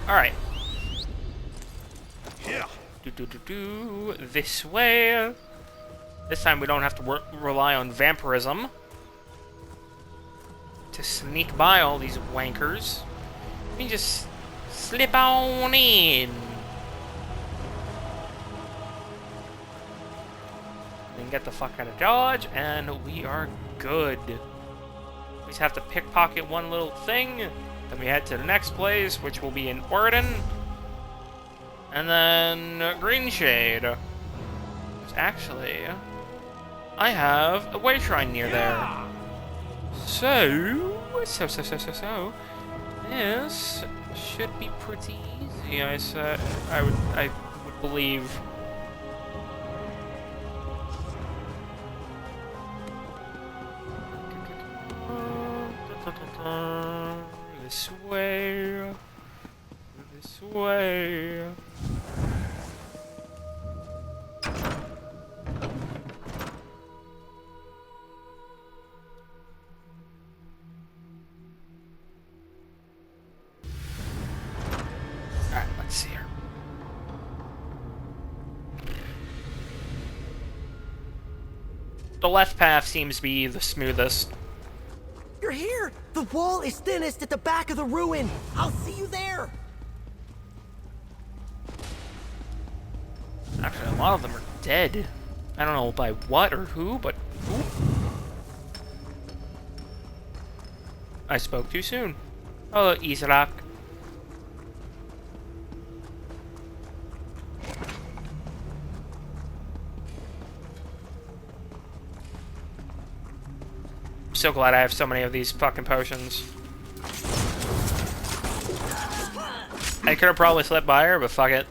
Alright. This way. This time we don't have to rely on vampirism to sneak by all these wankers. We can just slip on in. Then get the fuck out of Dodge, and we are good. We just have to pickpocket one little thing, then we head to the next place, which will be in Orden, and then Green Shade. Actually, I have a way shrine near there. So, this should be pretty easy. I would believe. This way. This way. Alright, let's see here. The left path seems to be the smoothest. You're here! The wall is thinnest at the back of the ruin! I'll see you there! Actually, a lot of them are dead. I don't know by what or who, but who? I spoke too soon. Oh, Isaac. So glad I have so many of these fucking potions. I could have probably slipped by her, but fuck it.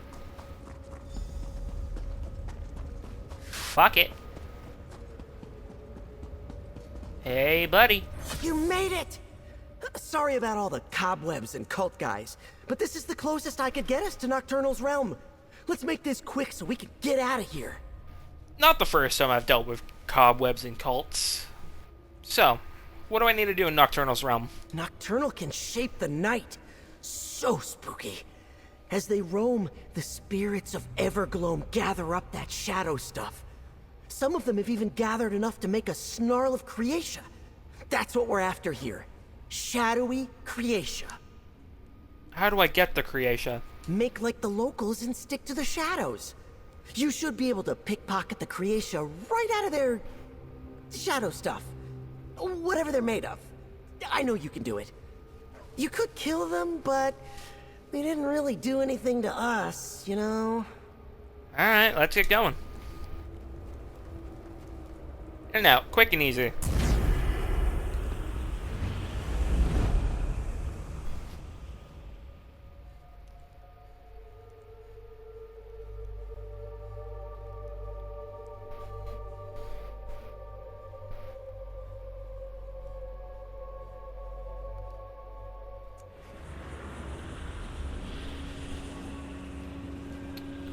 Fuck it. Hey, buddy. You made it! Sorry about all the cobwebs and cult guys, but this is the closest I could get us to Nocturnal's realm. Let's make this quick so we can get out of here. Not the first time I've dealt with cobwebs and cults. So, what do I need to do in Nocturnal's realm? Nocturnal can shape the night. So spooky. As they roam, the spirits of Evergloam gather up that shadow stuff. Some of them have even gathered enough to make a snarl of Creatia. That's what we're after here. Shadowy Creatia. How do I get the Creatia? Make like the locals and stick to the shadows. You should be able to pickpocket the Creatia right out of their shadow stuff. Whatever they're made of. I know you can do it. You could kill them, but they didn't really do anything to us, you know? Alright, let's get going. In and out, quick and easy.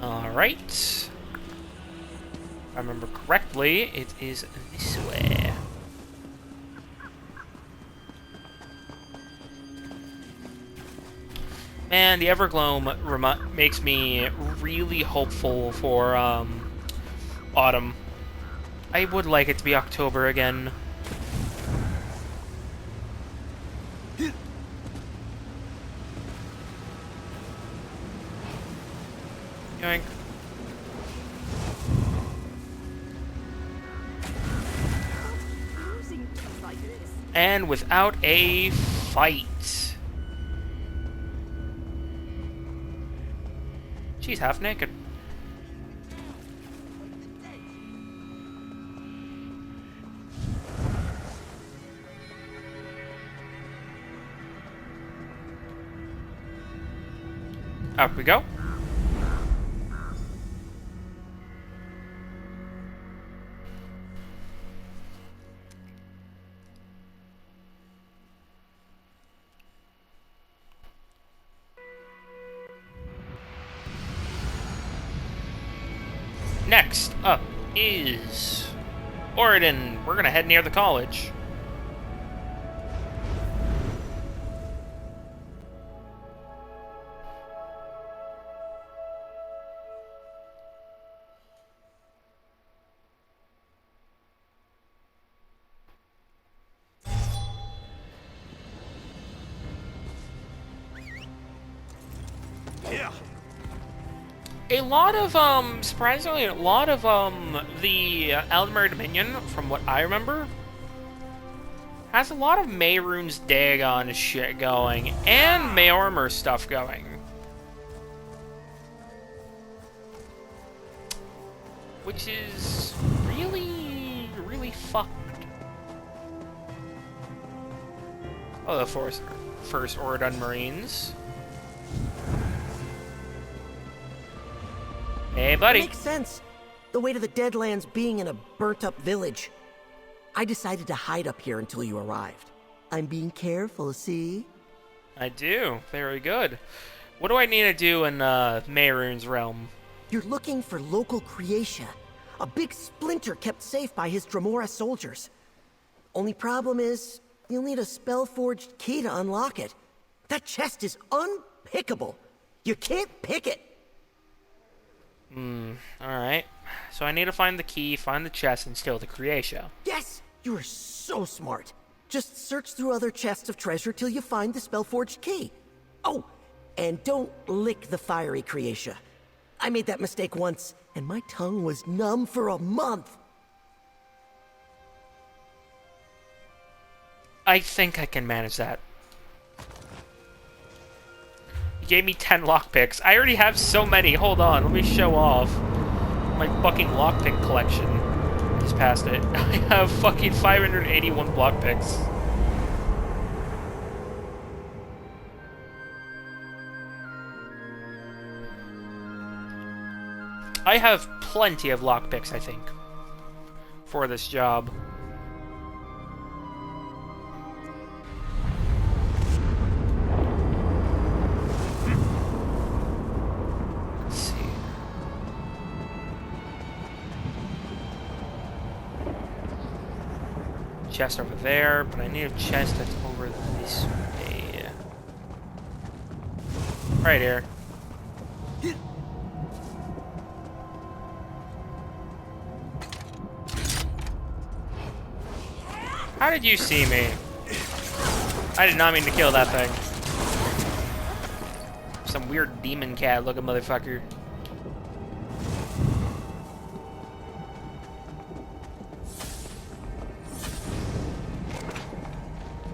Alright. If I remember correctly, it is this way. Man, the Evergloam makes me really hopeful for autumn. I would like it to be October again. Yoink. And without a fight. She's half naked. Up we go. Next up is Orden. We're gonna head near the college. a lot of, surprisingly, a lot of, the Aldmeri Dominion, from what I remember, has a lot of Mehrunes Dagon shit going, and Mayormer stuff going. Which is really, really fucked. Oh, the First Ordon Marines. Hey, buddy. It makes sense. The weight of the Deadlands being in a burnt-up village. I decided to hide up here until you arrived. I'm being careful, see? I do. Very good. What do I need to do in Mehrunes' realm? You're looking for local Creatia. A big splinter kept safe by his Dremora soldiers. Only problem is, you'll need a spell-forged key to unlock it. That chest is unpickable. You can't pick it. Alright. So I need to find the key, find the chest, and steal the Creatia. Yes! You are so smart. Just search through other chests of treasure till you find the spell-forged key. Oh, and don't lick the fiery Creatia. I made that mistake once, and my tongue was numb for a month. I think I can manage that. You gave me 10 lockpicks. I already have so many. Hold on, let me show off my fucking lockpick collection. Just past it. I have fucking 581 lockpicks. I have plenty of lockpicks, I think, for this job. Let's see. Chest over there, but I need a chest that's over this way. Right here. How did you see me? I did not mean to kill that thing. Some weird demon cat looking motherfucker.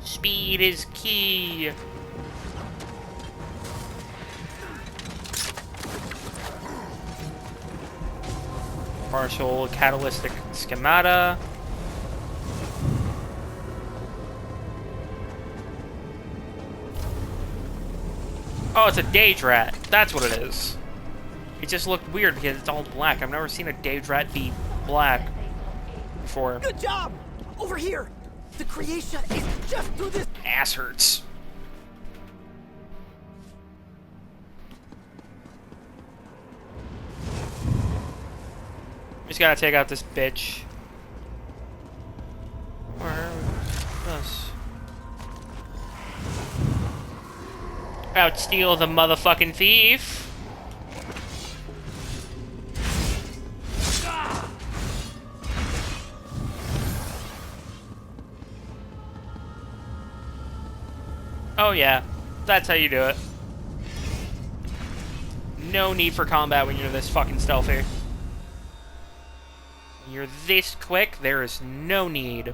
Speed is key. Partial catalytic schemata. Oh, it's a Daedrat. That's what it is. It just looked weird because it's all black. I've never seen a Daedrat be black before. Good job! Over here! The Creatia is just through this. Ass hurts. Just gotta take out this bitch. Where this? Outsteal the motherfucking thief. Oh yeah, that's how you do it. No need for combat when you're this fucking stealthy. When you're this quick, there is no need.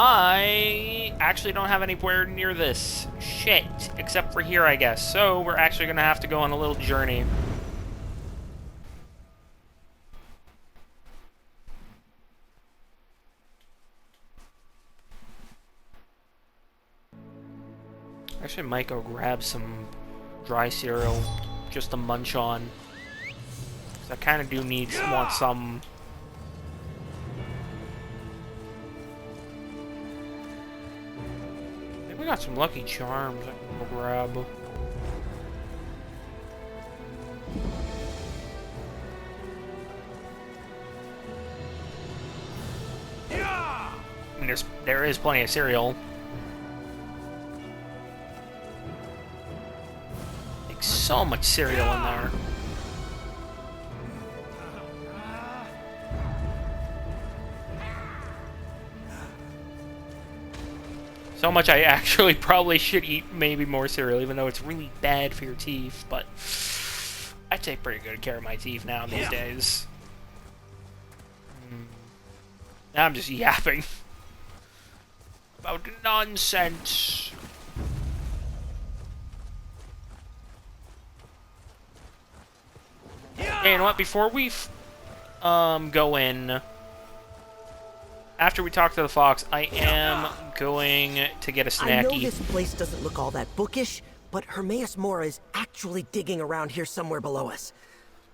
I actually don't have anywhere near this shit, except for here, I guess. So we're actually gonna have to go on a little journey. Actually, I might go grab some dry cereal just to munch on. 'Cause I kind of do want some. We got some Lucky Charms I can go grab. I mean, there is plenty of cereal. like so much cereal in there. So much I actually probably should eat maybe more cereal, even though it's really bad for your teeth, but I take pretty good care of my teeth now these days. Now I'm just yapping about nonsense. Hey, you know what? Before we go in, after we talk to the fox, I am going to get a snacky. I know this place doesn't look all that bookish, but Hermaeus Mora is actually digging around here somewhere below us.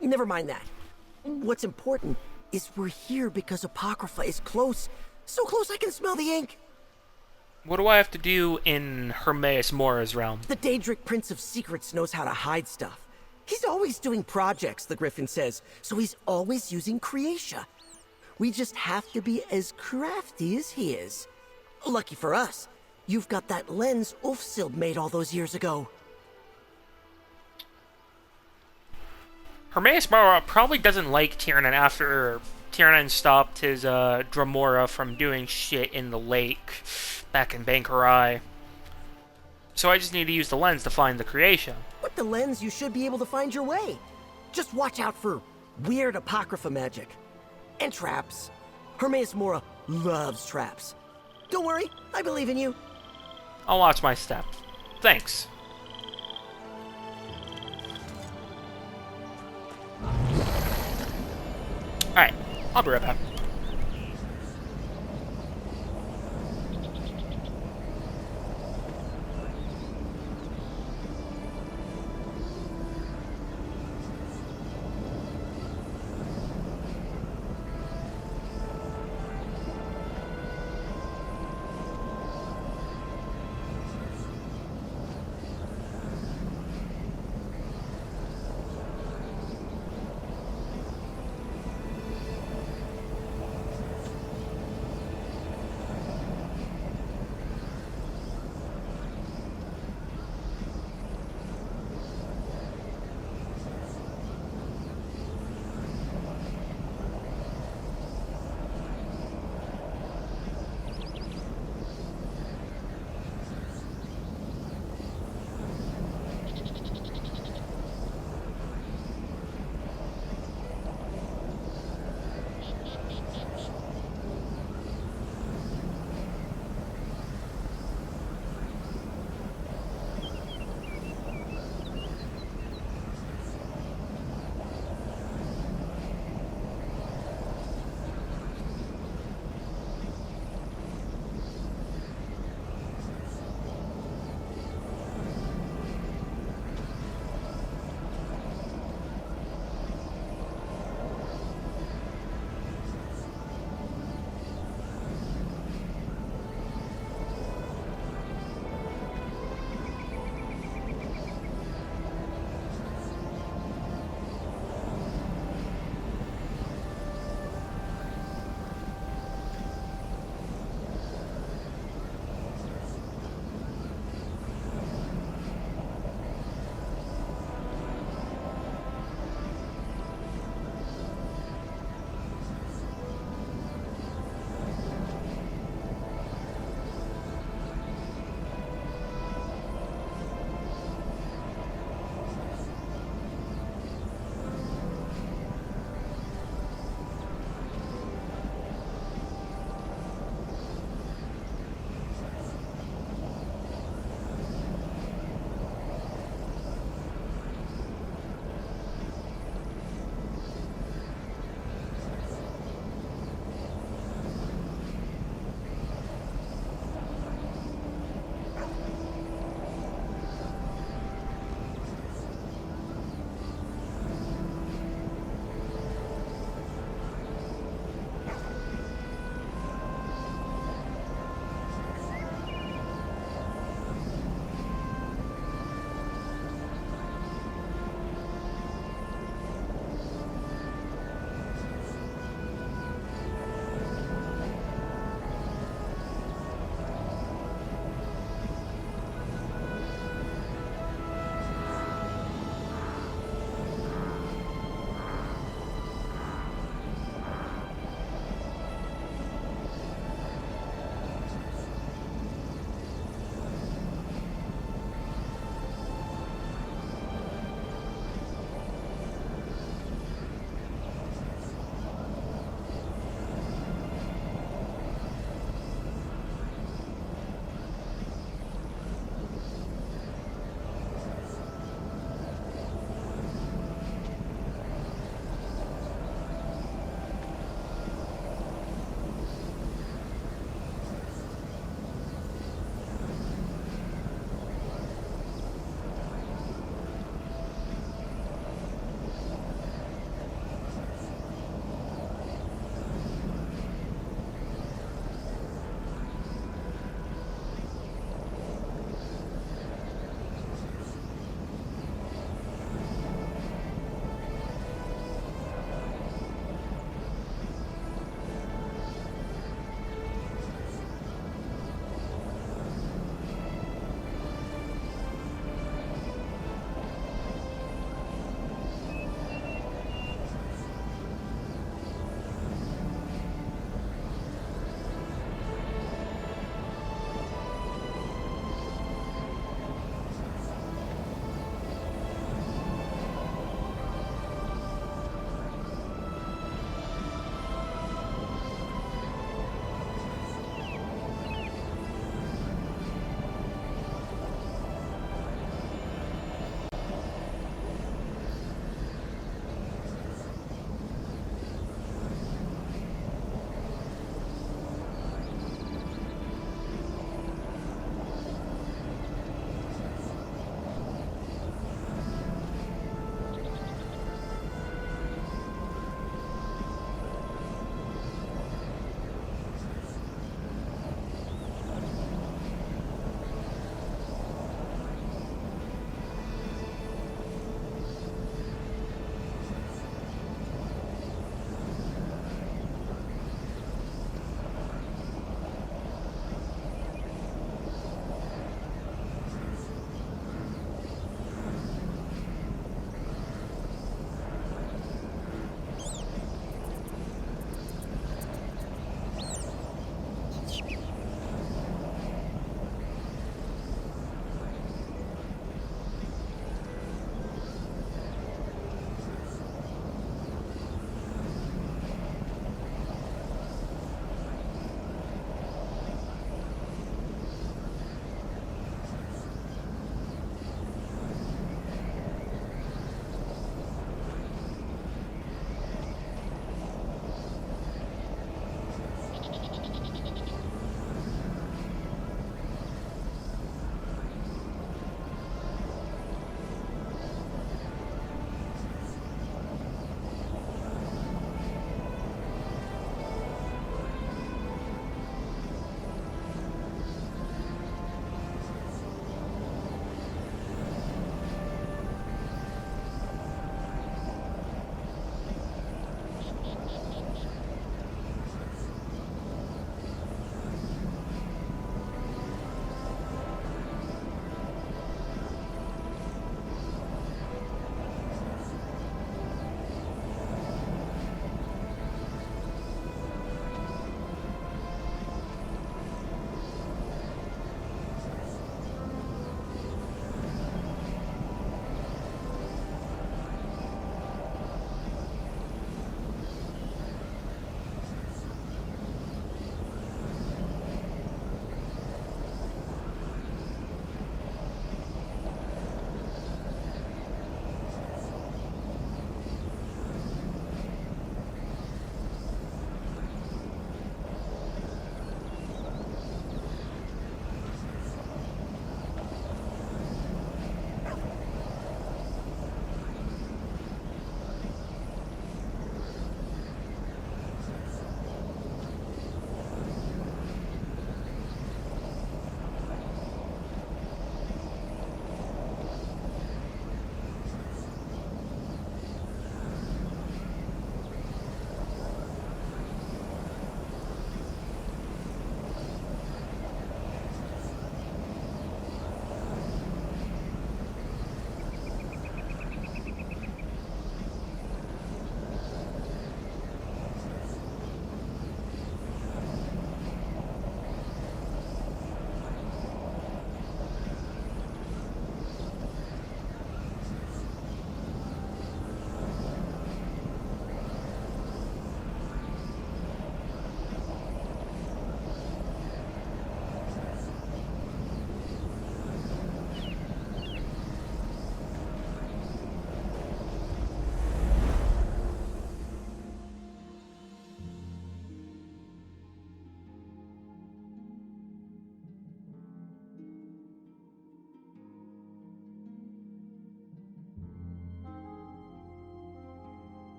Never mind that. What's important is we're here because Apocrypha is close. So close I can smell the ink. What do I have to do in Hermaeus Mora's realm? The Daedric Prince of Secrets knows how to hide stuff. He's always doing projects, the Griffin says, so he's always using Creatia. We just have to be as crafty as he is. Lucky for us, you've got that lens Ulfsid made all those years ago. Hermaeus Mora probably doesn't like Tiernan after Tiernan stopped his Dramora from doing shit in the lake back in Bankarai. So I just need to use the lens to find the Creatia. With the lens, you should be able to find your way. Just watch out for weird Apocrypha magic. And traps. Hermaeus Mora loves traps. Don't worry, I believe in you. I'll watch my step. Thanks. Alright, I'll be right back.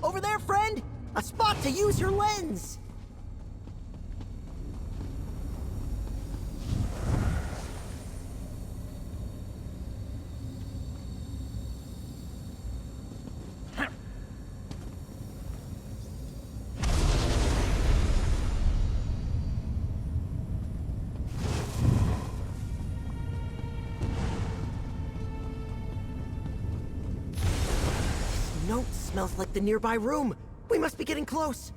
Over there, friend! A spot to use your lens! Note smells like the nearby room. We must be getting close.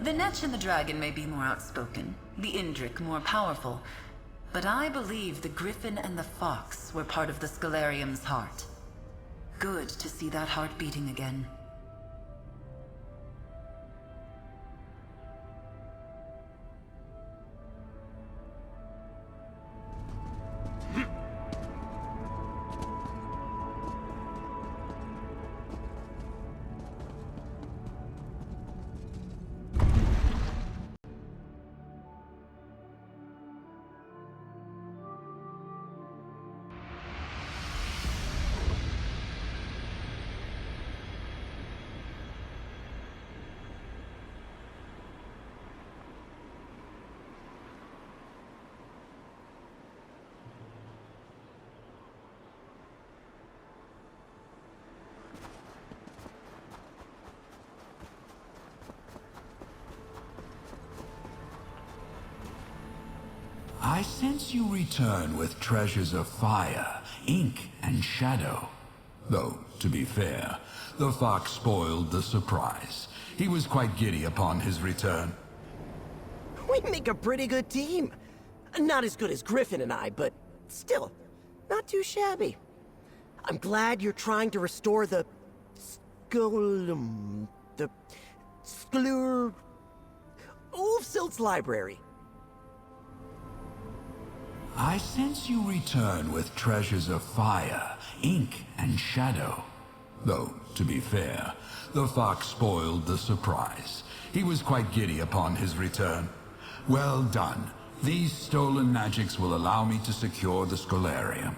The Netch and the Dragon may be more outspoken, the Indrik more powerful, but I believe the Griffin and the Fox were part of the Scalarium's heart. Good to see that heart beating again. I sense you return with treasures of fire, ink, and shadow. Though, to be fair, the fox spoiled the surprise. He was quite giddy upon his return. We make a pretty good team. Not as good as Griffin and I, but still, not too shabby. I'm glad you're trying to restore the... Ulfsid's library. I sense you return with treasures of fire, ink, and shadow. Though, to be fair, the fox spoiled the surprise. He was quite giddy upon his return. Well done. These stolen magics will allow me to secure the Scalarium.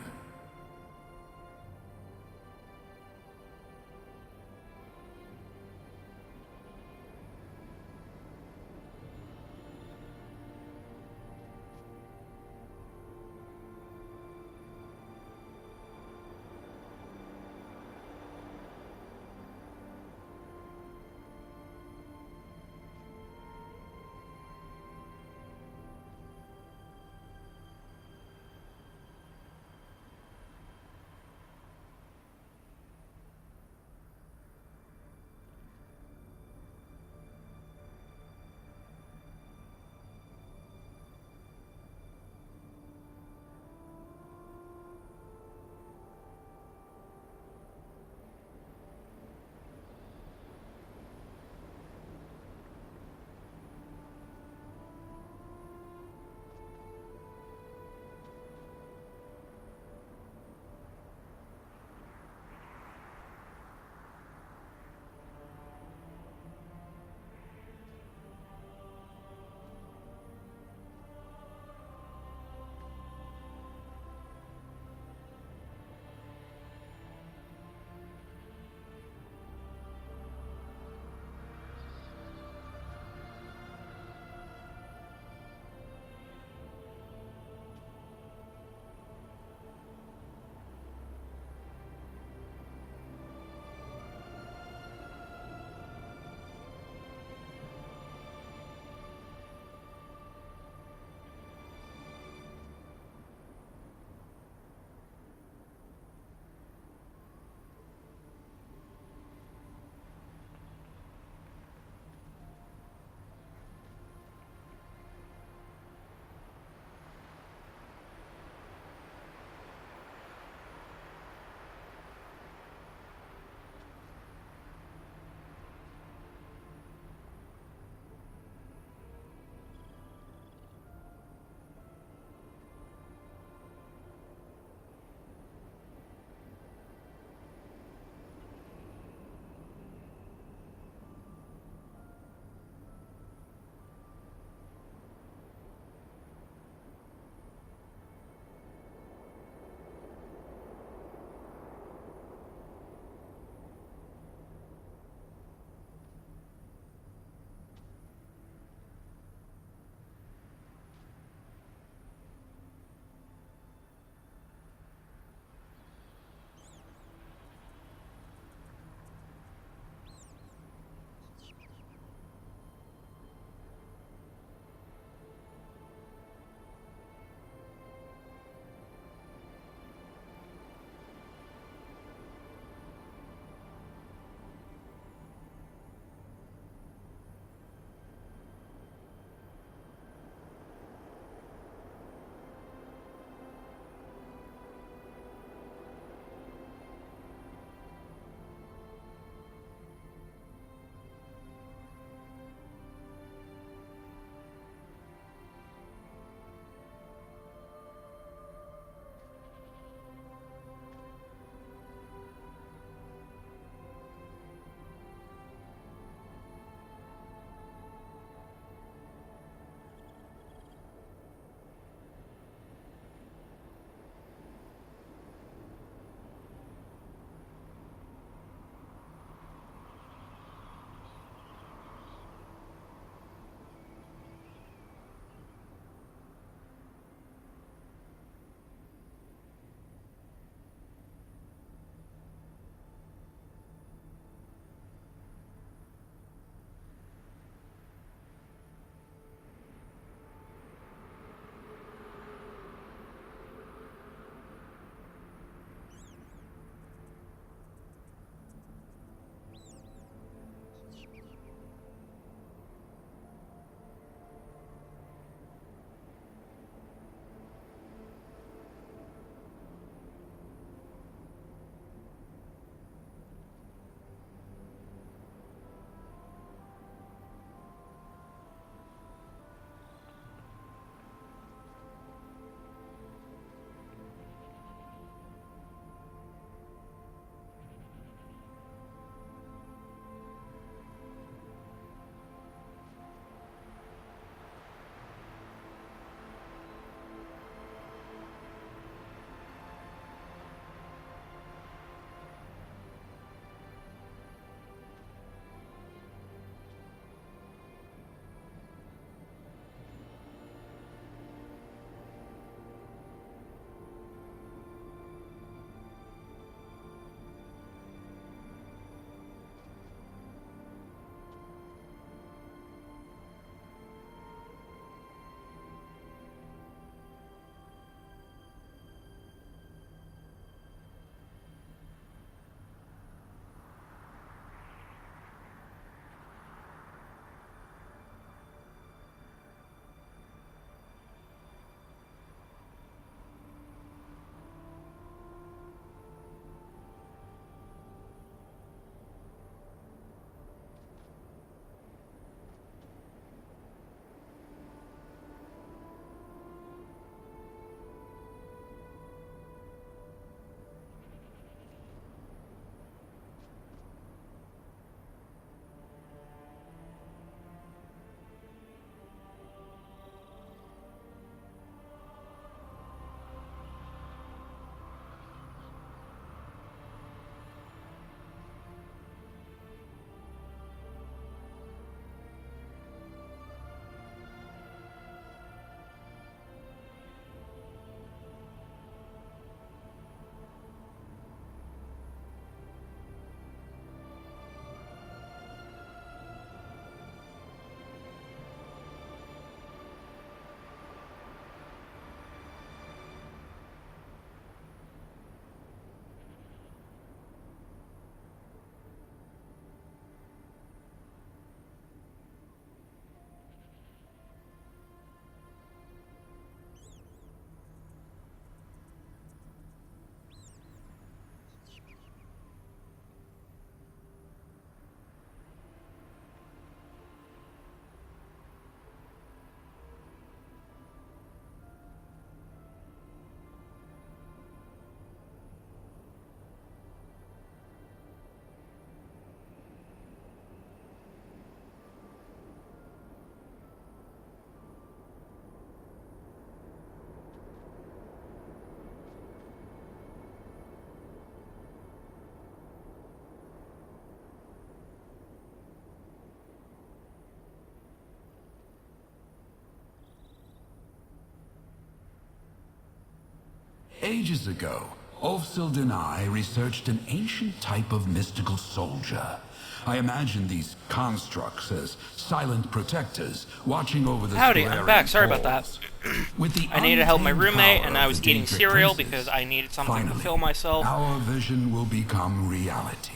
Ages ago, Ulfsid and I researched an ancient type of mystical soldier. I imagine these constructs as silent protectors watching over the Howdy, I'm back. Sorry about halls. that. With the I needed to help my untamed roommate, power and I of was the eating Daedric cereal princes, because I needed something to finally, fill myself. our vision will become reality.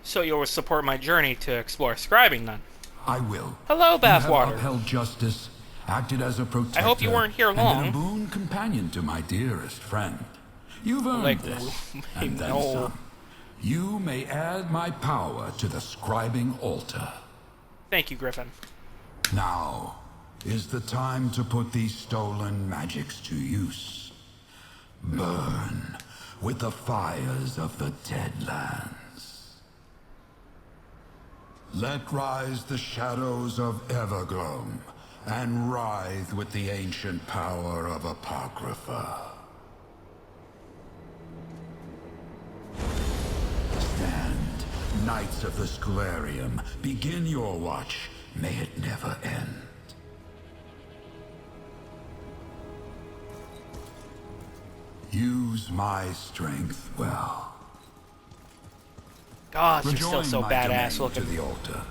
So you'll support my journey to explore scribing, then? I will. Hello, You have Bathwater. upheld justice, acted as a protector, I hope you weren't here and been long. a boon companion to my dearest friend. You've earned Like, this, and then no. some. You may add my power to the scribing altar. Thank you, Griffin. Now is the time to put these stolen magics to use. Burn with the fires of the Deadlands. Let rise the shadows of Evergloam, and writhe with the ancient power of Apocrypha. Stand, Knights of the Scholarium, begin your watch. May it never end. Use my strength well. God, you're still Rejoin so my badass domain looking. to the altar.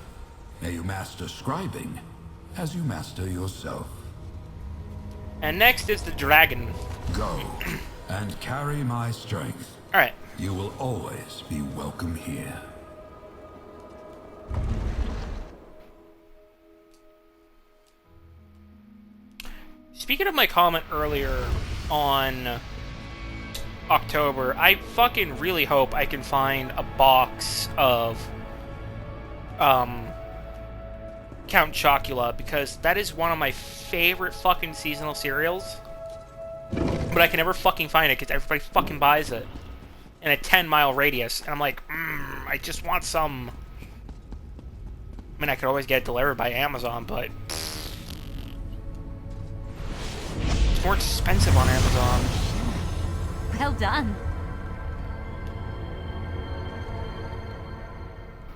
May you master scribing as you master yourself. And next is the dragon. Go and carry my strength. Alright. You will always be welcome here. Speaking of my comment earlier on October, I fucking really hope I can find a box of Count Chocula, because that is one of my favorite fucking seasonal cereals. But I can never fucking find it because everybody fucking buys it in a 10-mile radius, and I'm like, I just want some. I mean, I could always get it delivered by Amazon, but it's more expensive on Amazon. Well done.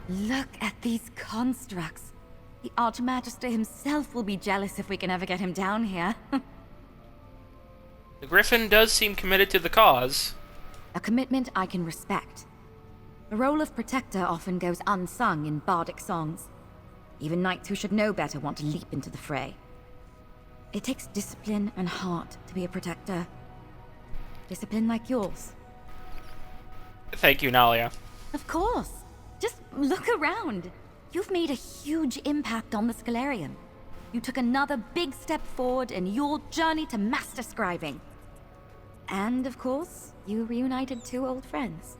Look at these constructs. The Archmagister himself will be jealous if we can ever get him down here. The Griffin does seem committed to the cause. A commitment I can respect. The role of protector often goes unsung in bardic songs. Even knights who should know better want to leap into the fray. It takes discipline and heart to be a protector. Discipline like yours. Thank you, Nalia. Of course. Just look around. You've made a huge impact on the Scholarium. You took another big step forward in your journey to master scribing. And, of course, you reunited two old friends.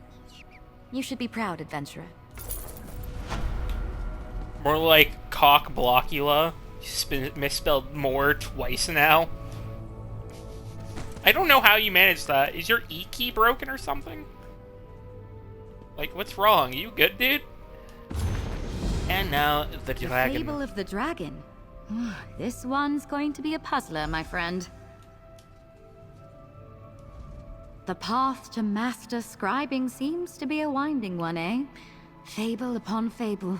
You should be proud, adventurer. More like cock blockula. Misspelled more twice now. I don't know how you managed that. Is your E key broken or something? Like, what's wrong? You good, dude? And now, the dragon. The Fable of the Dragon. This one's going to be a puzzler, my friend. The path to master scribing seems to be a winding one, eh? Fable upon fable.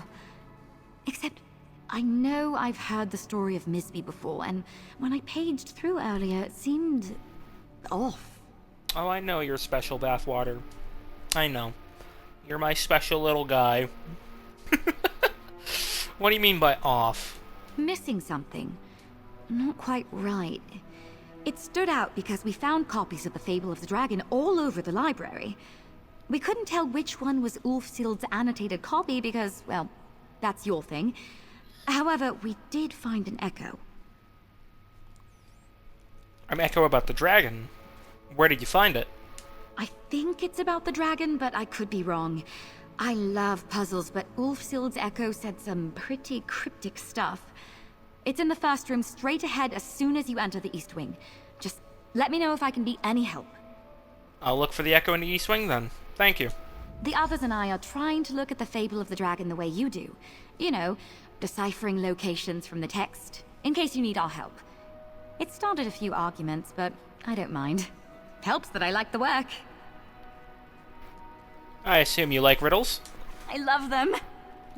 Except, I know I've heard the story of Misby before, and when I paged through earlier, it seemed off. Oh, I know you're special, Bathwater. I know. You're my special little guy. What do you mean by off? Missing something. Not quite right. It stood out because we found copies of the Fable of the Dragon all over the library. We couldn't tell which one was Ulfsid's annotated copy because, well, that's your thing. However, we did find an echo. An echo about the dragon. Where did you find it? I think it's about the dragon, but I could be wrong. I love puzzles, but Ulfsid's echo said some pretty cryptic stuff. It's in the first room straight ahead as soon as you enter the East Wing. Just let me know if I can be any help. I'll look for the echo in the East Wing then. Thank you. The others and I are trying to look at the Fable of the Dragon the way you do. You know, deciphering locations from the text, in case you need our help. It started a few arguments, but I don't mind. Helps that I like the work. I assume you like riddles? I love them.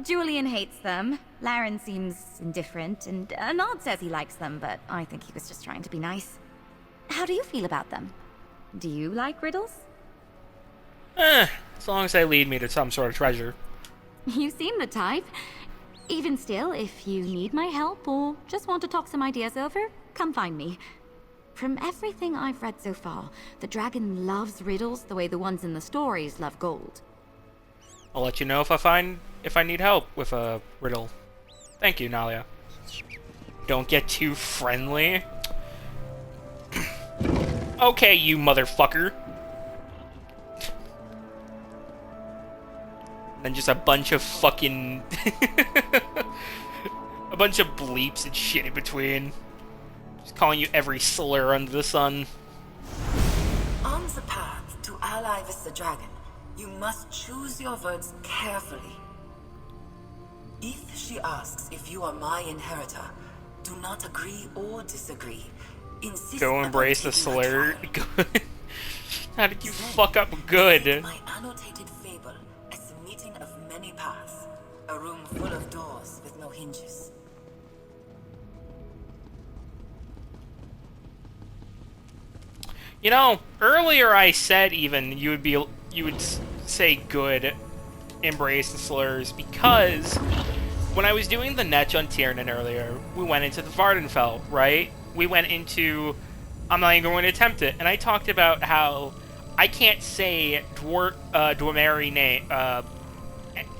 Julian hates them. Laren seems indifferent, and Nard says he likes them, but I think he was just trying to be nice. How do you feel about them? Do you like riddles? As long as they lead me to some sort of treasure. You seem the type. Even still, if you need my help or just want to talk some ideas over, come find me. From everything I've read so far, the dragon loves riddles the way the ones in the stories love gold. I'll let you know if I need help with a riddle. Thank you, Nalia. Don't get too friendly. Okay, you motherfucker. And just a bunch of fucking... a bunch of bleeps and shit in between. Just calling you every slur under the sun. On the path to ally with the dragon, you must choose your words carefully. If she asks if you are my inheritor, do not agree or disagree. Insist Go embrace the slur. How did you fuck up good? My annotated fable as the meeting of many paths. A room full of doors with no hinges. You know, earlier I said even you would say good, embrace the slurs, because when I was doing the Netch on Tiernan earlier, we went into the Vardenfell, right? We went into, I'm not even going to attempt it, and I talked about how I can't say Dwemer name,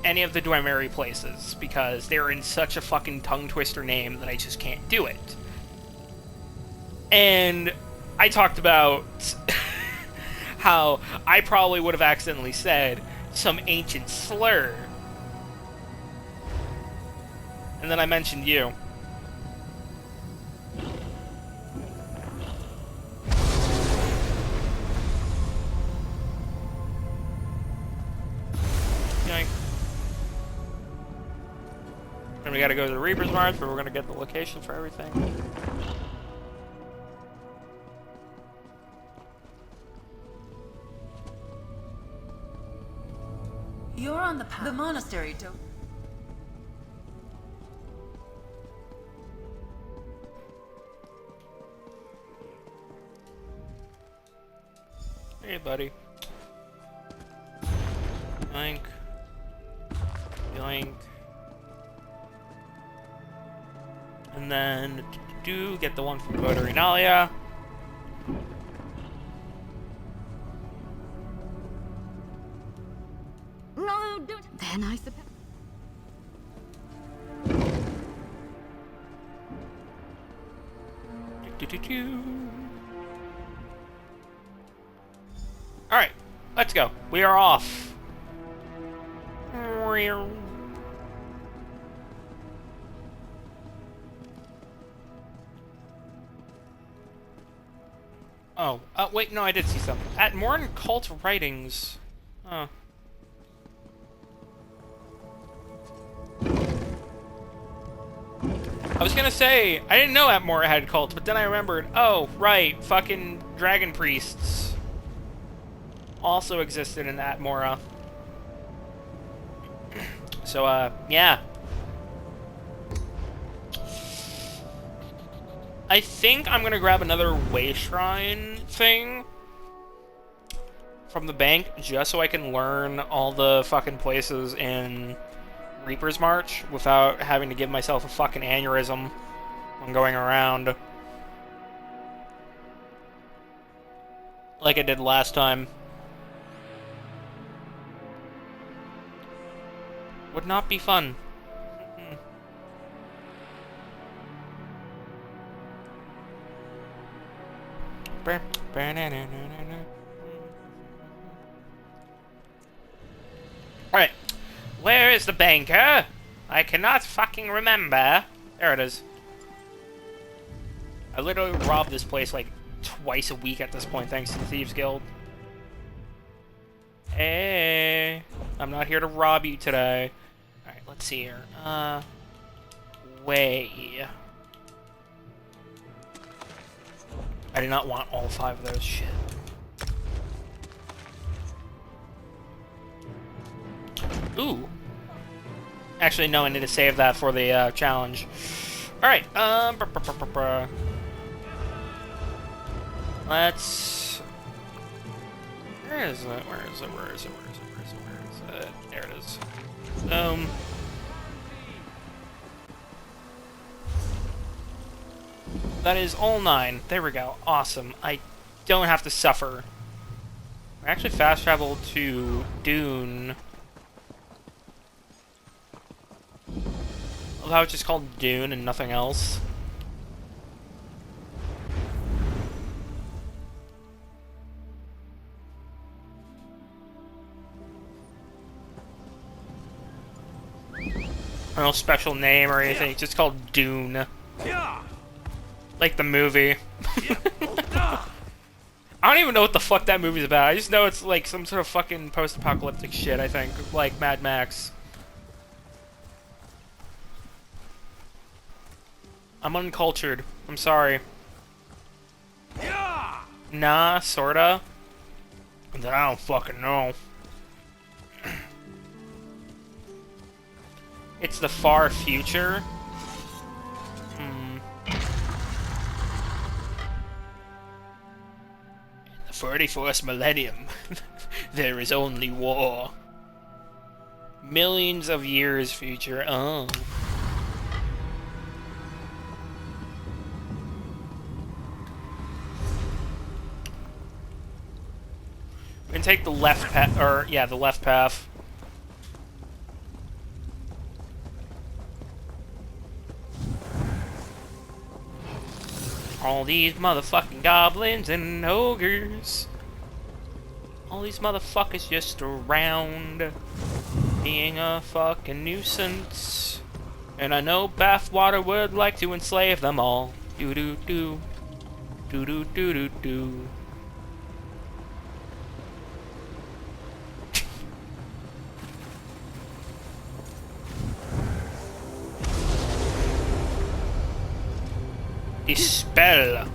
any of the Dwemer places, because they're in such a fucking tongue twister name that I just can't do it. And I talked about how I probably would have accidentally said some ancient slur. And then I mentioned you. Yoink. And we gotta go to the Reaper's March, but we're gonna get the location for everything. You're on the path. The monastery don't... Hey, buddy. Yoink. Yoink. And then do get the one from Voterinalia. No, don't. Then I suppose. Alright, let's go. We are off. Oh, wait, no, I did see something. At Morn Cult Writings. Oh. I was gonna say, I didn't know Atmora had cults, but then I remembered, oh, right, fucking dragon priests also existed in Atmora. So, yeah. I think I'm gonna grab another Way Shrine thing from the bank, just so I can learn all the fucking places in Reaper's March without having to give myself a fucking aneurysm when going around. Like I did last time. Would not be fun. Alright. Where is the banker? I cannot fucking remember. There it is. I literally rob this place like twice a week at this point, thanks to the Thieves Guild. Hey, I'm not here to rob you today. Alright, let's see here. Way. I did not want all 5 of those. Shit. Ooh. Actually, no, I need to save that for the challenge. Alright, Let's... Where is it? Where is it? Where is it? Where is it? Where is it? Where is it? There it is. That is all 9. There we go. Awesome. I don't have to suffer. I actually fast traveled to Dune. I love how it's just called Dune and nothing else. No special name or anything, it's just called Dune. Like the movie. I don't even know what the fuck that movie's about. I just know it's like some sort of fucking post-apocalyptic shit, I think. Like Mad Max. I'm uncultured. I'm sorry. Nah, sorta. Then I don't fucking know. It's the far future. In the 41st millennium, there is only war. Millions of years future. Oh. We can take the left path, or yeah, the left path. All these motherfucking goblins and ogres. All these motherfuckers just around being a fucking nuisance. And I know Bathwater would like to enslave them all. Do-do-do. Do-do-do-do-do. Dispel.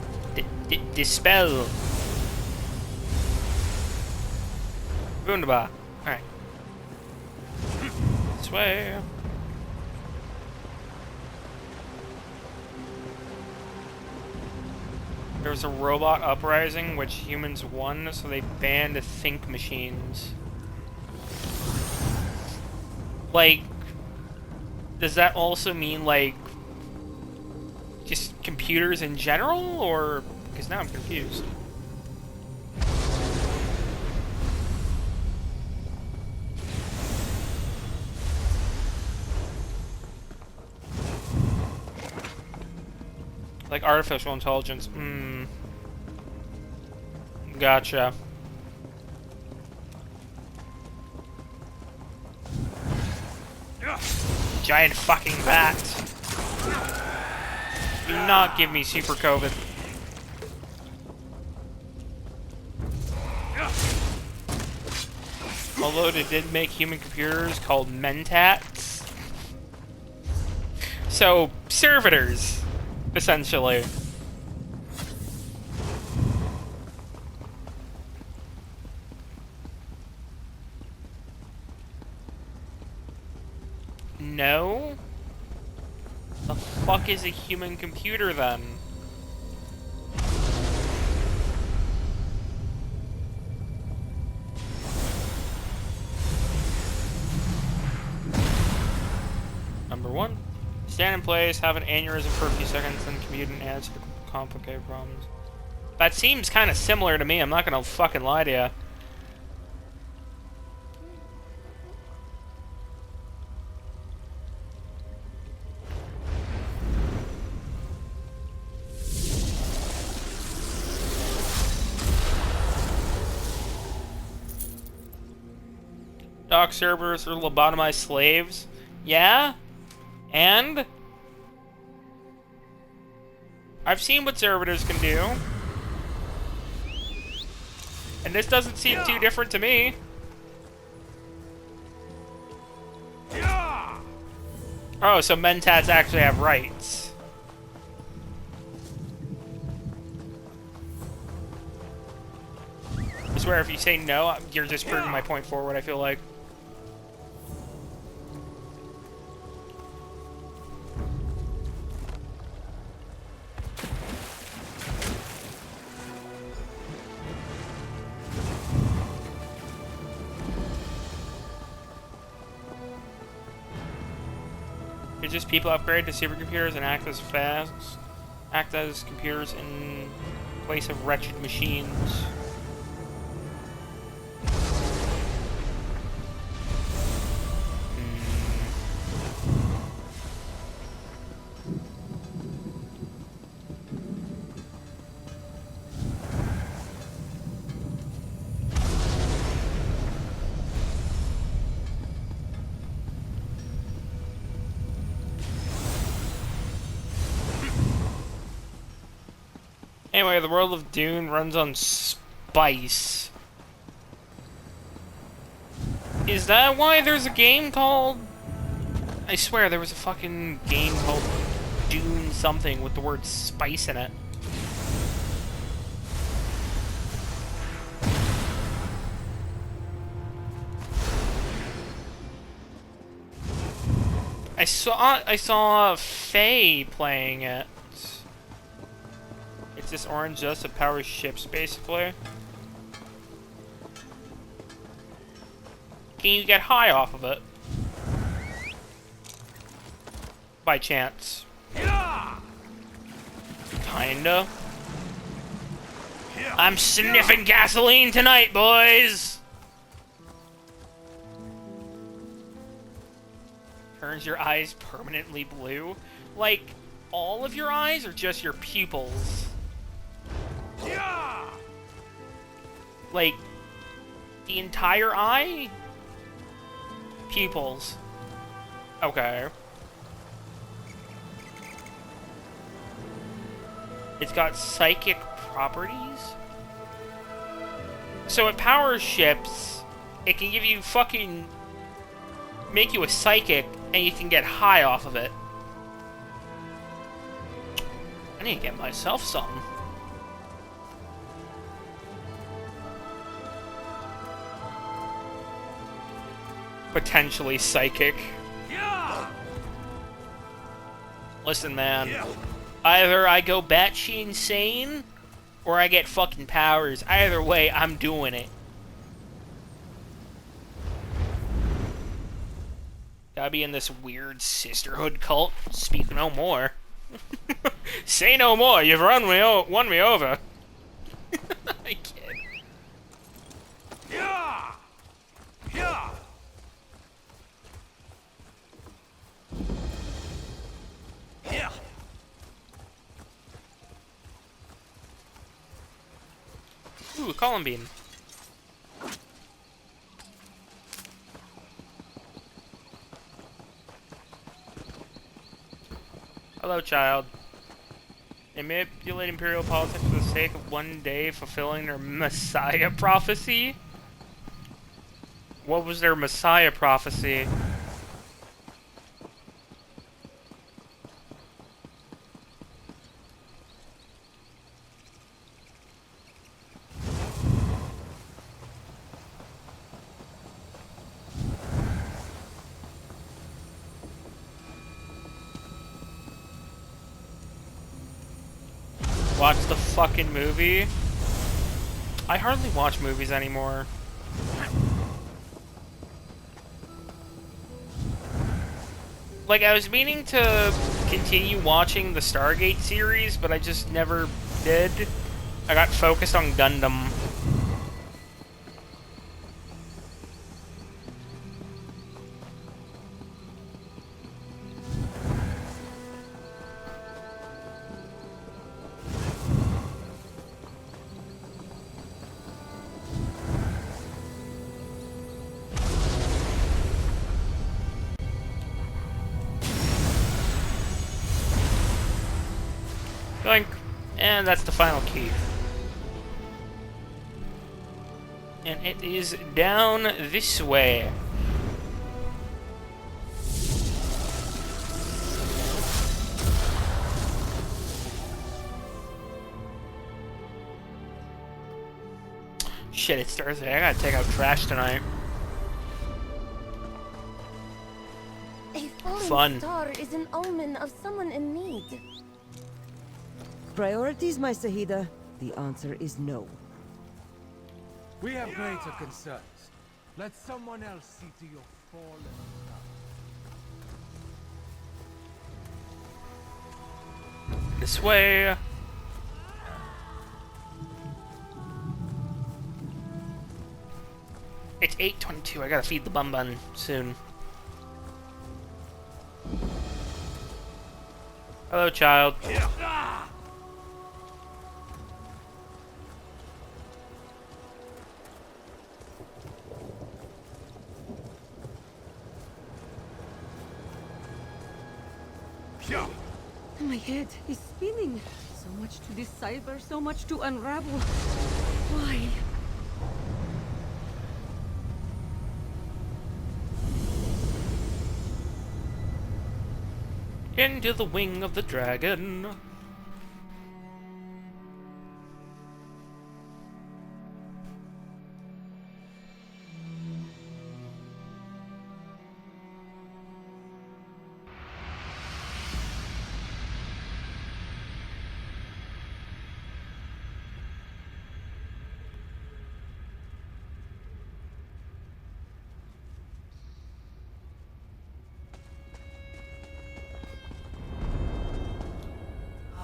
Dispel. Wunderbar. Alright. This way. There was a robot uprising which humans won, so they banned think machines. Like, does that also mean, like, just computers in general, or... Because now I'm confused. Like artificial intelligence. Gotcha. Giant fucking bat. Do not give me super COVID. Although they did make human computers called mentats. So, servitors, essentially. No? The fuck is a human computer then? Number 1. Stand in place, have an aneurysm for a few seconds, then commute and answer complicated problems. That seems kind of similar to me, I'm not gonna fucking lie to you. Dock servers are lobotomized slaves. Yeah? And? I've seen what servitors can do. And this doesn't seem too different to me. Oh, so mentats actually have rights. I swear if you say no, you're just proving my point forward, I feel like. It's just people upgrade to supercomputers and act as computers in place of wretched machines. Anyway, the world of Dune runs on spice. Is that why there's a game called... I swear there was a fucking game called Dune something with the word spice in it. I saw Faye playing it. It's this orange dust that powers ships, basically. Can you get high off of it? By chance. Kinda. I'm sniffing gasoline tonight, boys! Turns your eyes permanently blue? Like, all of your eyes or just your pupils? Like, the entire eye? Pupils. Okay. It's got psychic properties? So it powers ships, it can give you fucking... make you a psychic, and you can get high off of it. I need to get myself something. Potentially psychic. Listen, man. Either I go batshit insane, or I get fucking powers. Either way, I'm doing it. Gotta be in this weird sisterhood cult. Speak no more. Say no more. You've won me over. I kid. Yeah! Yeah! Yeah! Ooh, a column bean. Hello, child. They manipulate imperial politics for the sake of one day fulfilling their Messiah prophecy? What was their Messiah prophecy? Watch the fucking movie? I hardly watch movies anymore. Like, I was meaning to continue watching the Stargate series, but I just never did. I got focused on Gundam. Doink. And that's the final key. And it is down this way. Shit, it's Thursday. I gotta take out trash tonight. A falling Fun. star is an omen of someone in need. Priorities, my Sahida? The answer is no. We have greater concerns. Let someone else see to your fallen This way. It's 8:22. I gotta feed the bun soon. Hello, child. My head is spinning. So much to decipher, so much to unravel. Why? Into the wing of the dragon.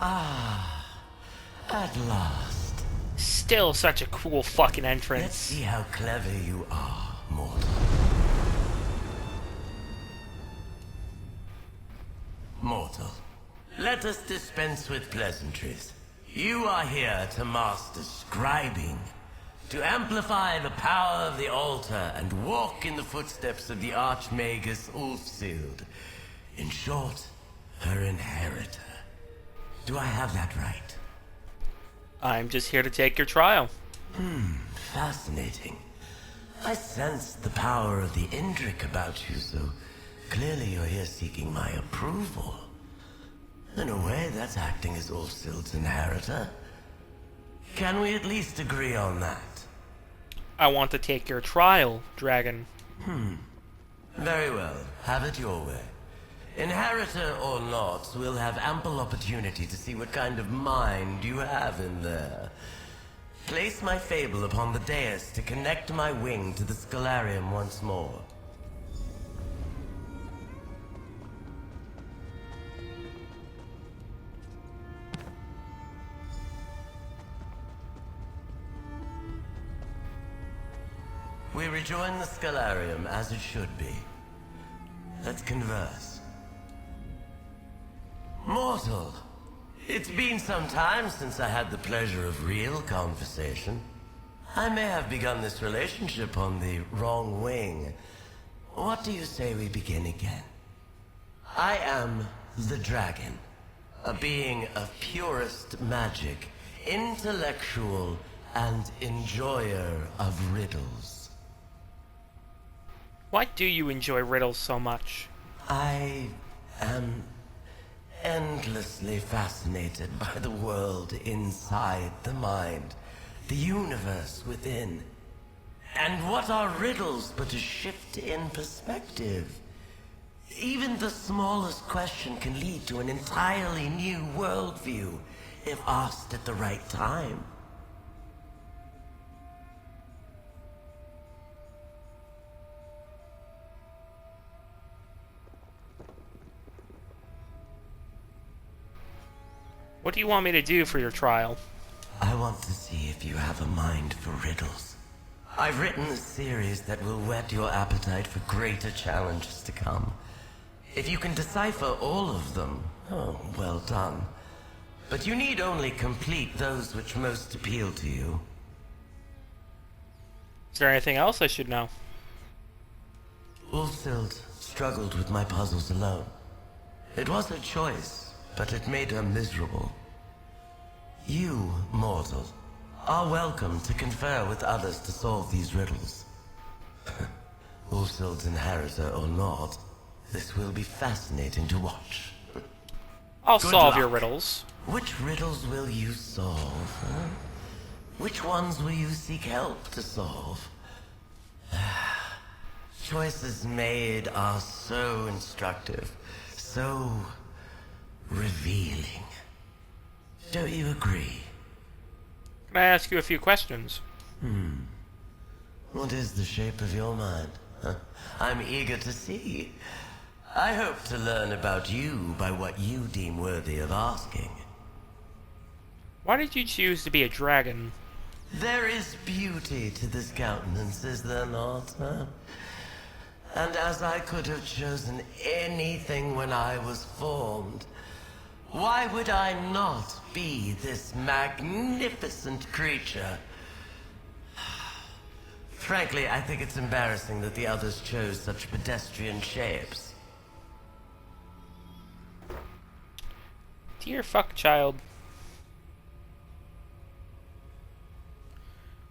Ah, at last. Still such a cool fucking Let's entrance. see how clever you are, mortal. Mortal, let us dispense with pleasantries. You are here to master scribing, to amplify the power of the altar and walk in the footsteps of the Archmagus Ulfsid. In short, her inheritor. Do I have that right? I'm just here to take your trial. Fascinating. I sense the power of the Indrik about you, so clearly you're here seeking my approval. In a way, that's acting as Ulfsid's inheritor. Can we at least agree on that? I want to take your trial, dragon. Very well. Have it your way. Inheritor or not, we'll have ample opportunity to see what kind of mind you have in there. Place my fable upon the dais to connect my wing to the Scholarium once more. We rejoin the Scholarium as it should be. Let's converse. Mortal, it's been some time since I had the pleasure of real conversation. I may have begun this relationship on the wrong wing. What do you say we begin again? I am the dragon, a being of purest magic, intellectual, and enjoyer of riddles. Why do you enjoy riddles so much? I am endlessly fascinated by the world inside the mind, the universe within. And what are riddles but a shift in perspective? Even the smallest question can lead to an entirely new worldview, if asked at the right time. What do you want me to do for your trial? I want to see if you have a mind for riddles. I've written a series that will whet your appetite for greater challenges to come. If you can decipher all of them, oh, well done. But you need only complete those which most appeal to you. Is there anything else I should know? Ulfsid struggled with my puzzles alone. It was her choice, but it made her miserable. You, mortal, are welcome to confer with others to solve these riddles. Ulfsid's inheritor or not, this will be fascinating to watch. I'll Good solve luck. your riddles. Which riddles will you solve? Huh? Which ones will you seek help to solve? Choices made are so instructive, so revealing. Don't you agree? Can I ask you a few questions? What is the shape of your mind? Huh? I'm eager to see. I hope to learn about you by what you deem worthy of asking. Why did you choose to be a dragon? There is beauty to this countenance, is there not, huh? And as I could have chosen anything when I was formed, why would I not be this magnificent creature? Frankly, I think it's embarrassing that the others chose such pedestrian shapes. Dear fuck child.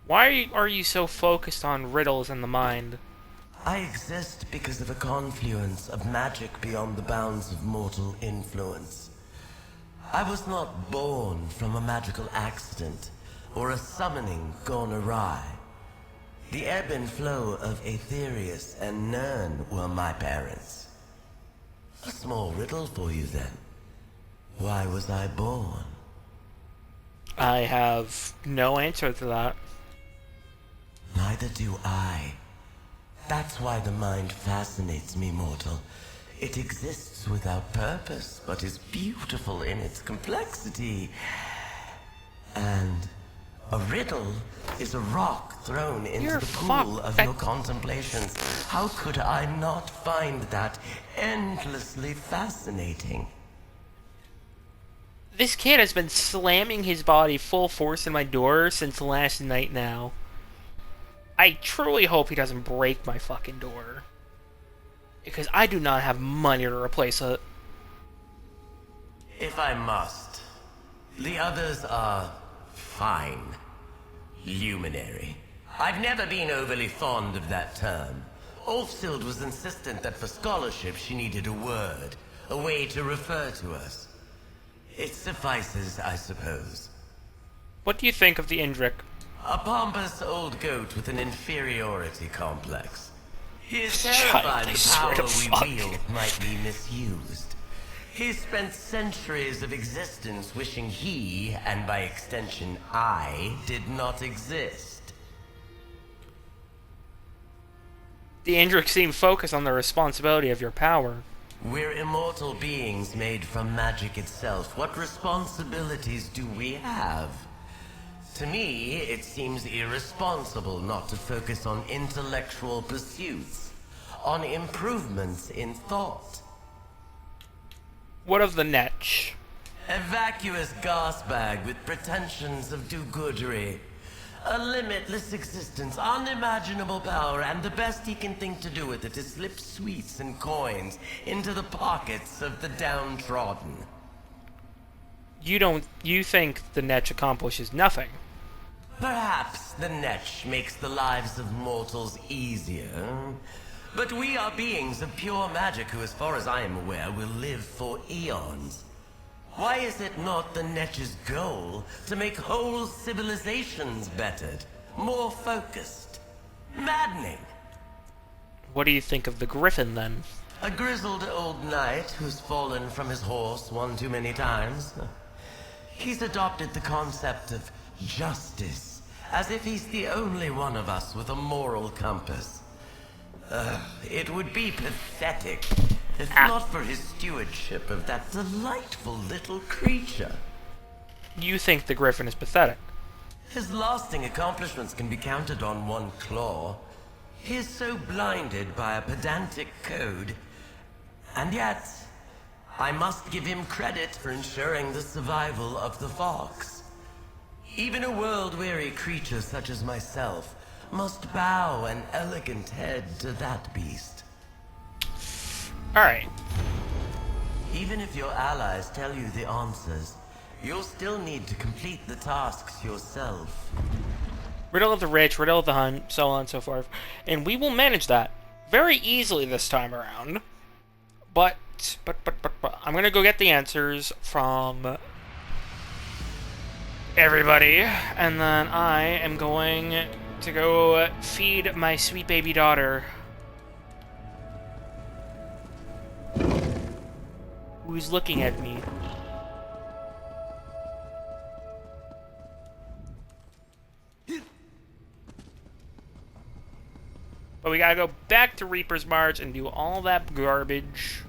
Why are you so focused on riddles in the mind? I exist because of a confluence of magic beyond the bounds of mortal influence. I was not born from a magical accident or a summoning gone awry. The ebb and flow of Aetherius and Nern were my parents. A small riddle for you then. Why was I born? I have no answer to that. Neither do I. That's why the mind fascinates me, mortal. It exists without purpose, but is beautiful in its complexity. And a riddle is a rock thrown into the pool of your contemplations. How could I not find that endlessly fascinating? This kid has been slamming his body full force in my door since last night now. I truly hope he doesn't break my fucking door. Because I do not have money to replace it. If I must. The others are fine. Luminary. I've never been overly fond of that term. Ulfsid was insistent that for scholarship she needed a word, a way to refer to us. It suffices, I suppose. What do you think of the Indrik? A pompous old goat with an inferiority complex. He is terrified the power we wield might be misused. He spent centuries of existence wishing he, and by extension I, did not exist. The Indrik seem focused on the responsibility of your power. We're immortal beings made from magic itself. What responsibilities do we have? To me, it seems irresponsible not to focus on intellectual pursuits, on improvements in thought. What of the Netch? A vacuous gasbag with pretensions of do-goodery. A limitless existence, unimaginable power, and the best he can think to do with it is slip sweets and coins into the pockets of the downtrodden. You think the Netch accomplishes nothing? Perhaps the Netch makes the lives of mortals easier. But we are beings of pure magic who, as far as I am aware, will live for eons. Why is it not the Netch's goal to make whole civilizations bettered, more focused? Maddening. What do you think of the Griffin, then? A grizzled old knight who's fallen from his horse one too many times. He's adopted the concept of justice, as if he's the only one of us with a moral compass. It would be pathetic if not for his stewardship of that delightful little creature. You think the Griffin is pathetic? His lasting accomplishments can be counted on one claw. He is so blinded by a pedantic code, and yet I must give him credit for ensuring the survival of the fox. Even a world-weary creature such as myself must bow an elegant head to that beast. Alright. Even if your allies tell you the answers, you'll still need to complete the tasks yourself. Riddle of the rich, riddle of the hunt, so on and so forth. And we will manage that very easily this time around. But I'm gonna go get the answers from everybody, and then I am going to go feed my sweet baby daughter, who's looking at me. But we gotta go back to Reaper's March and do all that garbage.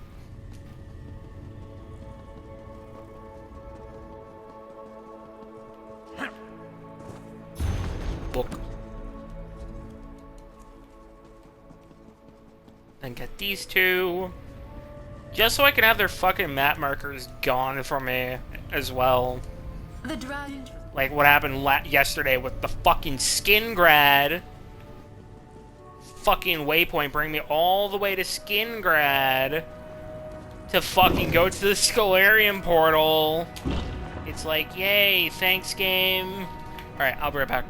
these two. Just so I can have their fucking map markers gone from me as well. The dragon. Like what happened yesterday with the fucking skin grad. Fucking waypoint, bring me all the way to Skingrad to fucking go to the Scholarium portal. It's like, yay, thanks game. Alright, I'll be right back.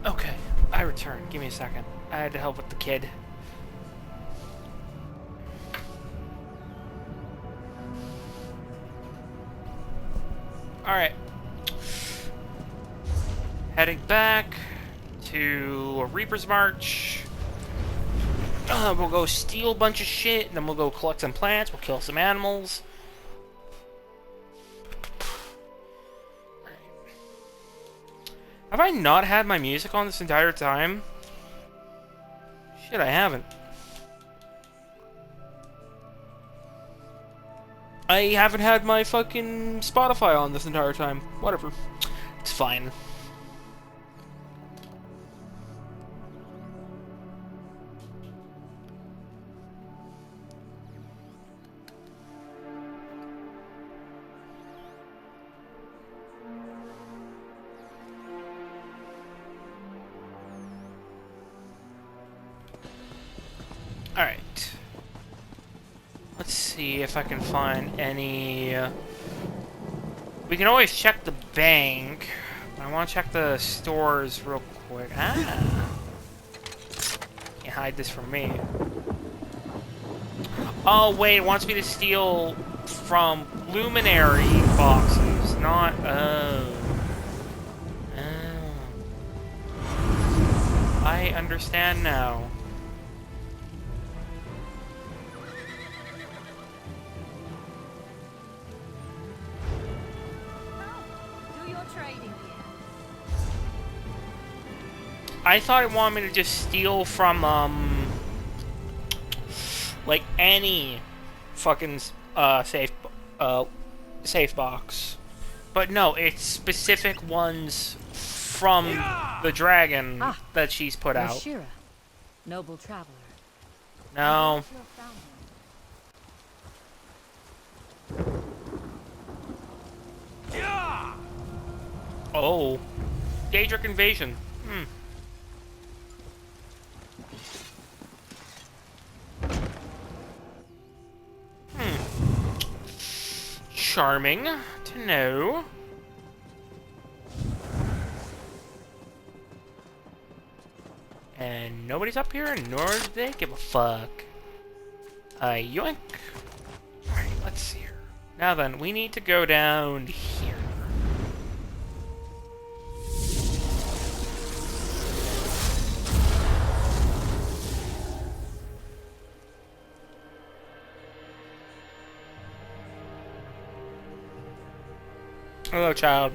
Okay, I return. Give me a second. I had to help with the kid. Alright. Heading back to Reaper's March. We'll go steal a bunch of shit, and then we'll go collect some plants, we'll kill some animals. Have I not had my music on this entire time? Shit, I haven't. I haven't had my fucking Spotify on this entire time. Whatever. It's fine. Alright. Let's see if I can find any... We can always check the bank. I want to check the stores real quick. Ah! Can't hide this from me. Oh, wait, it wants me to steal from luminary boxes, not... Oh. Oh. I understand now. I thought it wanted me to just steal from, like, any fucking, safe box. But no, it's specific ones from the dragon that she's put out. Shira, noble traveler. No. Oh. Daedric invasion. Hmm. Charming to know. And nobody's up here, nor do they give a fuck. Yoink. Alright, let's see here. Now then, we need to go down here. Hello, child.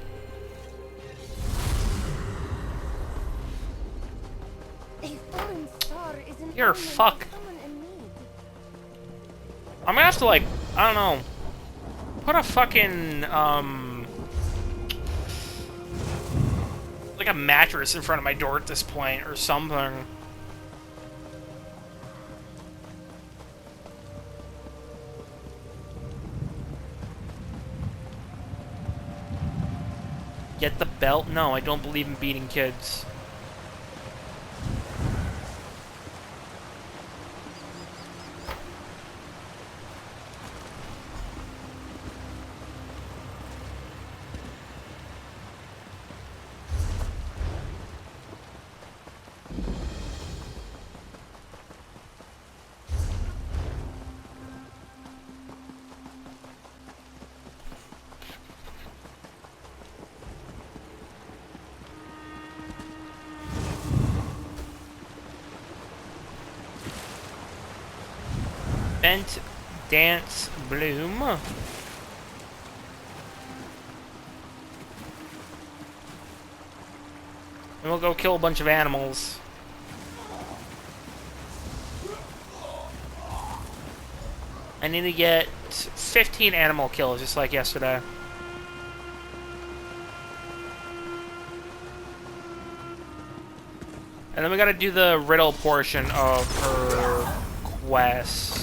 You're fuck. I'm gonna have to, like, I don't know, put a fucking, like a mattress in front of my door at this point, or something. Get the belt? No, I don't believe in beating kids. Bent Dance Bloom. And we'll go kill a bunch of animals. I need to get 15 animal kills, just like yesterday. And then we gotta do the riddle portion of her quest,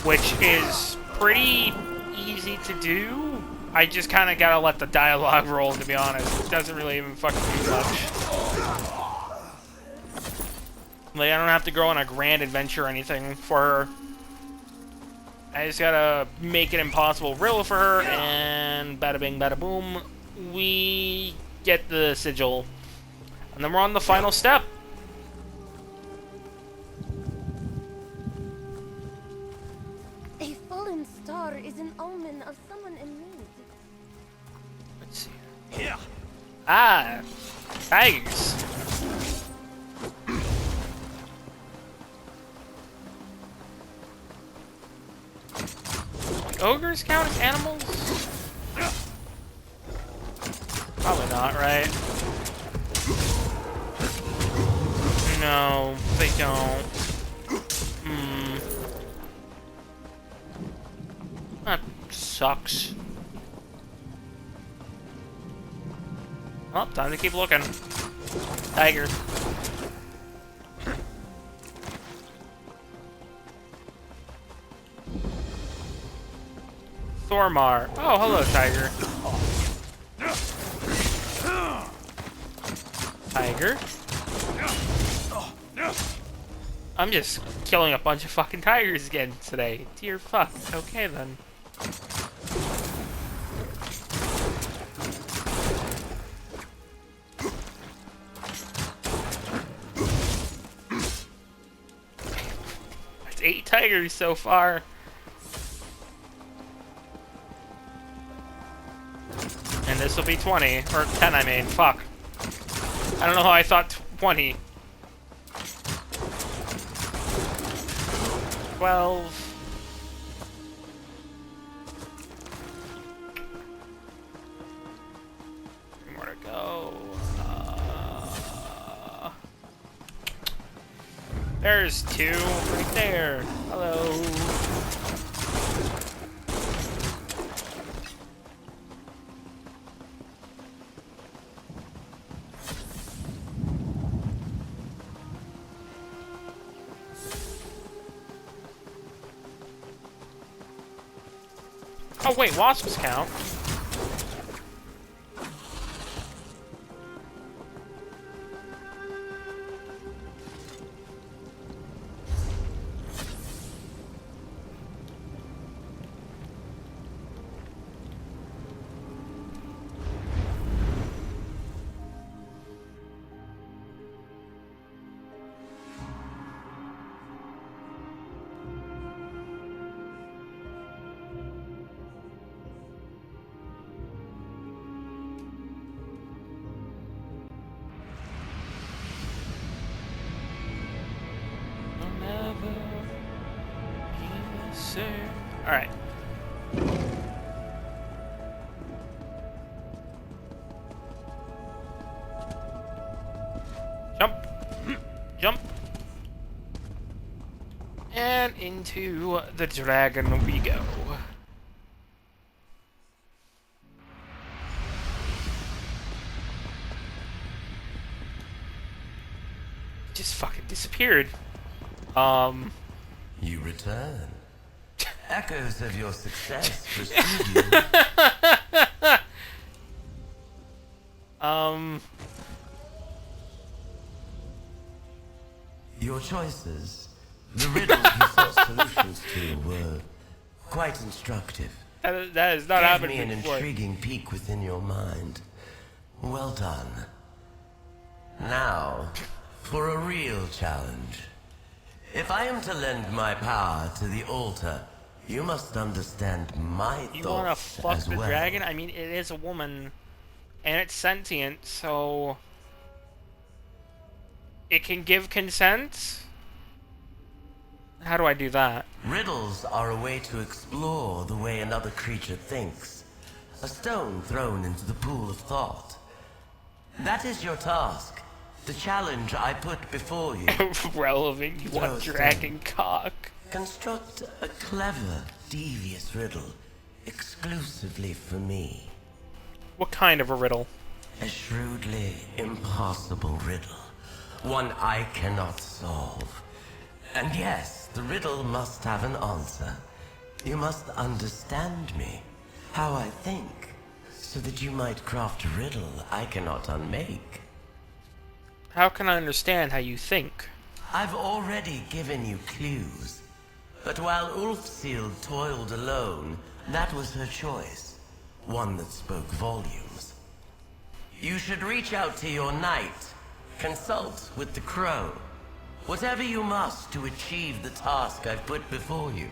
which is pretty easy to do. I just kind of gotta let the dialogue roll, to be honest. It doesn't really even fucking do much. Like, I don't have to go on a grand adventure or anything for her. I just gotta make it impossible riddle for her, and bada bing, bada boom, we get the sigil. And then we're on the final step. A fallen star is an omen of someone in need. Let's see. Yeah. Ah, tigers. Ogres count as animals? Probably not, right? No, they don't. That sucks. Well, time to keep looking. Tiger. Thormar. Oh, hello, tiger. Tiger? I'm just killing a bunch of fucking tigers again today. Dear fuck. Okay, then. That's 8 tigers so far. And this will be 20. Or 10, I mean. Fuck. I don't know how I thought 20. 12. Three more to go. There's 2 right there. Hello. Oh wait, wasps count. Alright. Jump. Jump. And into the dragon we go. Just fucking disappeared. You return. Echoes of your success precede you. Your choices, the riddles you sought solutions to, were quite instructive. That has not Gave happened me an before. intriguing peek within your mind. Well done. Now, for a real challenge. If I am to lend my power to the altar, you must understand my You wanna thoughts fuck as the well. dragon? I mean, it is a woman, and it's sentient, so it can give consent? How do I do that? Riddles are a way to explore the way another creature thinks. A stone thrown into the pool of thought. That is your task. The challenge I put before you. Relevant, you want dragon cock. Construct a clever, devious riddle, exclusively for me. What kind of a riddle? A shrewdly impossible riddle. One I cannot solve. And yes, the riddle must have an answer. You must understand me, how I think, so that you might craft a riddle I cannot unmake. How can I understand how you think? I've already given you clues. But while Ulfsid toiled alone, that was her choice. One that spoke volumes. You should reach out to your knight, Consult with the crow. Whatever you must to achieve the task I've put before you.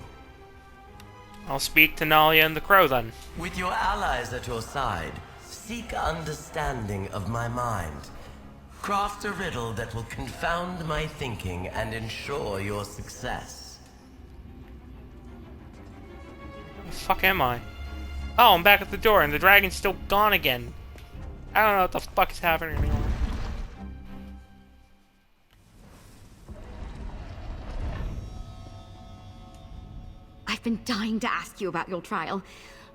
I'll speak to Nalia and the crow then. With your allies at your side, seek understanding of my mind. Craft a riddle that will confound my thinking and ensure your success. Where the fuck am I? Oh, I'm back at the door and the dragon's still gone again. I don't know what the fuck is happening anymore. I've been dying to ask you about your trial.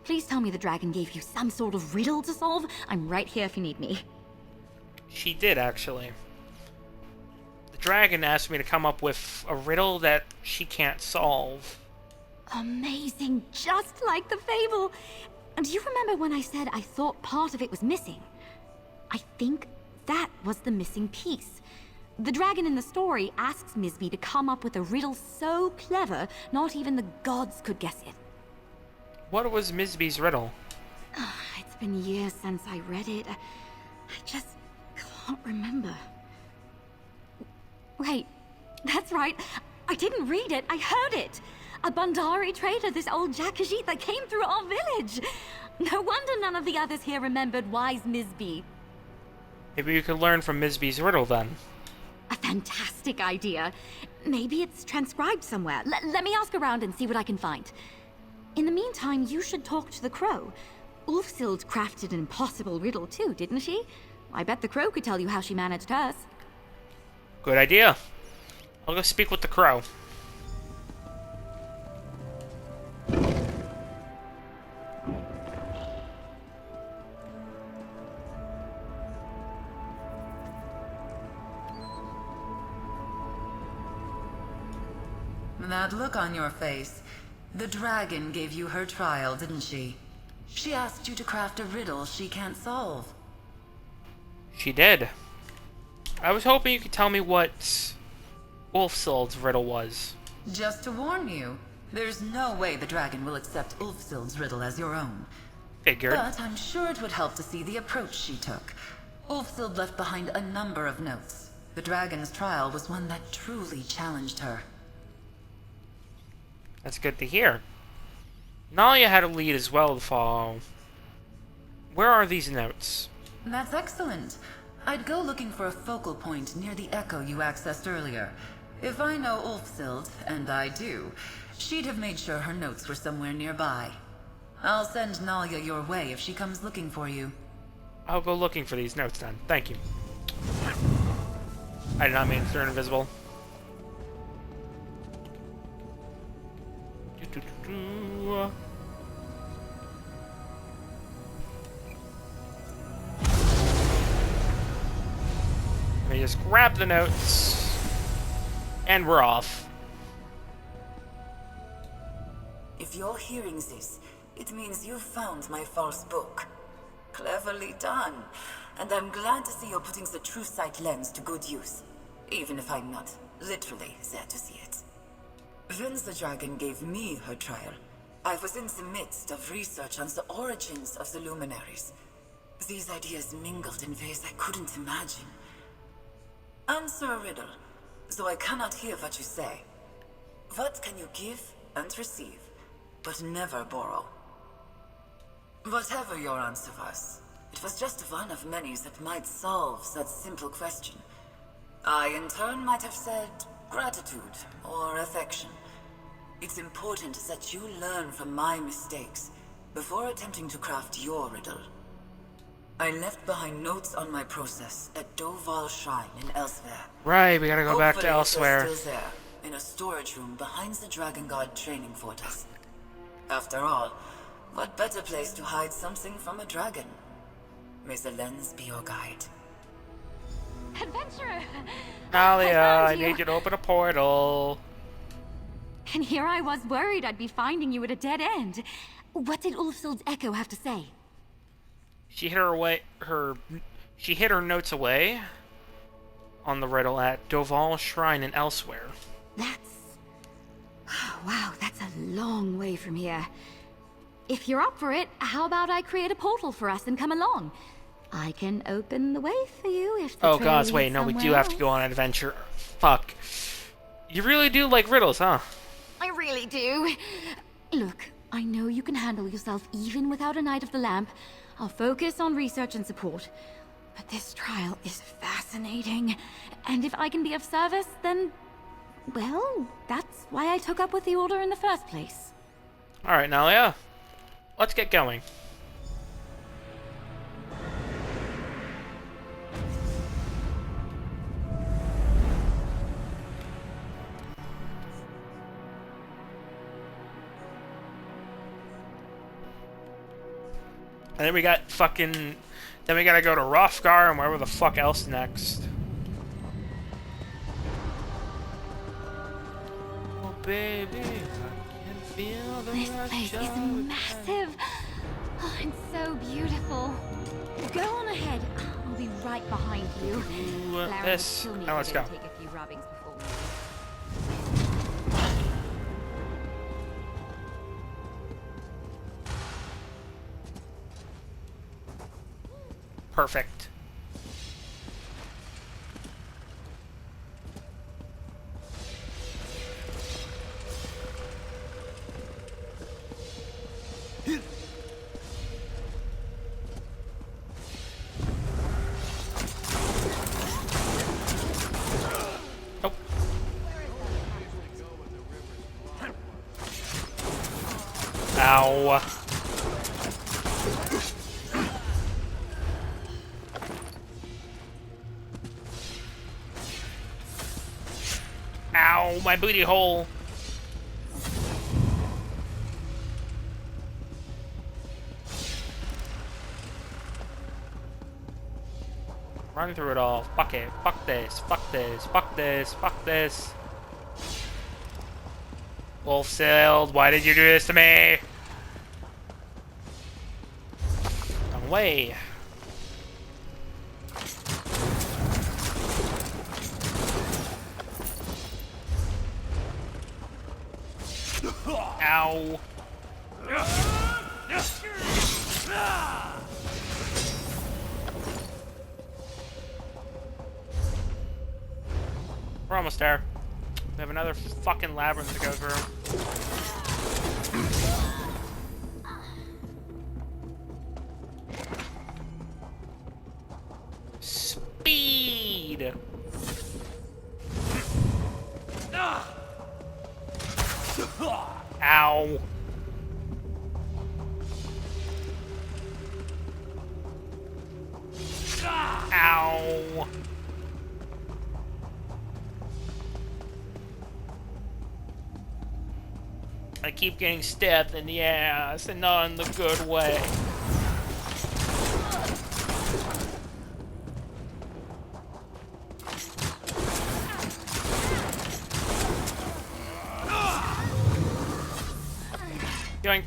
Please tell me the dragon gave you some sort of riddle to solve. I'm right here if you need me. She did, actually. The dragon asked me to come up with a riddle that she can't solve. Amazing, just like the fable. And do you remember when I said I thought part of it was missing? I think that was the missing piece. The dragon in the story asks Misby to come up with a riddle so clever, not even the gods could guess it. What was Misby's riddle? It's been years since I read it. I just can't remember. Wait, that's right. I didn't read it, I heard it. A Bandari trader, this old Jakajit that came through our village. No wonder none of the others here remembered wise Misby. Maybe you could learn from Misby's riddle then. A fantastic idea. Maybe it's transcribed somewhere. Let me ask around and see what I can find. In the meantime, you should talk to the crow. Ulfsid crafted an impossible riddle too, didn't she? I bet the crow could tell you how she managed hers. Good idea. I'll go speak with the crow. That look on your face. The dragon gave you her trial, didn't she? She asked you to craft a riddle she can't solve. She did. I was hoping you could tell me what Ulfsid's riddle was. Just to warn you, there's no way the dragon will accept Ulfsid's riddle as your own. Figured. But I'm sure it would help to see the approach she took. Ulfsid left behind a number of notes. The dragon's trial was one that truly challenged her. That's good to hear. Nalia had a lead as well to follow. Where are these notes? That's excellent. I'd go looking for a focal point near the echo you accessed earlier. If I know Ulfsid, and I do, she'd have made sure her notes were somewhere nearby. I'll send Nalia your way if she comes looking for you. I'll go looking for these notes then. Thank you. I did not mean to turn invisible. Let me just grab the notes, and we're off. If you're hearing this, it means you've found my false book. Cleverly done. And I'm glad to see you're putting the true sight lens to good use. Even if I'm not literally there to see it. When the dragon gave me her trial, I was in the midst of research on the origins of the luminaries. These ideas mingled in ways I couldn't imagine. Answer a riddle, though I cannot hear what you say. What can you give and receive, but never borrow? Whatever your answer was, it was just one of many that might solve that simple question. I, in turn, might have said gratitude or affection. It's important that you learn from my mistakes before attempting to craft your riddle. I left behind notes on my process at Doval Shrine in Elsewhere. Right, we gotta go back to Elsewhere. They're still there, in a storage room behind the Dragon God training fortress. After all, what better place to hide something from a dragon? May the lens be your guide. Adventurer! Nalia, I need you to open a portal. And here I was worried I'd be finding you at a dead end. What did Ulfsid's echo have to say? She hid her notes away on the riddle at Doval Shrine and Elsewhere. Wow, that's a long way from here. If you're up for it, how about I create a portal for us and come along? I can open the way for you if the Oh trail gods, wait, leads no, we somewhere do have to else. go on an adventure. Fuck. You really do like riddles, huh? I really do. Look, I know you can handle yourself even without a Knight of the Lamp. I'll focus on research and support. But this trial is fascinating. And if I can be of service, then... well, that's why I took up with the Order in the first place. Alright, Nalia. Let's get going. And then we got fucking... then we gotta go to Hrothgar and wherever the fuck else next. Oh baby, I can feel the This rush place is of massive. Oh, and so beautiful. Go on ahead. I'll be right behind you. Larry this. will kill me Now if let's I go. don't take a few rubbings before we leave. Perfect. Oh. Ow. Ow, my booty hole. Run through it all. Fuck it. Fuck this. Fuck this. Fuck this. Fuck this. Ulfsid, why did you do this to me? Away. Ow. We're almost there. We have another fucking labyrinth to go through. Speed! Ow. Ow. I keep getting stabbed in the ass and not in the good way. Going.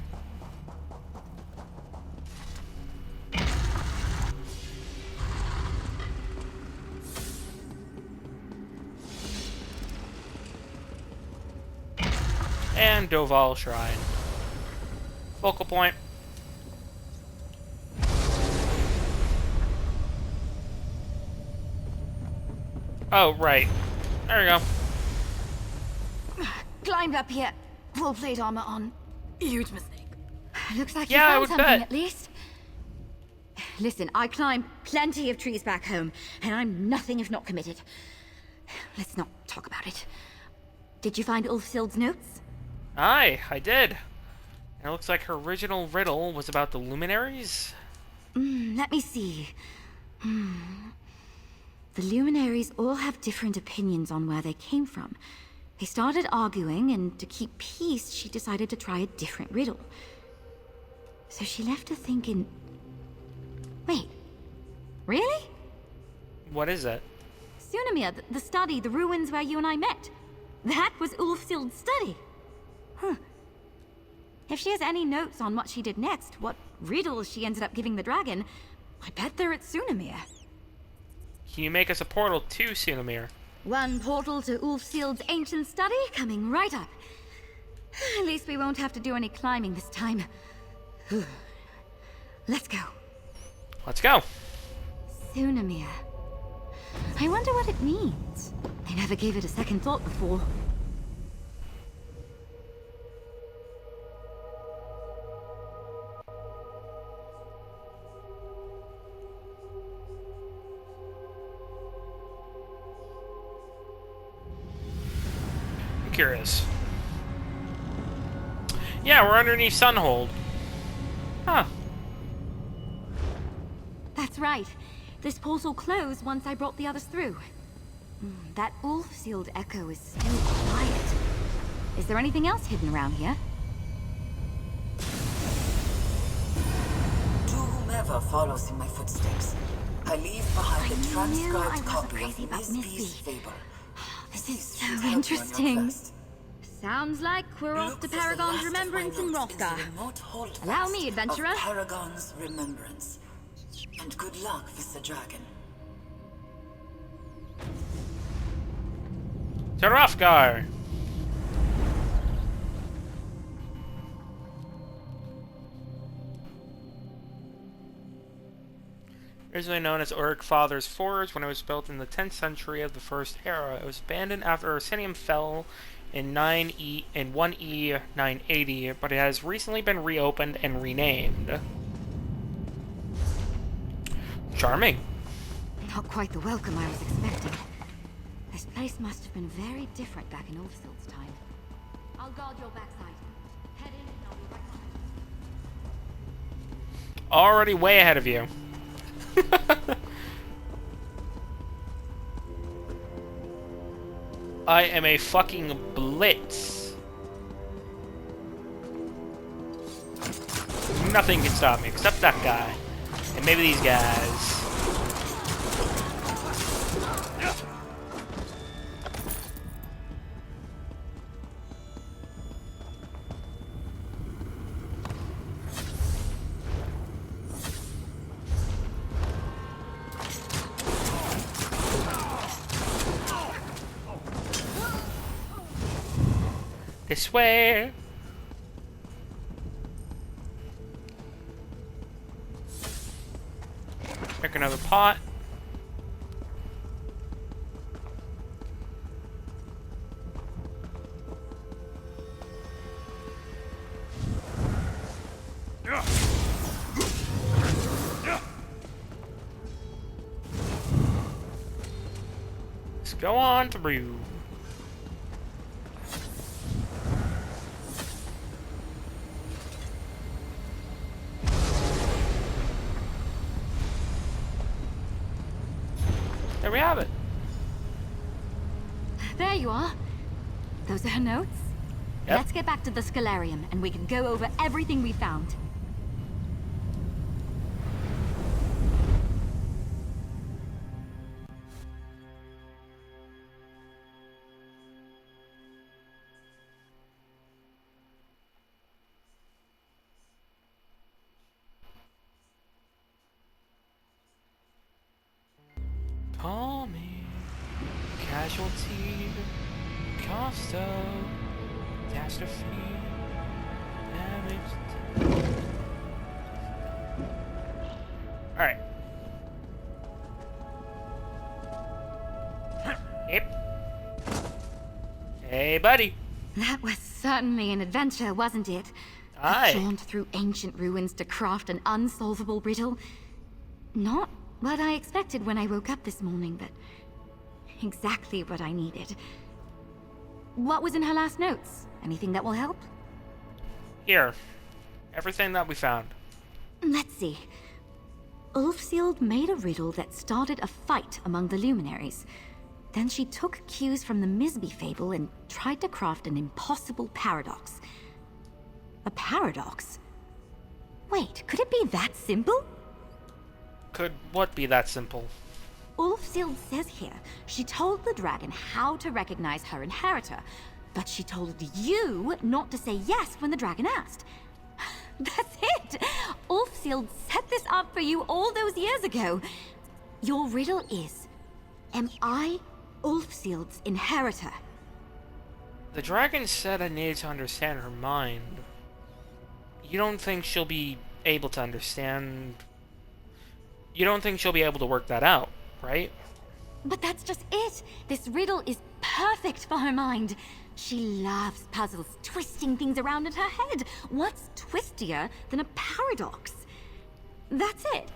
And Doval Shrine. Focal point. Oh, right. There we go. Climbed up here. Full plate armor on. Huge mistake. Looks like Yeah, I you would found something bet. at least. Listen, I climbed plenty of trees back home, and I'm nothing if not committed. Let's not talk about it. Did you find Ulfsild's notes? Aye, I did. And it looks like her original riddle was about the luminaries. Let me see. The luminaries all have different opinions on where they came from. They started arguing, and to keep peace, she decided to try a different riddle. So she left her thinking... Wait. Really? What is it? Sunamir, the study, the ruins where you and I met. That was Ulfsild's study. Huh. If she has any notes on what she did next, what riddles she ended up giving the dragon, I bet they're at Sunamir. Can you make us a portal to Sunamir? One portal to Ulfsild's ancient study coming right up. At least we won't have to do any climbing this time. Let's go. Let's go. Tsunamir. I wonder what it means. I never gave it a second thought before. I'm curious. Yeah, we're underneath Sunhold. Huh. That's right. This portal closed once I brought the others through. That Ulfsid echo is still quiet. Is there anything else hidden around here? To whomever follows in my footsteps, I leave behind the transcribed copy of Misby's fable. This is so interesting. Sounds like we're off to Paragon's remembrance in Rothgar. Allow me, adventurer. Paragon's remembrance. And good luck with the dragon. To Rothgar! Originally known as Uruk Father's Forge, when it was built in the 10th century of the First Era, it was abandoned after Orsinium fell in 1E 980, but it has recently been reopened and renamed. Charming. Not quite the welcome I was expecting. This place must have been very different back in Ulfsid's time. I'll guard your backside. Head in and I'll be right behind. Already way ahead of you. I am a fucking blitz. Nothing can stop me except that guy. And maybe these guys. This way. Make another pot. Let's go on through. There we have it. There you are. Those are her notes. Yep. Let's get back to the Scalarium and we can go over everything we found. Call me casualty, cost of catastrophe, damage. All right. Yep. Hey, buddy. That was certainly an adventure, wasn't it? Aye. A jaunt through ancient ruins to craft an unsolvable riddle. Not what I expected when I woke up this morning, but exactly what I needed. What was in her last notes? Anything that will help? Here. Everything that we found. Let's see. Ulfsid made a riddle that started a fight among the luminaries. Then she took cues from the Misby fable and tried to craft an impossible paradox. A paradox? Wait, could it be that simple? Could what be that simple? Ulfsid says here she told the dragon how to recognize her inheritor, but she told you not to say yes when the dragon asked. That's it! Ulfsid set this up for you all those years ago. Your riddle is, am I Ulfsid's inheritor? The dragon said I needed to understand her mind. You don't think she'll be able to understand... You don't think she'll be able to work that out, right? But that's just it. This riddle is perfect for her mind. She loves puzzles, twisting things around in her head. What's twistier than a paradox? That's it,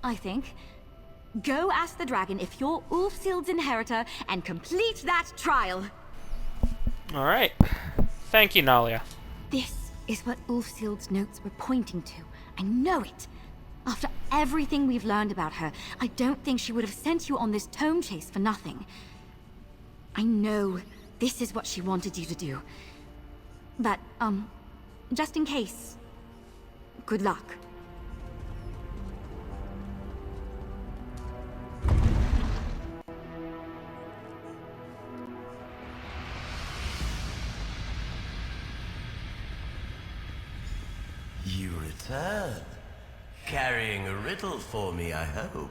I think. Go ask the dragon if you're Ulfsild's inheritor and complete that trial. Alright. Thank you, Nalia. This is what Ulfsild's notes were pointing to. I know it. After everything we've learned about her, I don't think she would have sent you on this tome chase for nothing. I know this is what she wanted you to do. But, just in case, good luck. You return. Carrying a riddle for me, I hope.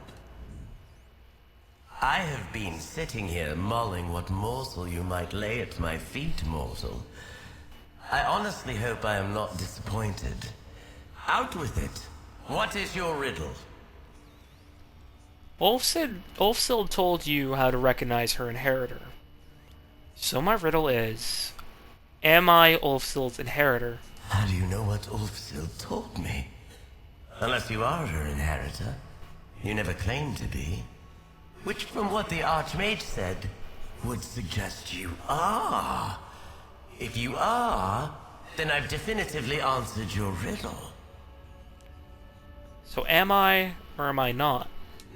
I have been sitting here mulling what morsel you might lay at my feet, mortal. I honestly hope I am not disappointed. Out with it. What is your riddle? Ulfsid told you how to recognize her inheritor. So my riddle is, am I Ulfsild's inheritor? How do you know what Ulfsid told me? Unless you are her inheritor. You never claimed to be. Which, from what the Archmage said, would suggest you are. If you are, then I've definitively answered your riddle. So am I, or am I not?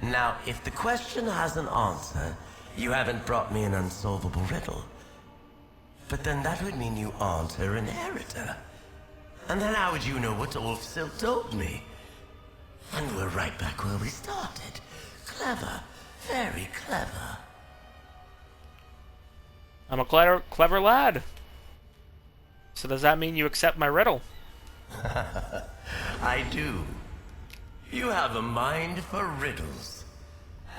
Now, if the question has an answer, you haven't brought me an unsolvable riddle. But then that would mean you aren't her inheritor. And then how would you know what Ulfsid told me? And we're right back where we started. Clever. Very clever. I'm a clever lad. So does that mean you accept my riddle? I do. You have a mind for riddles.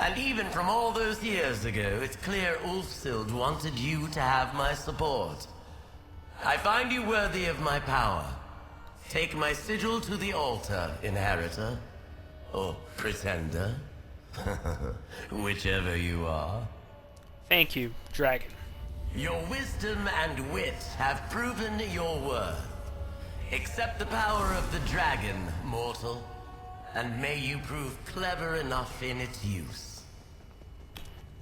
And even from all those years ago, it's clear Ulfsid wanted you to have my support. I find you worthy of my power. Take my sigil to the altar, inheritor. Or pretender. Whichever you are. Thank you, dragon. Your wisdom and wit have proven your worth. Accept the power of the dragon, mortal. And may you prove clever enough in its use.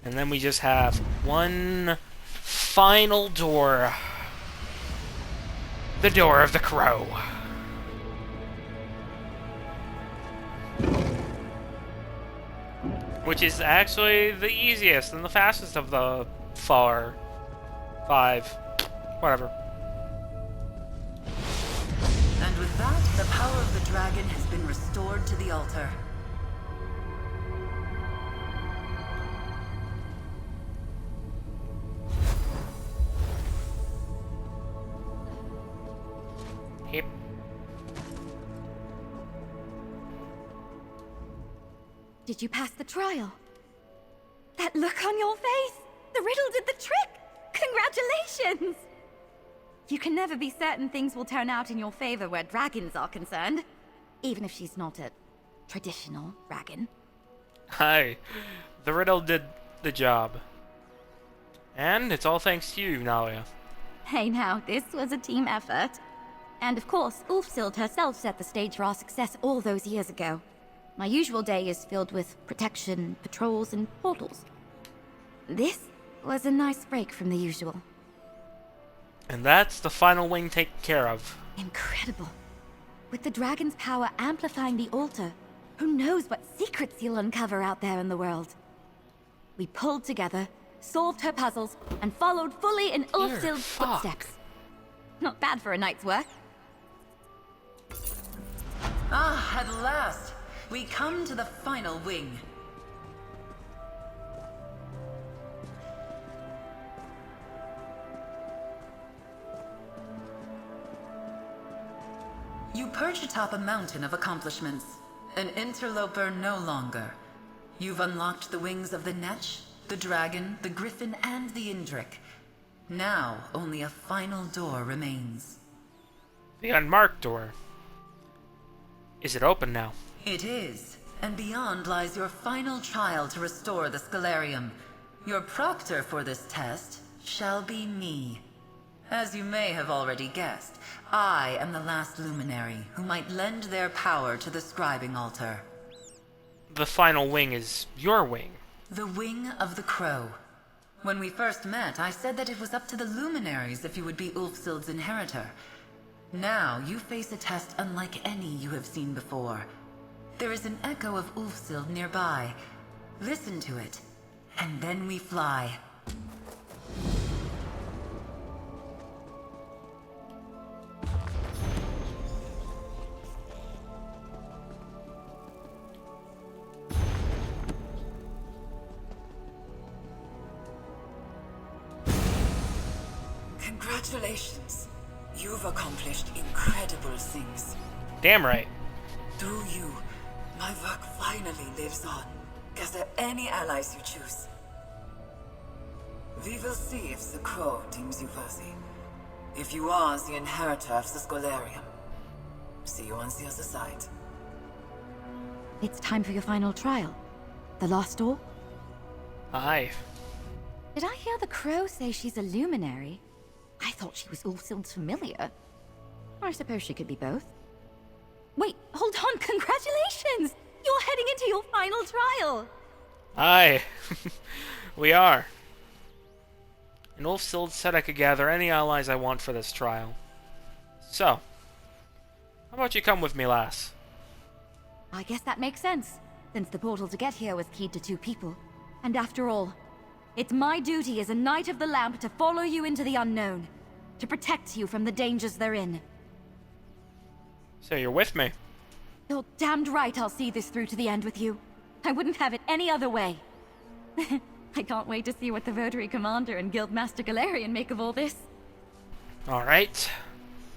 And then we just have one final door. The door of the crow. Which is actually the easiest and the fastest of the 5. Whatever. And with that, the power of the dragon has been restored to the altar. Yep. Did you pass the trial? That look on your face! The riddle did the trick! Congratulations! You can never be certain things will turn out in your favor where dragons are concerned. Even if she's not a traditional dragon. Hi. The riddle did the job. And it's all thanks to you, Nalia. Hey now, this was a team effort. And of course, Ulfsid herself set the stage for our success all those years ago. My usual day is filled with protection, patrols, and portals. This was a nice break from the usual. And that's the final wing taken care of. Incredible. With the dragon's power amplifying the altar, who knows what secrets you'll uncover out there in the world. We pulled together, solved her puzzles, and followed fully in Ulfsid's footsteps. Not bad for a night's work. Ah, at last! We come to the final wing. You perch atop a mountain of accomplishments. An interloper no longer. You've unlocked the wings of the Netch, the dragon, the griffin, and the Indrik. Now, only a final door remains. The unmarked door. Is it open now? It is, and beyond lies your final trial to restore the Scalarium. Your proctor for this test shall be me. As you may have already guessed, I am the last luminary who might lend their power to the scribing altar. The final wing is your wing. The wing of the crow. When we first met, I said that it was up to the luminaries if you would be Ulfsild's inheritor. Now, you face a test unlike any you have seen before. There is an echo of Ulfsild nearby. Listen to it, and then we fly. Congratulations. You've accomplished incredible things. Damn right. Through you, my work finally lives on. Gather any allies you choose. We will see if the Crow deems you worthy. If you are the inheritor of the Scholarium. See you on the other side. It's time for your final trial. The last door? Aye. Did I hear the Crow say she's a luminary? I thought she was Ulfsild's familiar. I suppose she could be both. Wait, hold on, congratulations! You're heading into your final trial! Aye. We are. And Ulfsild said I could gather any allies I want for this trial. So, how about you come with me, lass? I guess that makes sense, since the portal to get here was keyed to 2 people. And after all, it's my duty as a Knight of the Lamp to follow you into the unknown, to protect you from the dangers therein. So you're with me? You're damned right I'll see this through to the end with you. I wouldn't have it any other way. I can't wait to see what the Votary Commander and Guildmaster Galarian make of all this. Alright.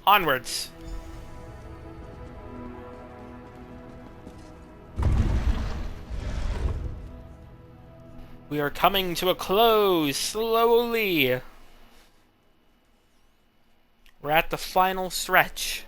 Onwards. We are coming to a close, slowly. We're at the final stretch.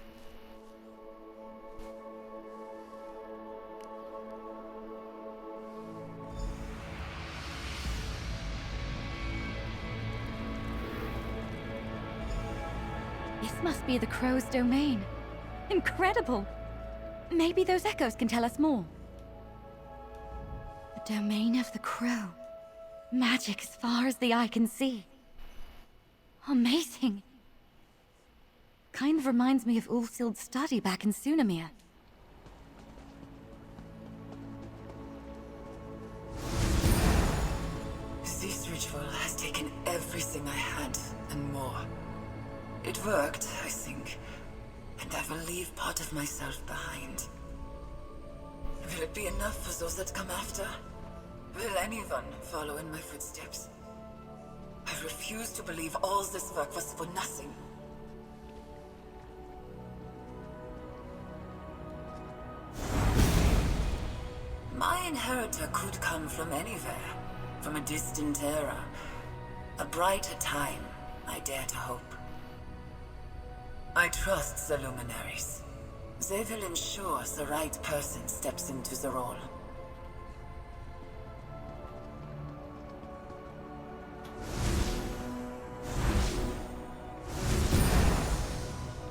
This must be the Crow's domain. Incredible! Maybe those echoes can tell us more. The domain of the Crow. Magic as far as the eye can see. Amazing. Kind of reminds me of Ulfsild's study back in Sunamir. This ritual has taken everything I had and more. It worked, I think, and I will leave part of myself behind. Will it be enough for those that come after? Will anyone follow in my footsteps? I refuse to believe all this work was for nothing. My inheritor could come from anywhere, from a distant era. A brighter time, I dare to hope. I trust the luminaries. They will ensure the right person steps into the role.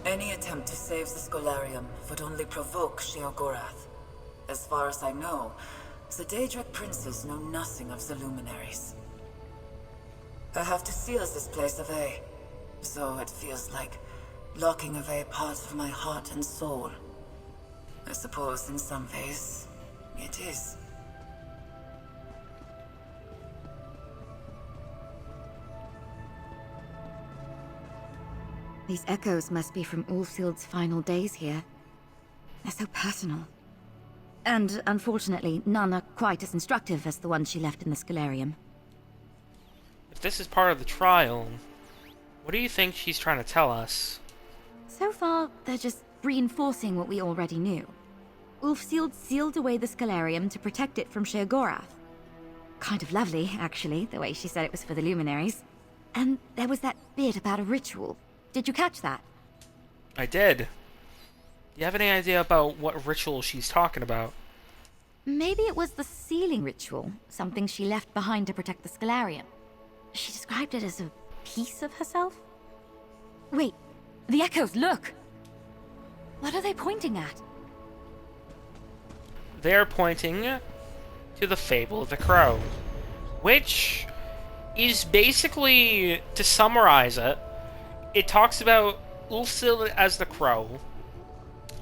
Any attempt to save the Scholarium would only provoke Sheogorath. As far as I know, the Daedric princes know nothing of the luminaries. I have to seal this place away, so it feels like locking away parts of my heart and soul. I suppose in some ways, it is. These echoes must be from Ulfsild's final days here. They're so personal. And, unfortunately, none are quite as instructive as the ones she left in the Scholarium. If this is part of the trial, what do you think she's trying to tell us? So far, they're just reinforcing what we already knew. Ulfsild sealed away the Scholarium to protect it from Sheogorath. Kind of lovely, actually, the way she said it was for the luminaries. And there was that bit about a ritual. Did you catch that? I did. Do you have any idea about what ritual she's talking about? Maybe it was the sealing ritual, something she left behind to protect the Scalarium. She described it as a piece of herself? Wait, the echoes, look! What are they pointing at? They're pointing to the Fable of the Crow, which is basically, to summarize it, it talks about Ulfsid as the Crow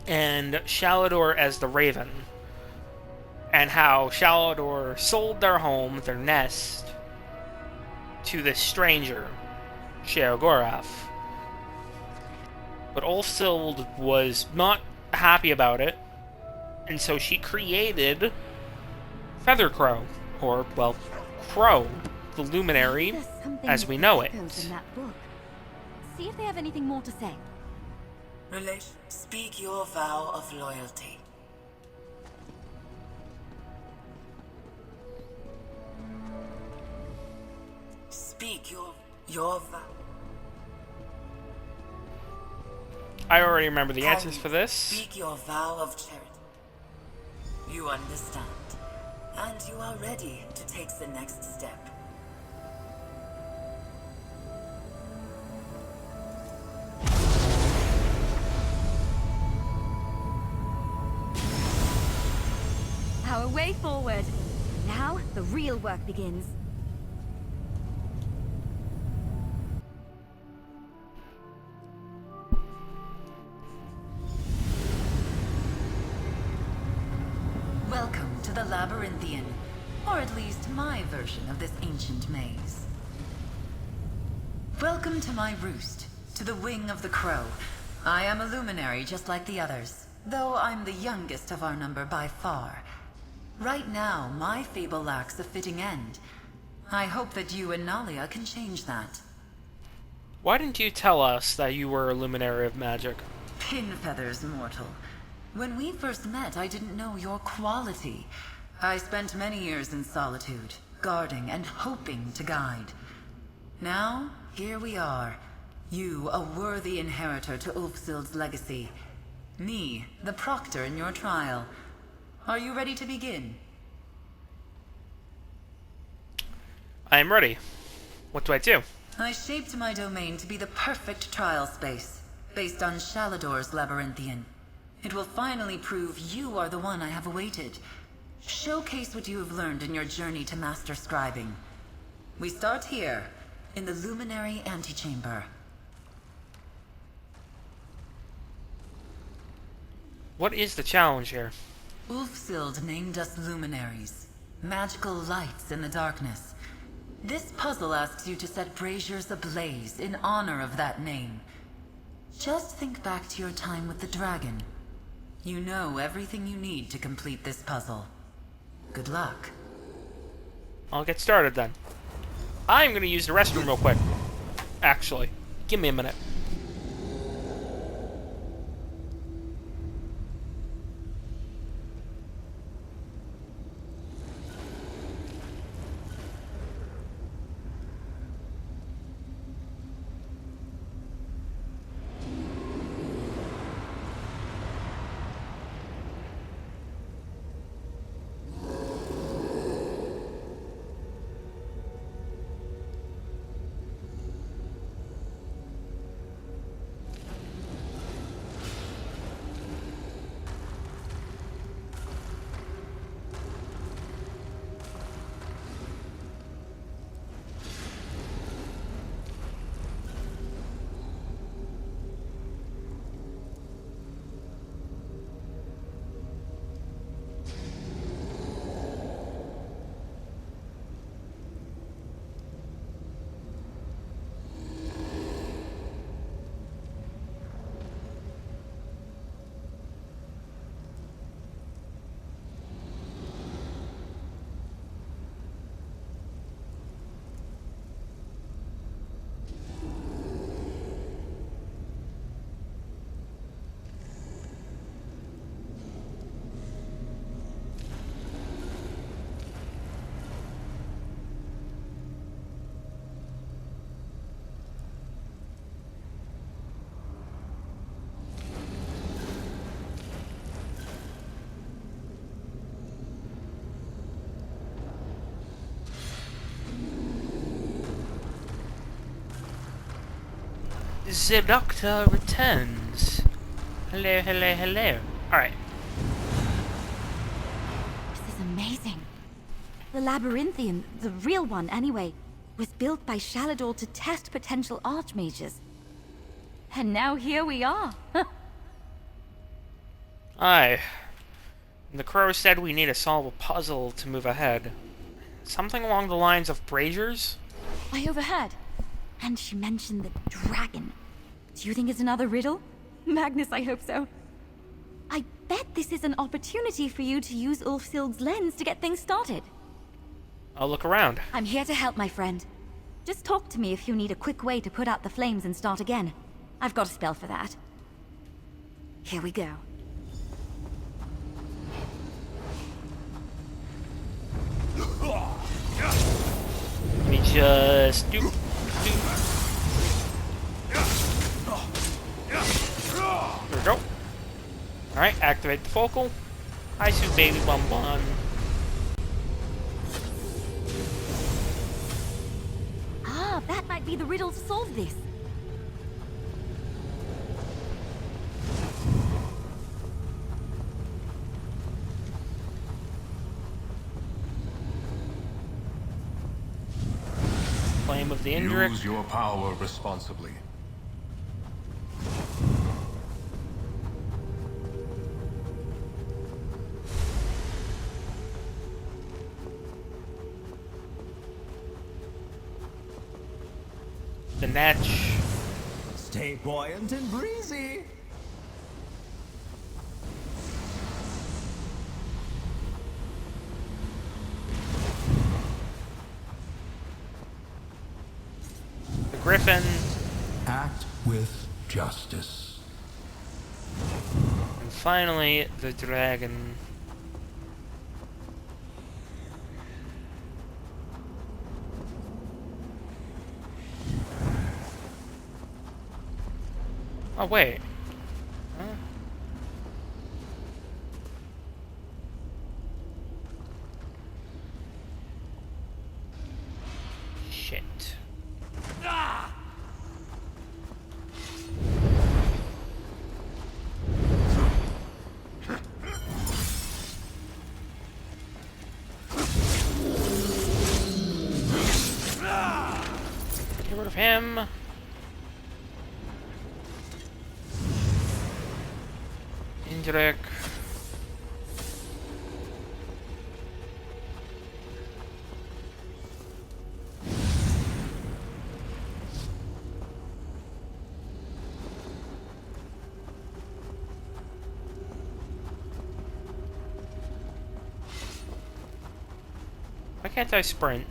and Shalador as the Raven, and how Shalador sold their home, their nest, to this stranger, Sheogorath. But Ulfsid was not happy about it, and so she created Feather Crow, or, well, Crow, the Luminary, as we know it. In that book. See if they have anything more to say. Speak your vow of loyalty. Speak your vow. I already remember the answers for this. Speak your vow of charity. You understand, and you are ready to take the next step. Our way forward. Now, the real work begins. Welcome to the Labyrinthian, or at least my version of this ancient maze. Welcome to my roost, to the wing of the crow. I am a luminary just like the others, though I'm the youngest of our number by far. Right now, my fable lacks a fitting end. I hope that you and Nalia can change that. Why didn't you tell us that you were a luminary of magic? Pin feathers, mortal. When we first met, I didn't know your quality. I spent many years in solitude, guarding and hoping to guide. Now, here we are. You, a worthy inheritor to Ulfsild's legacy. Me, the proctor in your trial. Are you ready to begin? I am ready. What do I do? I shaped my domain to be the perfect trial space, based on Shalador's Labyrinthian. It will finally prove you are the one I have awaited. Showcase what you have learned in your journey to master scribing. We start here, in the Luminary Antechamber. What is the challenge here? Ulfsild named us luminaries, magical lights in the darkness. This puzzle asks you to set braziers ablaze in honor of that name. Just think back to your time with the dragon. You know everything you need to complete this puzzle. Good luck. I'll get started then. I'm gonna use the restroom real quick. Actually, give me a minute. The Doctor returns. Hello, hello, hello. Alright. This is amazing. The Labyrinthian, the real one anyway, was built by Shalador to test potential archmages. And now here we are. Aye. The crow said we need to solve a puzzle to move ahead. Something along the lines of braziers? I overheard. And she mentioned the dragon. Do you think it's another riddle? Magnus, I hope so. I bet this is an opportunity for you to use Ulfsid's lens to get things started. I'll look around. I'm here to help, my friend. Just talk to me if you need a quick way to put out the flames and start again. I've got a spell for that. Here we go. Let me just do. There we go. Alright, activate the focal. Hi, sweet baby bum bum. Ah, that might be the riddle to solve this. Flame of the Indric. Use your power responsibly. The Natch. Stay buoyant and breezy. The Griffin. Act with justice. And finally, the Dragon. Oh, wait. Huh? Shit. Ah! Get rid of him. Indrek. Why can't I sprint?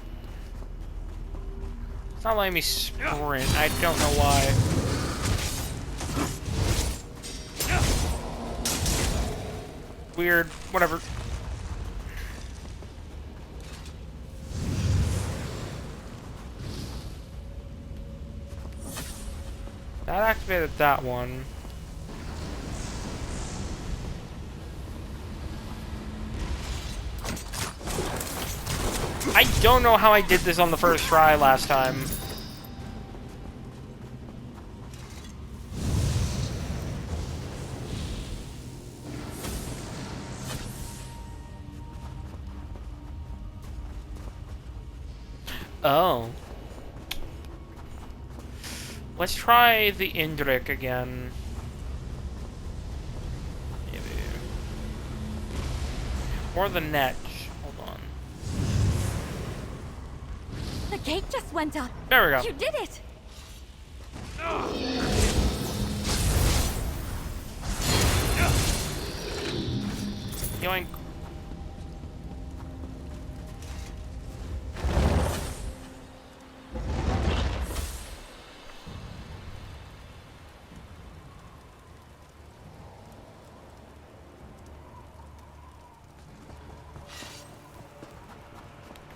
It's not letting me sprint. I don't know why. Weird. Whatever. That activated that one. I don't know how I did this on the first try last time. Oh. Let's try the Indrik again. Maybe. Or the Netch. Hold on. The gate just went up. There we go. You did it. Yoink.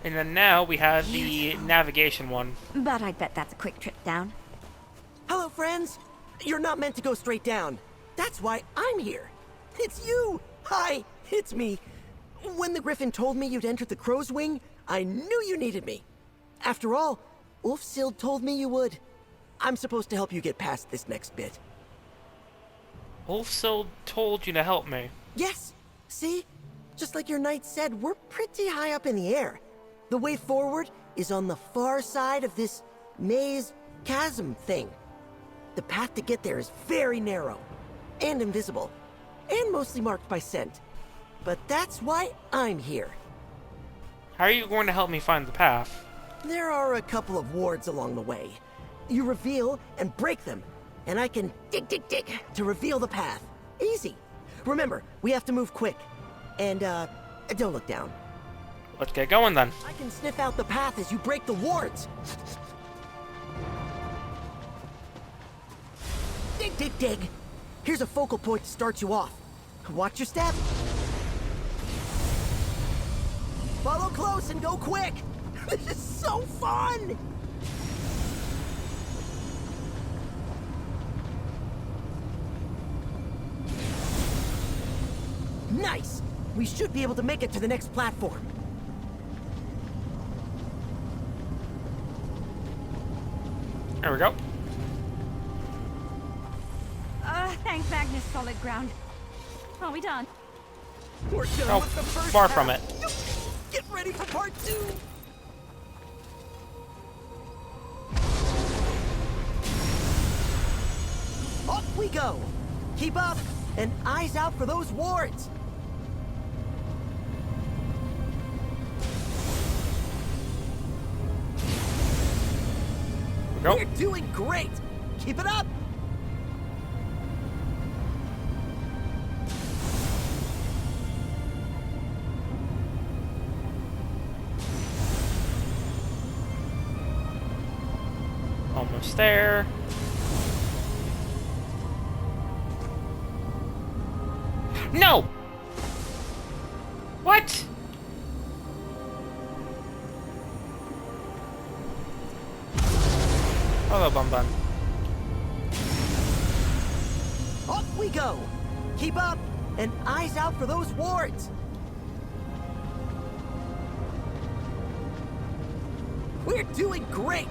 And then now we have the navigation one. But I bet that's a quick trip down. Hello, friends. You're not meant to go straight down. That's why I'm here. It's you. Hi, it's me. When the Griffin told me you'd entered the Crow's Wing, I knew you needed me. After all, Ulfsid told me you would. I'm supposed to help you get past this next bit. Ulfsid told you to help me. Yes. See? Just like your knight said, we're pretty high up in the air. The way forward is on the far side of this maze chasm thing. The path to get there is very narrow, and invisible, and mostly marked by scent. But that's why I'm here. How are you going to help me find the path? There are a couple of wards along the way. You reveal and break them, and I can dig to reveal the path. Easy. Remember, we have to move quick. And, don't look down. Let's get going then. I can sniff out the path as you break the wards. Dig. Here's a focal point to start you off. Watch your step. Follow close and go quick. This is so fun! Nice! We should be able to make it to the next platform. There we go. Thank Magnus, solid ground. Are we done? We're done with the first far half. from it. Get ready for part 2! Up we go! Keep up, and eyes out for those wards! Go. You're doing great! Keep it up! Almost there. No! What? Hello, Bum Bun. Up we go! Keep up, and eyes out for those wards! We're doing great!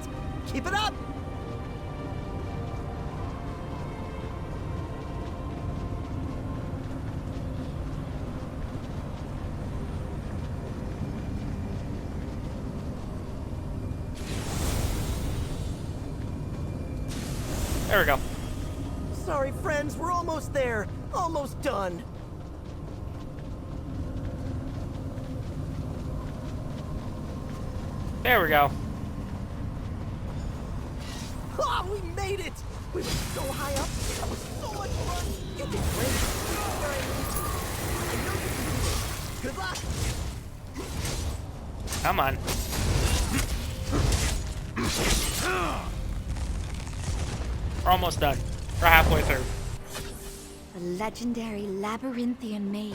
Keep it up! There we go. Sorry, friends, we're almost there. Almost done. There we go. Oh, we made it! We were so high up, that was so much fun! You'll be great. I know you can do this. Good luck! Come on. We're almost done. We're halfway through. The legendary labyrinthian maze.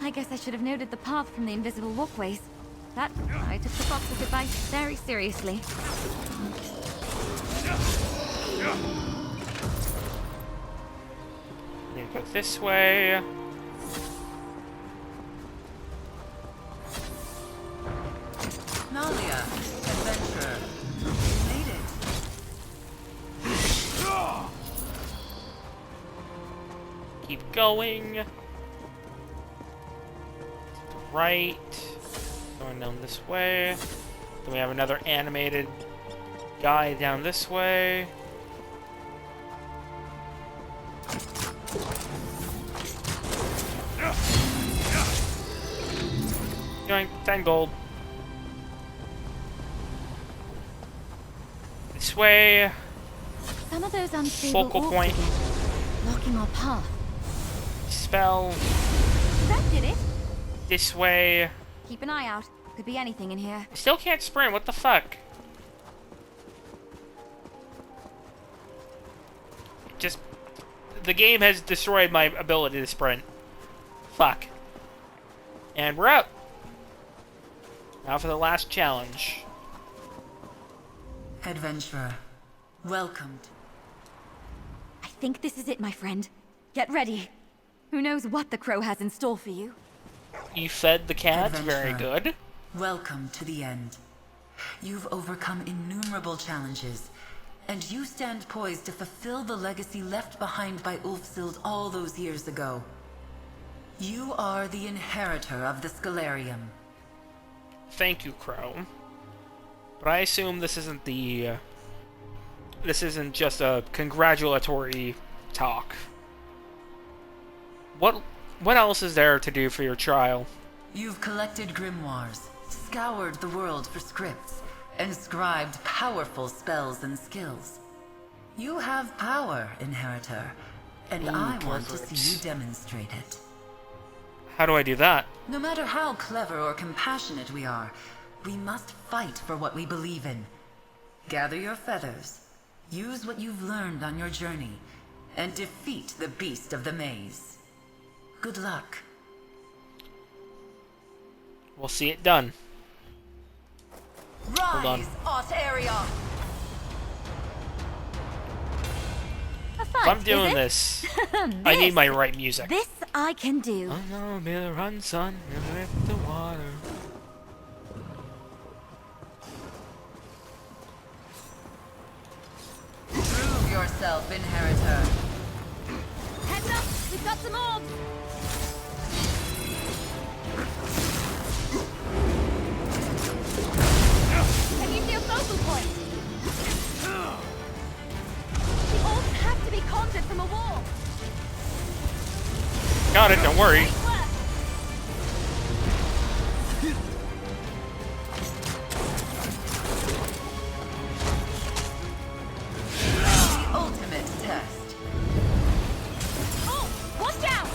I guess I should have noted the path from the invisible walkways. I took the fox's advice very seriously. Need to go this way. Nalia, adventurer. You made it. Keep going. To the right. Going down this way. Then we have another animated guy down this way. Going 10 gold. This way. Some of those unstable Focal point. blocking our path. Spell. That did it. This way. Keep an eye out. Could be anything in here. I still can't sprint. What the fuck? Just... The game has destroyed my ability to sprint. Fuck. And we're out. Now for the last challenge. Adventurer, welcomed. I think this is it, my friend. Get ready. Who knows what the crow has in store for you? You fed the cats. Very Adventurer, good. Welcome to the end. You've overcome innumerable challenges, and you stand poised to fulfill the legacy left behind by Ulfsid all those years ago. You are the inheritor of the Scalarium. Thank you, Crow. But I assume this isn't the... this isn't just a congratulatory talk. What else is there to do for your trial? You've collected grimoires, scoured the world for scripts, and scribed powerful spells and skills. You have power, Inheritor, and I want to see you demonstrate it. How do I do that? No matter how clever or compassionate we are, we must fight for what we believe in. Gather your feathers, use what you've learned on your journey, and defeat the beast of the maze. Good luck. We'll see it done. Hold on. Rise, Altaria! If I'm doing this, I need my right music. This I can do. Oh no, Miller, run, son. River with the water. Prove yourself, Inheritor. Heads up, we've got some orbs. Can you see a focal point? The orbs have to be conjured from a wall. Got it, don't worry. The ultimate test. Oh, watch out!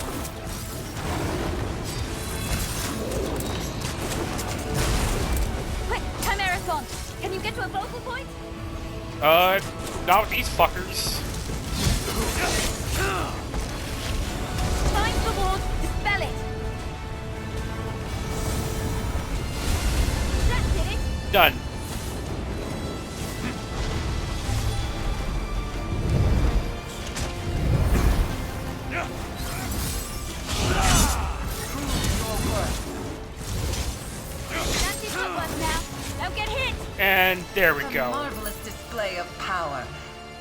Quick, Chimerathon! Can you get to a focal point? Not these fuckers. Find the wall, dispel it. That did it. Done. That's your footwork now. Don't get hit. And there we A go. marvelous display of power.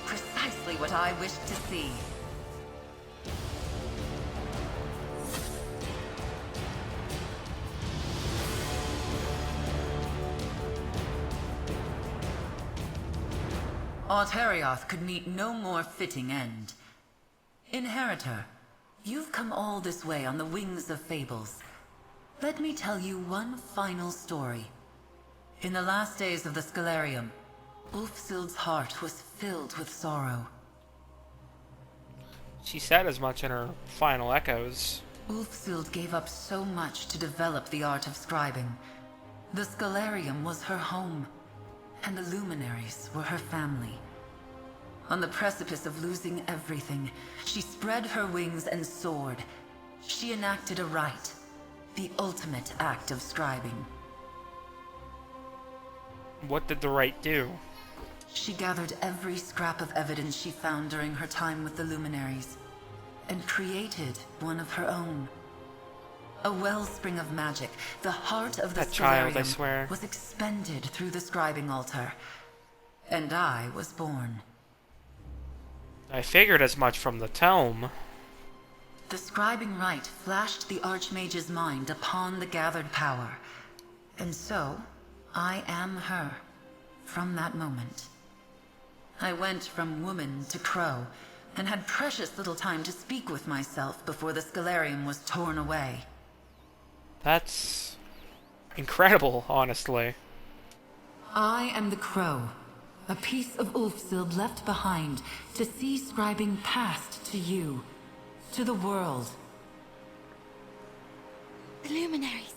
Precisely what I wished to see. Altarioth could meet no more fitting end. Inheritor, you've come all this way on the wings of fables. Let me tell you one final story. In the last days of the Scalarium, Ulfsid's heart was filled with sorrow. She said as much in her final echoes. Ulfsid gave up so much to develop the art of scribing. The Scalarium was her home, and the luminaries were her family. On the precipice of losing everything, she spread her wings and soared. She enacted a rite, the ultimate act of scribing. What did the right do? She gathered every scrap of evidence she found during her time with the luminaries, and created one of her own. A wellspring of magic, the heart of the That child, I Scalarium, swear. was expended through the scribing altar, and I was born. I figured as much from the tome. The scribing rite flashed the Archmage's mind upon the gathered power, and so I am her from that moment. I went from woman to crow, and had precious little time to speak with myself before the Scalarium was torn away. That's incredible, honestly. I am the crow, a piece of Ulfsid left behind to see scribing passed to you, to the world. The luminaries.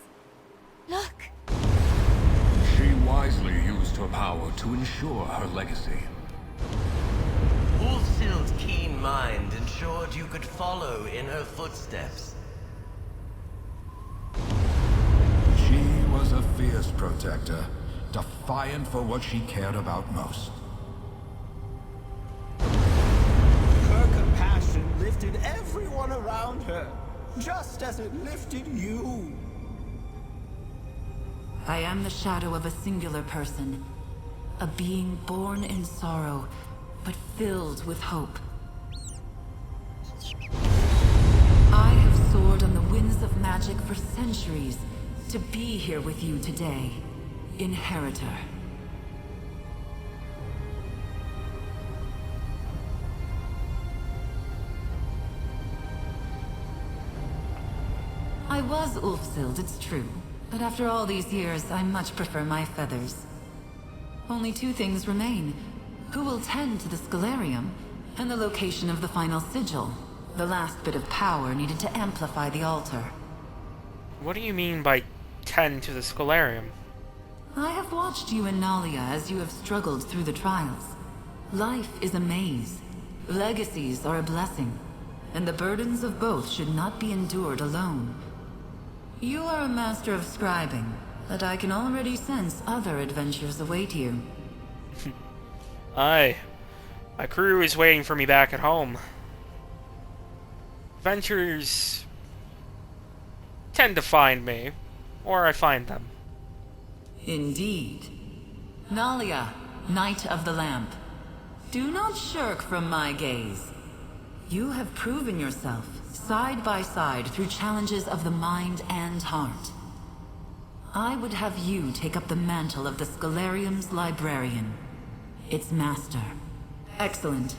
Look. She wisely used her power to ensure her legacy. Ulfsid's keen mind ensured you could follow in her footsteps. She was a fierce protector, defiant for what she cared about most. Her compassion lifted everyone around her, just as it lifted you. I am the shadow of a singular person. A being born in sorrow, but filled with hope. I have soared on the winds of magic for centuries to be here with you today, Inheritor. I was Ulfsid, it's true. But after all these years, I much prefer my feathers. Only two things remain. Who will tend to the Scalarium, and the location of the final sigil, the last bit of power needed to amplify the altar. What do you mean by tend to the Scalarium? I have watched you and Nalia as you have struggled through the trials. Life is a maze. Legacies are a blessing, and the burdens of both should not be endured alone. You are a master of scribing, but I can already sense other adventures await you. Aye. My crew is waiting for me back at home. Adventures tend to find me, or I find them. Indeed. Nalia, Knight of the Lamp. Do not shirk from my gaze. You have proven yourself, side by side, through challenges of the mind and heart. I would have you take up the mantle of the Scalarium's librarian, its master. Excellent.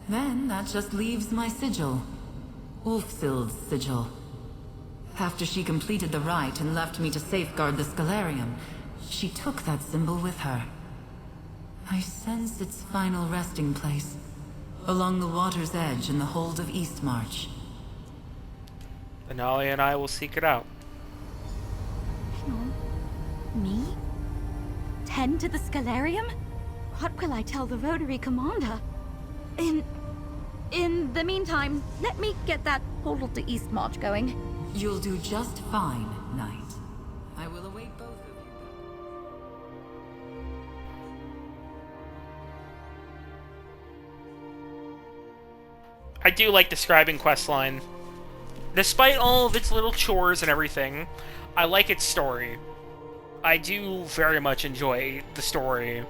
Then that just leaves my sigil. Ulfsid's sigil. After she completed the rite and left me to safeguard the Scalarium, she took that symbol with her. I sense its final resting place, along the water's edge in the hold of Eastmarch. Benalia and I will seek it out. Hang on. Me? Tend to the Scalarium? What will I tell the Rotary Commander? In the meantime, let me get that portal to Eastmarch going. You'll do just fine, Knight. I will await both of you. I do like the scribing questline. Despite all of its little chores and everything, I like its story. I do very much enjoy the story.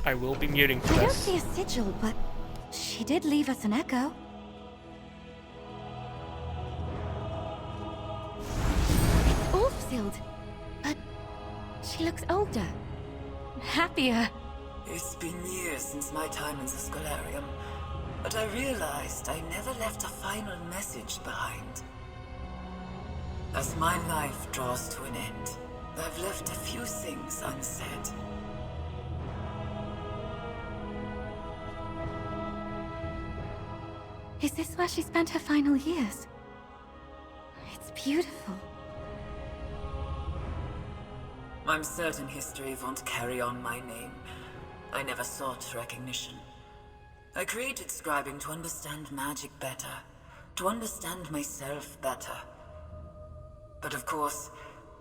I will be muting for I don't this. see a sigil, but she did leave us an echo. It's Ulfsid, but she looks older, happier. It's been years since my time in the Scalarium, but I realized I never left a final message behind. As my life draws to an end, I've left a few things unsaid. Is this where she spent her final years? It's beautiful. I'm certain history won't carry on my name. I never sought recognition. I created scribing to understand magic better, to understand myself better. But of course,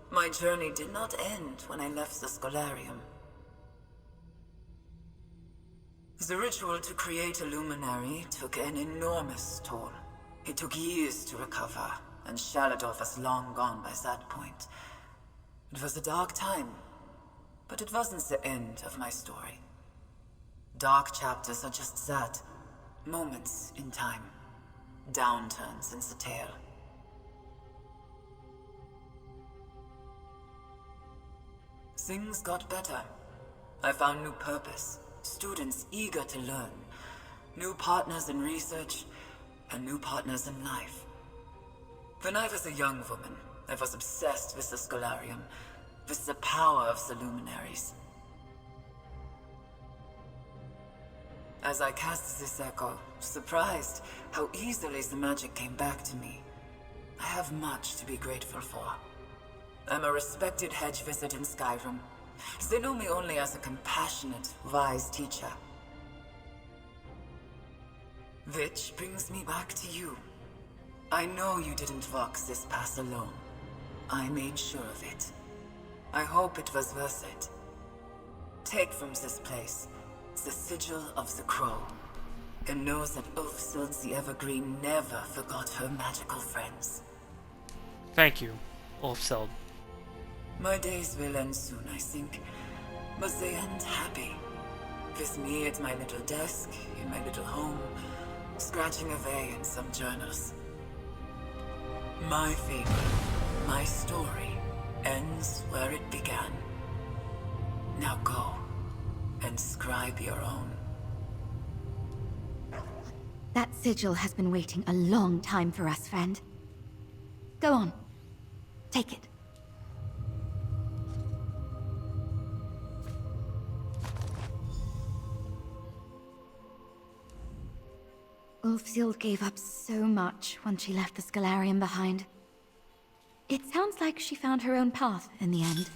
my journey did not end when I left the Scalarium. The ritual to create a luminary took an enormous toll. It took years to recover, and Shaladov was long gone by that point. It was a dark time, but it wasn't the end of my story. Dark chapters are just that, moments in time, downturns in the tale. Things got better. I found new purpose. Students eager to learn, new partners in research, and new partners in life. When I was a young woman, I was obsessed with the Scalarium, with the power of the luminaries. As I cast this echo, surprised how easily the magic came back to me. I have much to be grateful for. I'm a respected hedge wizard in Skyrim. They know me only as a compassionate, wise teacher. Which brings me back to you. I know you didn't walk this path alone. I made sure of it. I hope it was worth it. Take from this place the sigil of the crow, and knows that Ulfsid the Evergreen never forgot her magical friends. Thank you, Ulfsid. My days will end soon, I think, but they end happy. With me at my little desk, in my little home, scratching away in some journals. My fable, my story, ends where it began. Now go, and scribe your own. That sigil has been waiting a long time for us, friend. Go on. Take it. Ulfsid gave up so much when she left the Scalarium behind. It sounds like she found her own path in the end.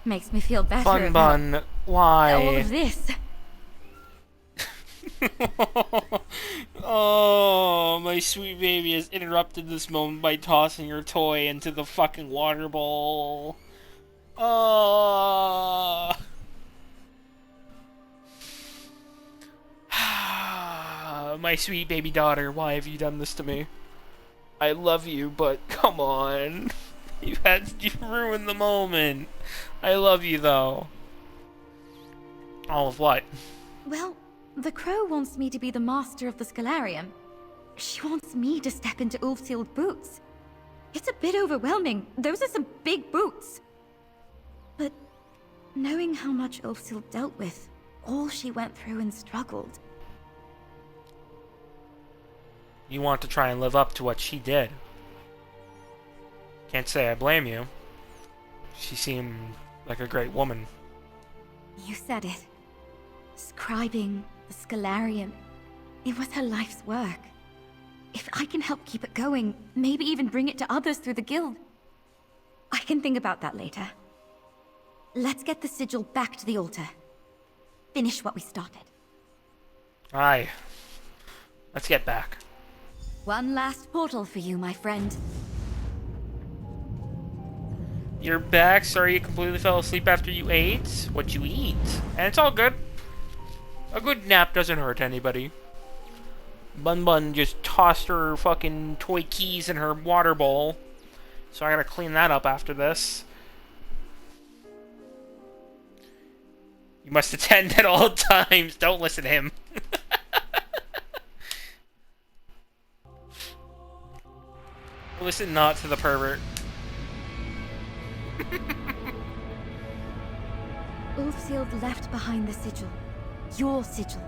Makes me feel better Bun Bun, why? all of this. Oh, my sweet baby has interrupted this moment by tossing her toy into the fucking water bowl. Oh. My sweet baby daughter, why have you done this to me? I love you, but come on. You ruined the moment. I love you, though. All of what? Well, the crow wants me to be the master of the Scalarium. She wants me to step into Ulfsid's boots. It's a bit overwhelming. Those are some big boots. But knowing how much Ulfsid dealt with, all she went through and struggled. You want to try and live up to what she did. Can't say I blame you. She seemed like a great woman. You said it. Scribing the Scalarium. It was her life's work. If I can help keep it going, maybe even bring it to others through the guild. I can think about that later. Let's get the sigil back to the altar. Finish what we started. Aye. Let's get back. One last portal for you, my friend. You're back. Sorry you completely fell asleep after you ate. What you eat. And it's all good. A good nap doesn't hurt anybody. Bun Bun just tossed her fucking toy keys in her water bowl. So I gotta clean that up after this. You must attend at all times. Don't listen to him. Listen not to the pervert. Ulfsid left behind the sigil. Your sigil.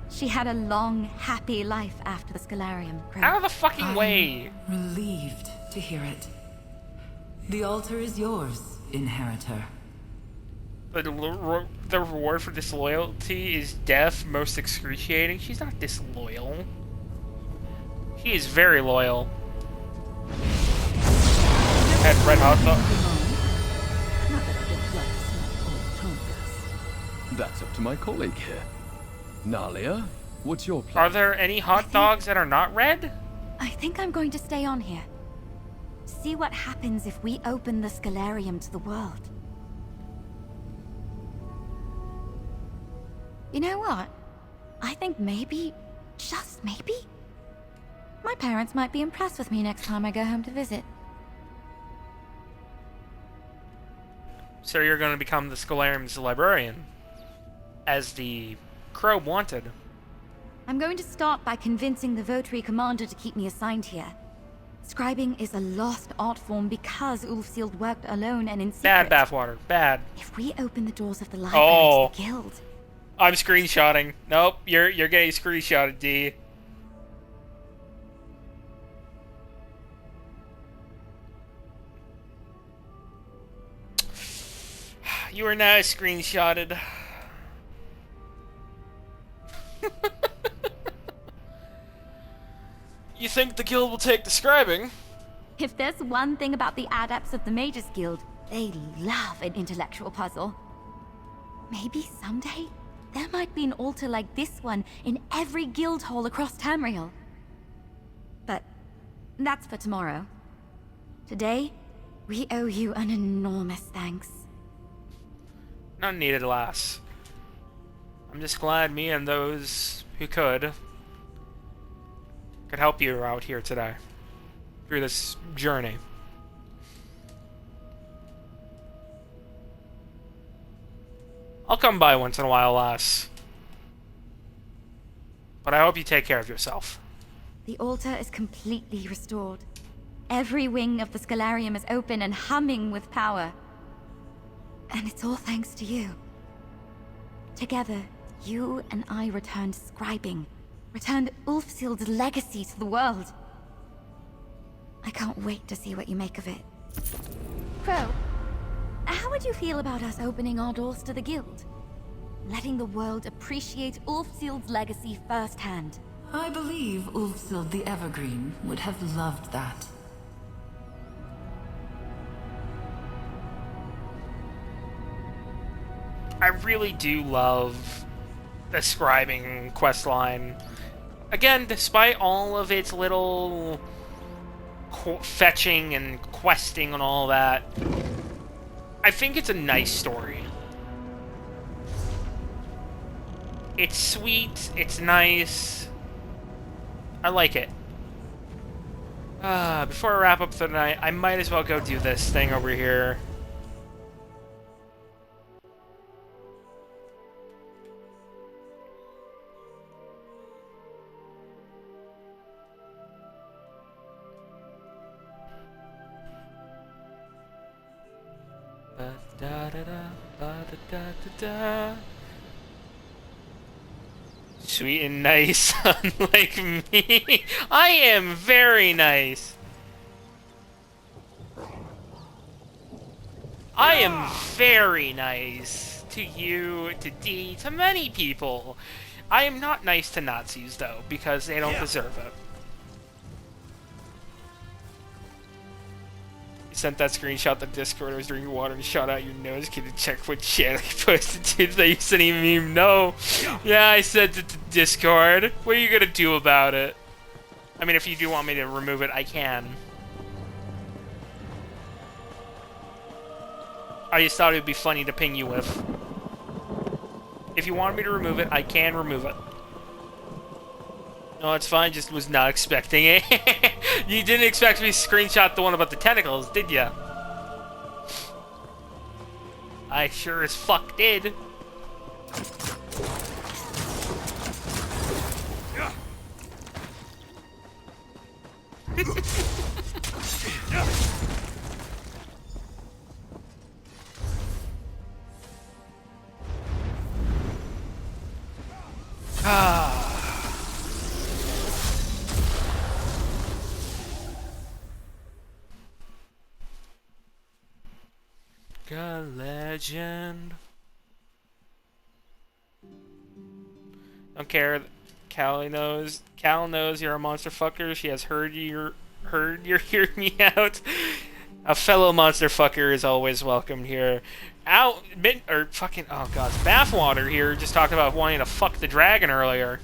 She had a long, happy life after the Scalarium. Out of the fucking way! Relieved to hear it. The altar is yours, inheritor. The reward for disloyalty is death, most excruciating. She's not disloyal. She is very loyal. Had red hot dog. That's up to my colleague here. Nalia, what's your plan? Are there any hot dogs that are not red? I think I'm going to stay on here. See what happens if we open the Scalarium to the world. You know what? I think maybe, just maybe, my parents might be impressed with me next time I go home to visit. So you're going to become the Scalarium's librarian, as the crow wanted. I'm going to start by convincing the Votary commander to keep me assigned here. Scribing is a lost art form because Ulfsid worked alone and in secret. Bad bathwater. Bad. If we open the doors of the library to the guild... I'm screenshotting. Nope, you're getting screenshotted, D. You are now screenshotted. You think the guild will take the scribing? If there's one thing about the adepts of the Mages Guild, they love an intellectual puzzle. Maybe someday, there might be an altar like this one in every guild hall across Tamriel. But that's for tomorrow. Today, we owe you an enormous thanks. None needed, alas. I'm just glad me and those who could help you out here today. Through this journey. I'll come by once in a while, lass. But I hope you take care of yourself. The altar is completely restored. Every wing of the Scholarium is open and humming with power. And it's all thanks to you. Together, you and I returned scribing, returned Ulfsild's legacy to the world. I can't wait to see what you make of it. Crow, how would you feel about us opening our doors to the Guild? Letting the world appreciate Ulfsild's legacy firsthand. I believe Ulfsild the Evergreen would have loved that. I really do love the scribing questline. Again, despite all of its little fetching and questing and all that, I think it's a nice story. It's sweet, it's nice. I like it. Before I wrap up for the night, I might as well go do this thing over here. Sweet and nice, unlike me. I am very nice. I am very nice to you, to Dee, to many people. I am not nice to Nazis, though, because they don't deserve it. Sent that screenshot to Discord. I was drinking water and shot out your nose. Can you check what channel you posted to? That you sent a meme? No. Yeah, I sent it to Discord. What are you gonna do about it? I mean, if you do want me to remove it, I can. I just thought it would be funny to ping you with. If you want me to remove it, I can remove it. No, it's fine. Just was not expecting it. You didn't expect me to screenshot the one about the tentacles, did ya? I sure as fuck did. Legend. Don't care. Cal knows you're a monster fucker. She has heard you're hearing me out. A fellow monster fucker is always welcome here. Oh god, Bathwater here just talked about wanting to fuck the dragon earlier.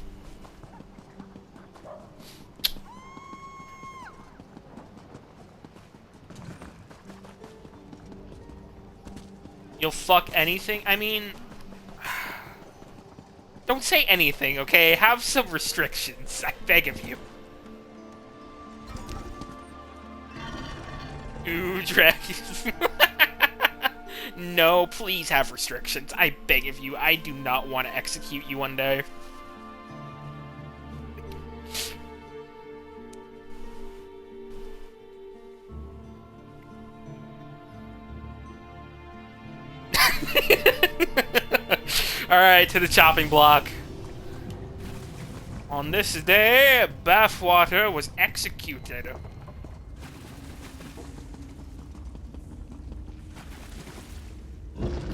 You'll fuck anything? I mean... Don't say anything, okay? Have some restrictions. I beg of you. Ooh, dragons. No, please have restrictions. I beg of you. I do not want to execute you one day. Alright, to the chopping block. On this day, Bathwater was executed.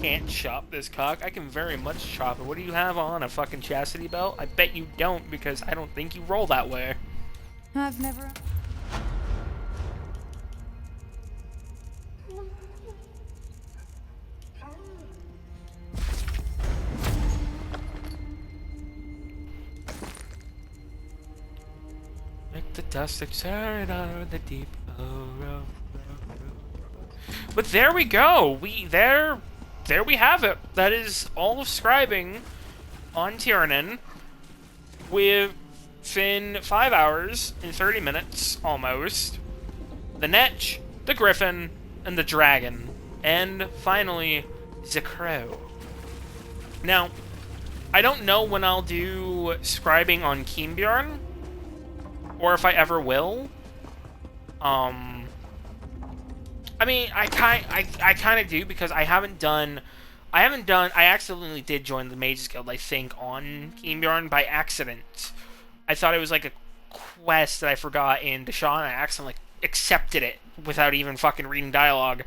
Can't chop this cock. I can very much chop it. What do you have on? A fucking chastity belt? I bet you don't, because I don't think you roll that way. I've never... Make the dust exert out of the deep. But there we go. There there we have it. That is all of scribing on Tiernan within 5 hours and 30 minutes, almost. The Netch, the Griffin, and the Dragon. And finally, the Crow. Now, I don't know when I'll do scribing on Keenbjorn, or if I ever will. I mean, I kind of do, because I accidentally did join the Mages Guild, I think, on Keenbjorn by accident. I thought it was like a quest that I forgot in Deshaun, and I accidentally accepted it without even fucking reading dialogue,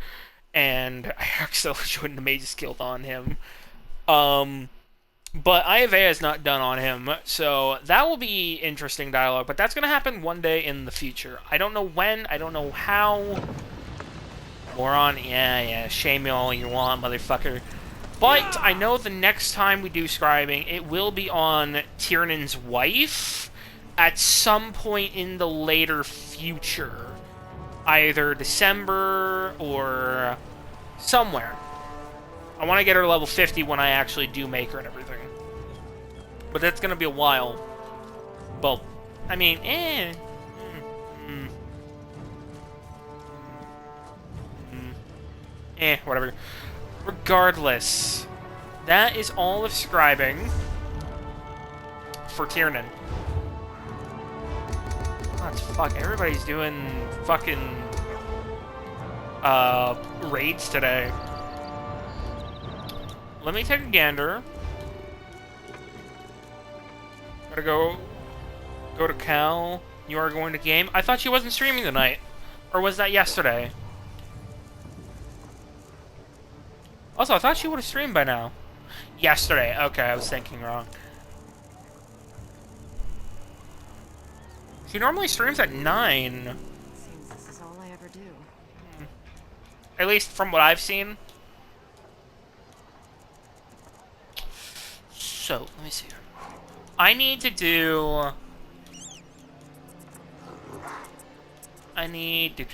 and I accidentally joined the Mages Guild on him. But Ayavea is not done on him, so that will be interesting dialogue, but that's going to happen one day in the future. I don't know when, I don't know how. Moron, yeah, shame me all you want, motherfucker. But I know the next time we do scribing, it will be on Tiernan's wife at some point in the later future. Either December or somewhere. I want to get her to level 50 when I actually do make her and everything. But that's going to be a while. Well, I mean, whatever. Regardless, that is all of scribing for Tiernan. What the fuck? Everybody's doing fucking raids today. Let me take a gander. Gotta go to Cal. You are going to game. I thought she wasn't streaming tonight. Or was that yesterday? Also, I thought she would have streamed by now. Yesterday. Okay, I was thinking wrong. She normally streams at 9. Seems this is all I ever do. At least from what I've seen. So, let me see here. I need to do... I need to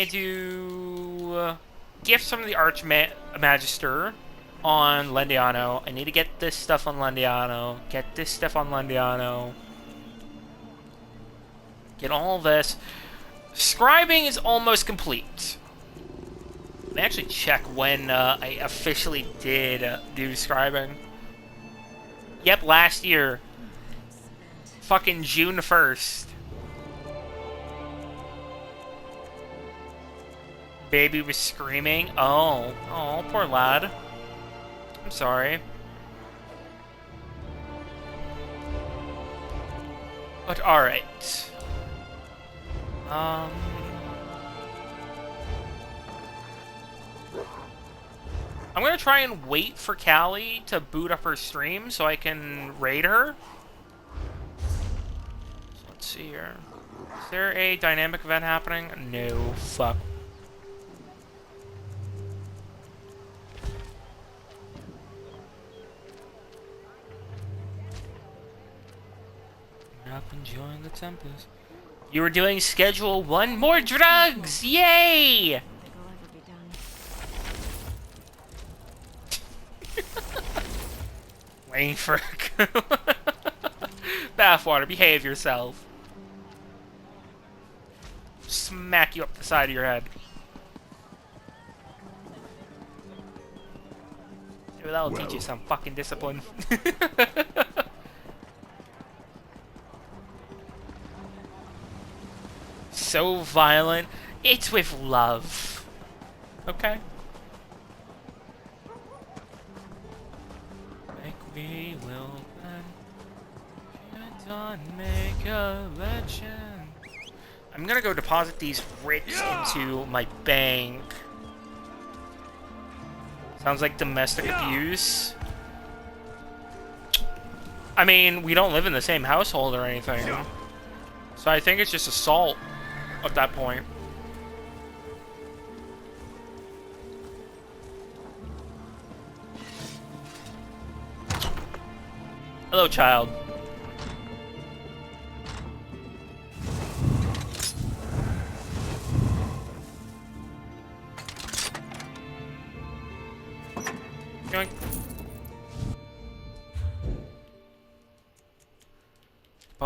do... Gifts from the Archmagister on Lendiano. I need to get this stuff on Lendiano. Get this stuff on Lendiano. Get all this. Scribing is almost complete. Let me actually check when I officially did do scribing. Yep, last year. Fucking June 1st. Baby was screaming. Oh, poor lad. I'm sorry. But alright. I'm gonna try and wait for Callie to boot up her stream so I can raid her. So let's see here. Is there a dynamic event happening? No. Fuck. Up enjoying the tempest. You were doing schedule 1 more drugs! Yay! Waiting for bathwater, behave yourself. Smack you up the side of your head. Maybe that'll teach you some fucking discipline. So violent. It's with love. Okay. Like we will then make a legend. I'm gonna go deposit these writs into my bank. Sounds like domestic abuse. I mean, we don't live in the same household or anything. So I think it's just assault at that point. Hello, child.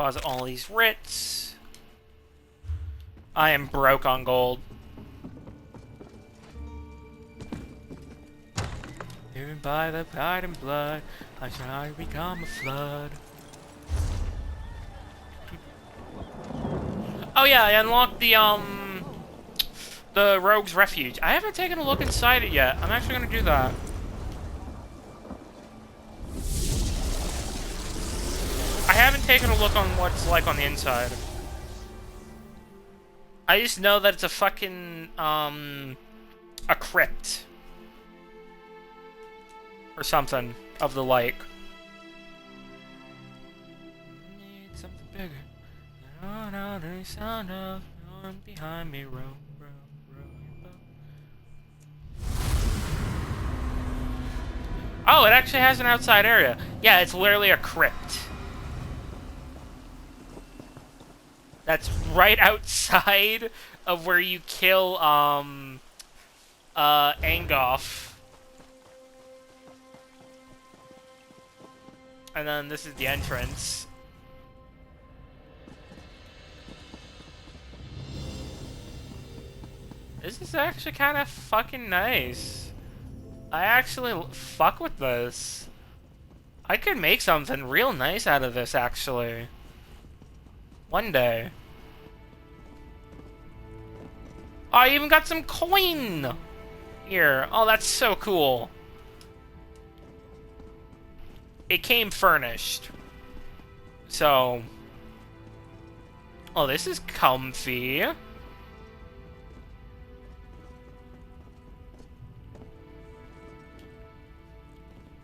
deposit all these writs. I am broke on gold. Driven by the pride and blood, I shall become a flood. Oh yeah, I unlocked the Rogue's Refuge. I haven't taken a look inside it yet. I'm actually gonna do that. I haven't taken a look on what it's like on the inside. I just know that it's a fucking, a crypt. Or something of the like. Need something bigger. Oh, no, the sound of no one behind me. Row, row, row your boat. Oh, it actually has an outside area. Yeah, it's literally a crypt. That's right outside of where you kill, Angoff. And then this is the entrance. This is actually kind of fucking nice. I actually fuck with this. I could make something real nice out of this, actually. One day. Oh, I even got some coin here. Oh, that's so cool. It came furnished. So. Oh, this is comfy.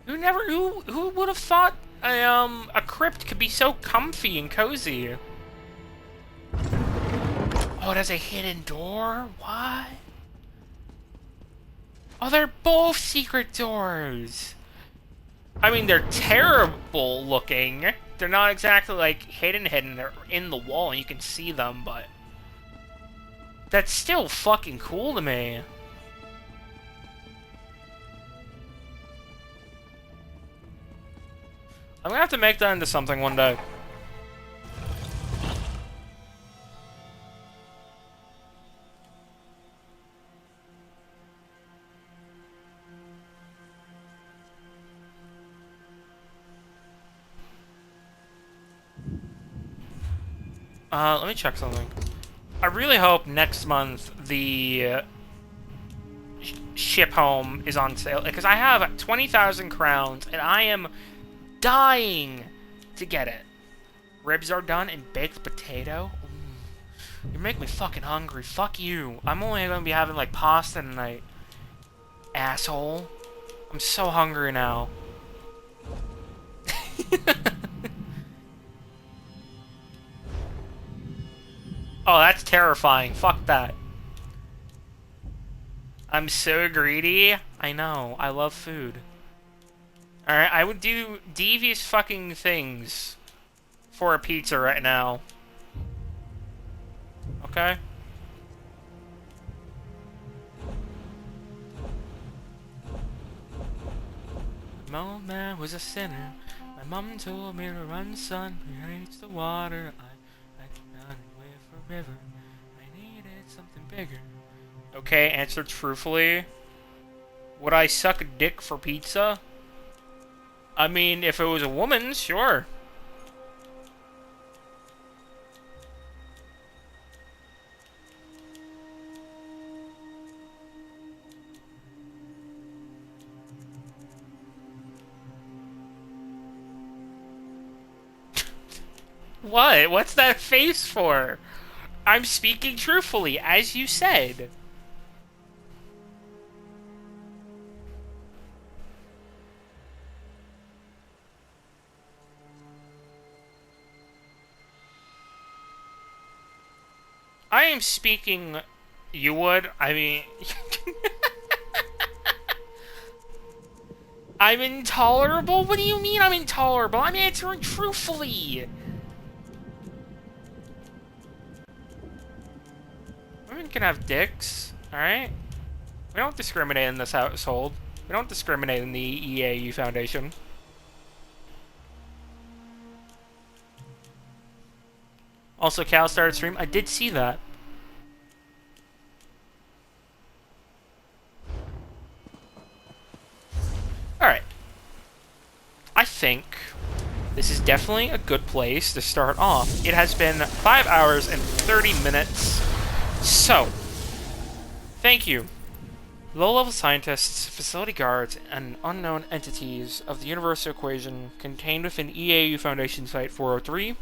Who would have thought a crypt could be so comfy and cozy? Oh, it has a hidden door? What? Oh, they're both secret doors. I mean, they're terrible looking. They're not exactly like hidden. They're in the wall and you can see them, but that's still fucking cool to me. I'm gonna have to make that into something one day. Let me check something. I really hope next month the ship home is on sale, because I have 20,000 crowns and I am dying to get it. Ribs are done and baked potato. Ooh. You make me fucking hungry. Fuck you. I'm only gonna be having like pasta tonight. Asshole. I'm so hungry now. Oh, that's terrifying. Fuck that. I'm so greedy. I know. I love food. Alright, I would do devious fucking things for a pizza right now. Okay? My old man was a sinner. My mom told me to run, son. He hates the water. I cannot away for river. I needed something bigger. Okay, answer truthfully. Would I suck a dick for pizza? I mean, if it was a woman, sure. What? What's that face for? I'm speaking truthfully, as you said. I am speaking... You would? I mean... I'm intolerable? What do you mean I'm intolerable? I'm answering truthfully! Women can have dicks, alright? We don't discriminate in this household. We don't discriminate in the EAU Foundation. Also, Cal started stream. I did see that. Alright. I think this is definitely a good place to start off. It has been 5 hours and 30 minutes. So, thank you. Low-level scientists, facility guards, and unknown entities of the universal equation contained within EAU Foundation Site 403,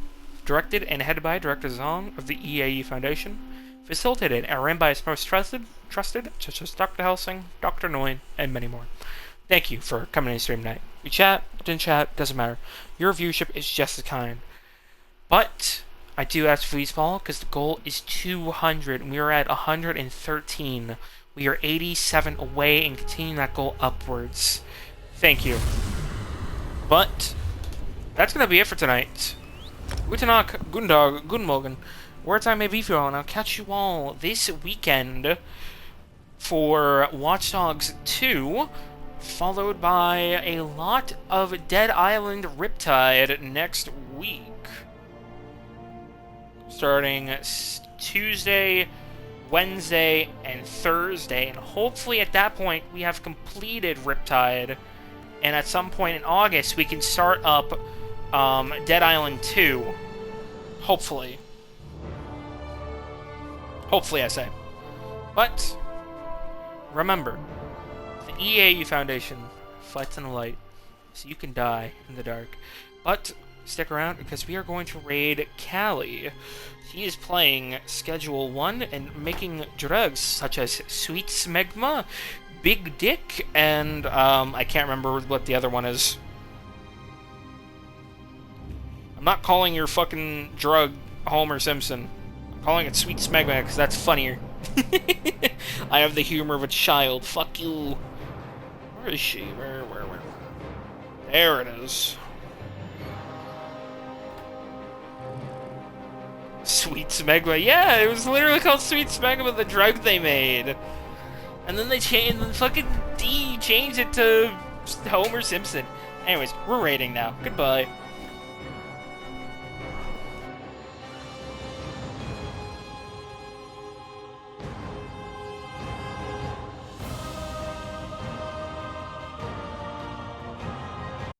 directed and headed by Director Zong of the EAU Foundation, facilitated and ran by its most trusted, such as Dr. Helsing, Dr. Nguyen, and many more. Thank you for coming in stream tonight. We chat, didn't chat, doesn't matter. Your viewership is just as kind. But I do ask for please follow, because the goal is 200, and we are at 113. We are 87 away and continuing that goal upwards. Thank you. But that's going to be it for tonight. Guten Tag, guten Tag, guten Morgen. Where time may be for you all, and I'll catch you all this weekend for Watch Dogs 2, followed by a lot of Dead Island Riptide next week. Starting Tuesday, Wednesday, and Thursday, and hopefully at that point we have completed Riptide, and at some point in August we can start up Dead Island 2. Hopefully. Hopefully, I say. But remember, the EAU Foundation fights in the light, so you can die in the dark. But stick around, because we are going to raid Callie. She is playing Schedule 1 and making drugs such as Sweet Smegma, Big Dick, and I can't remember what the other one is. I'm not calling your fucking drug Homer Simpson. I'm calling it Sweet Smegma because that's funnier. I have the humor of a child. Fuck you. Where is she? Where? There it is. Sweet Smegma. Yeah, it was literally called Sweet Smegma, the drug they made. And then they changed, fucking D changed it to Homer Simpson. Anyways, we're raiding now. Goodbye.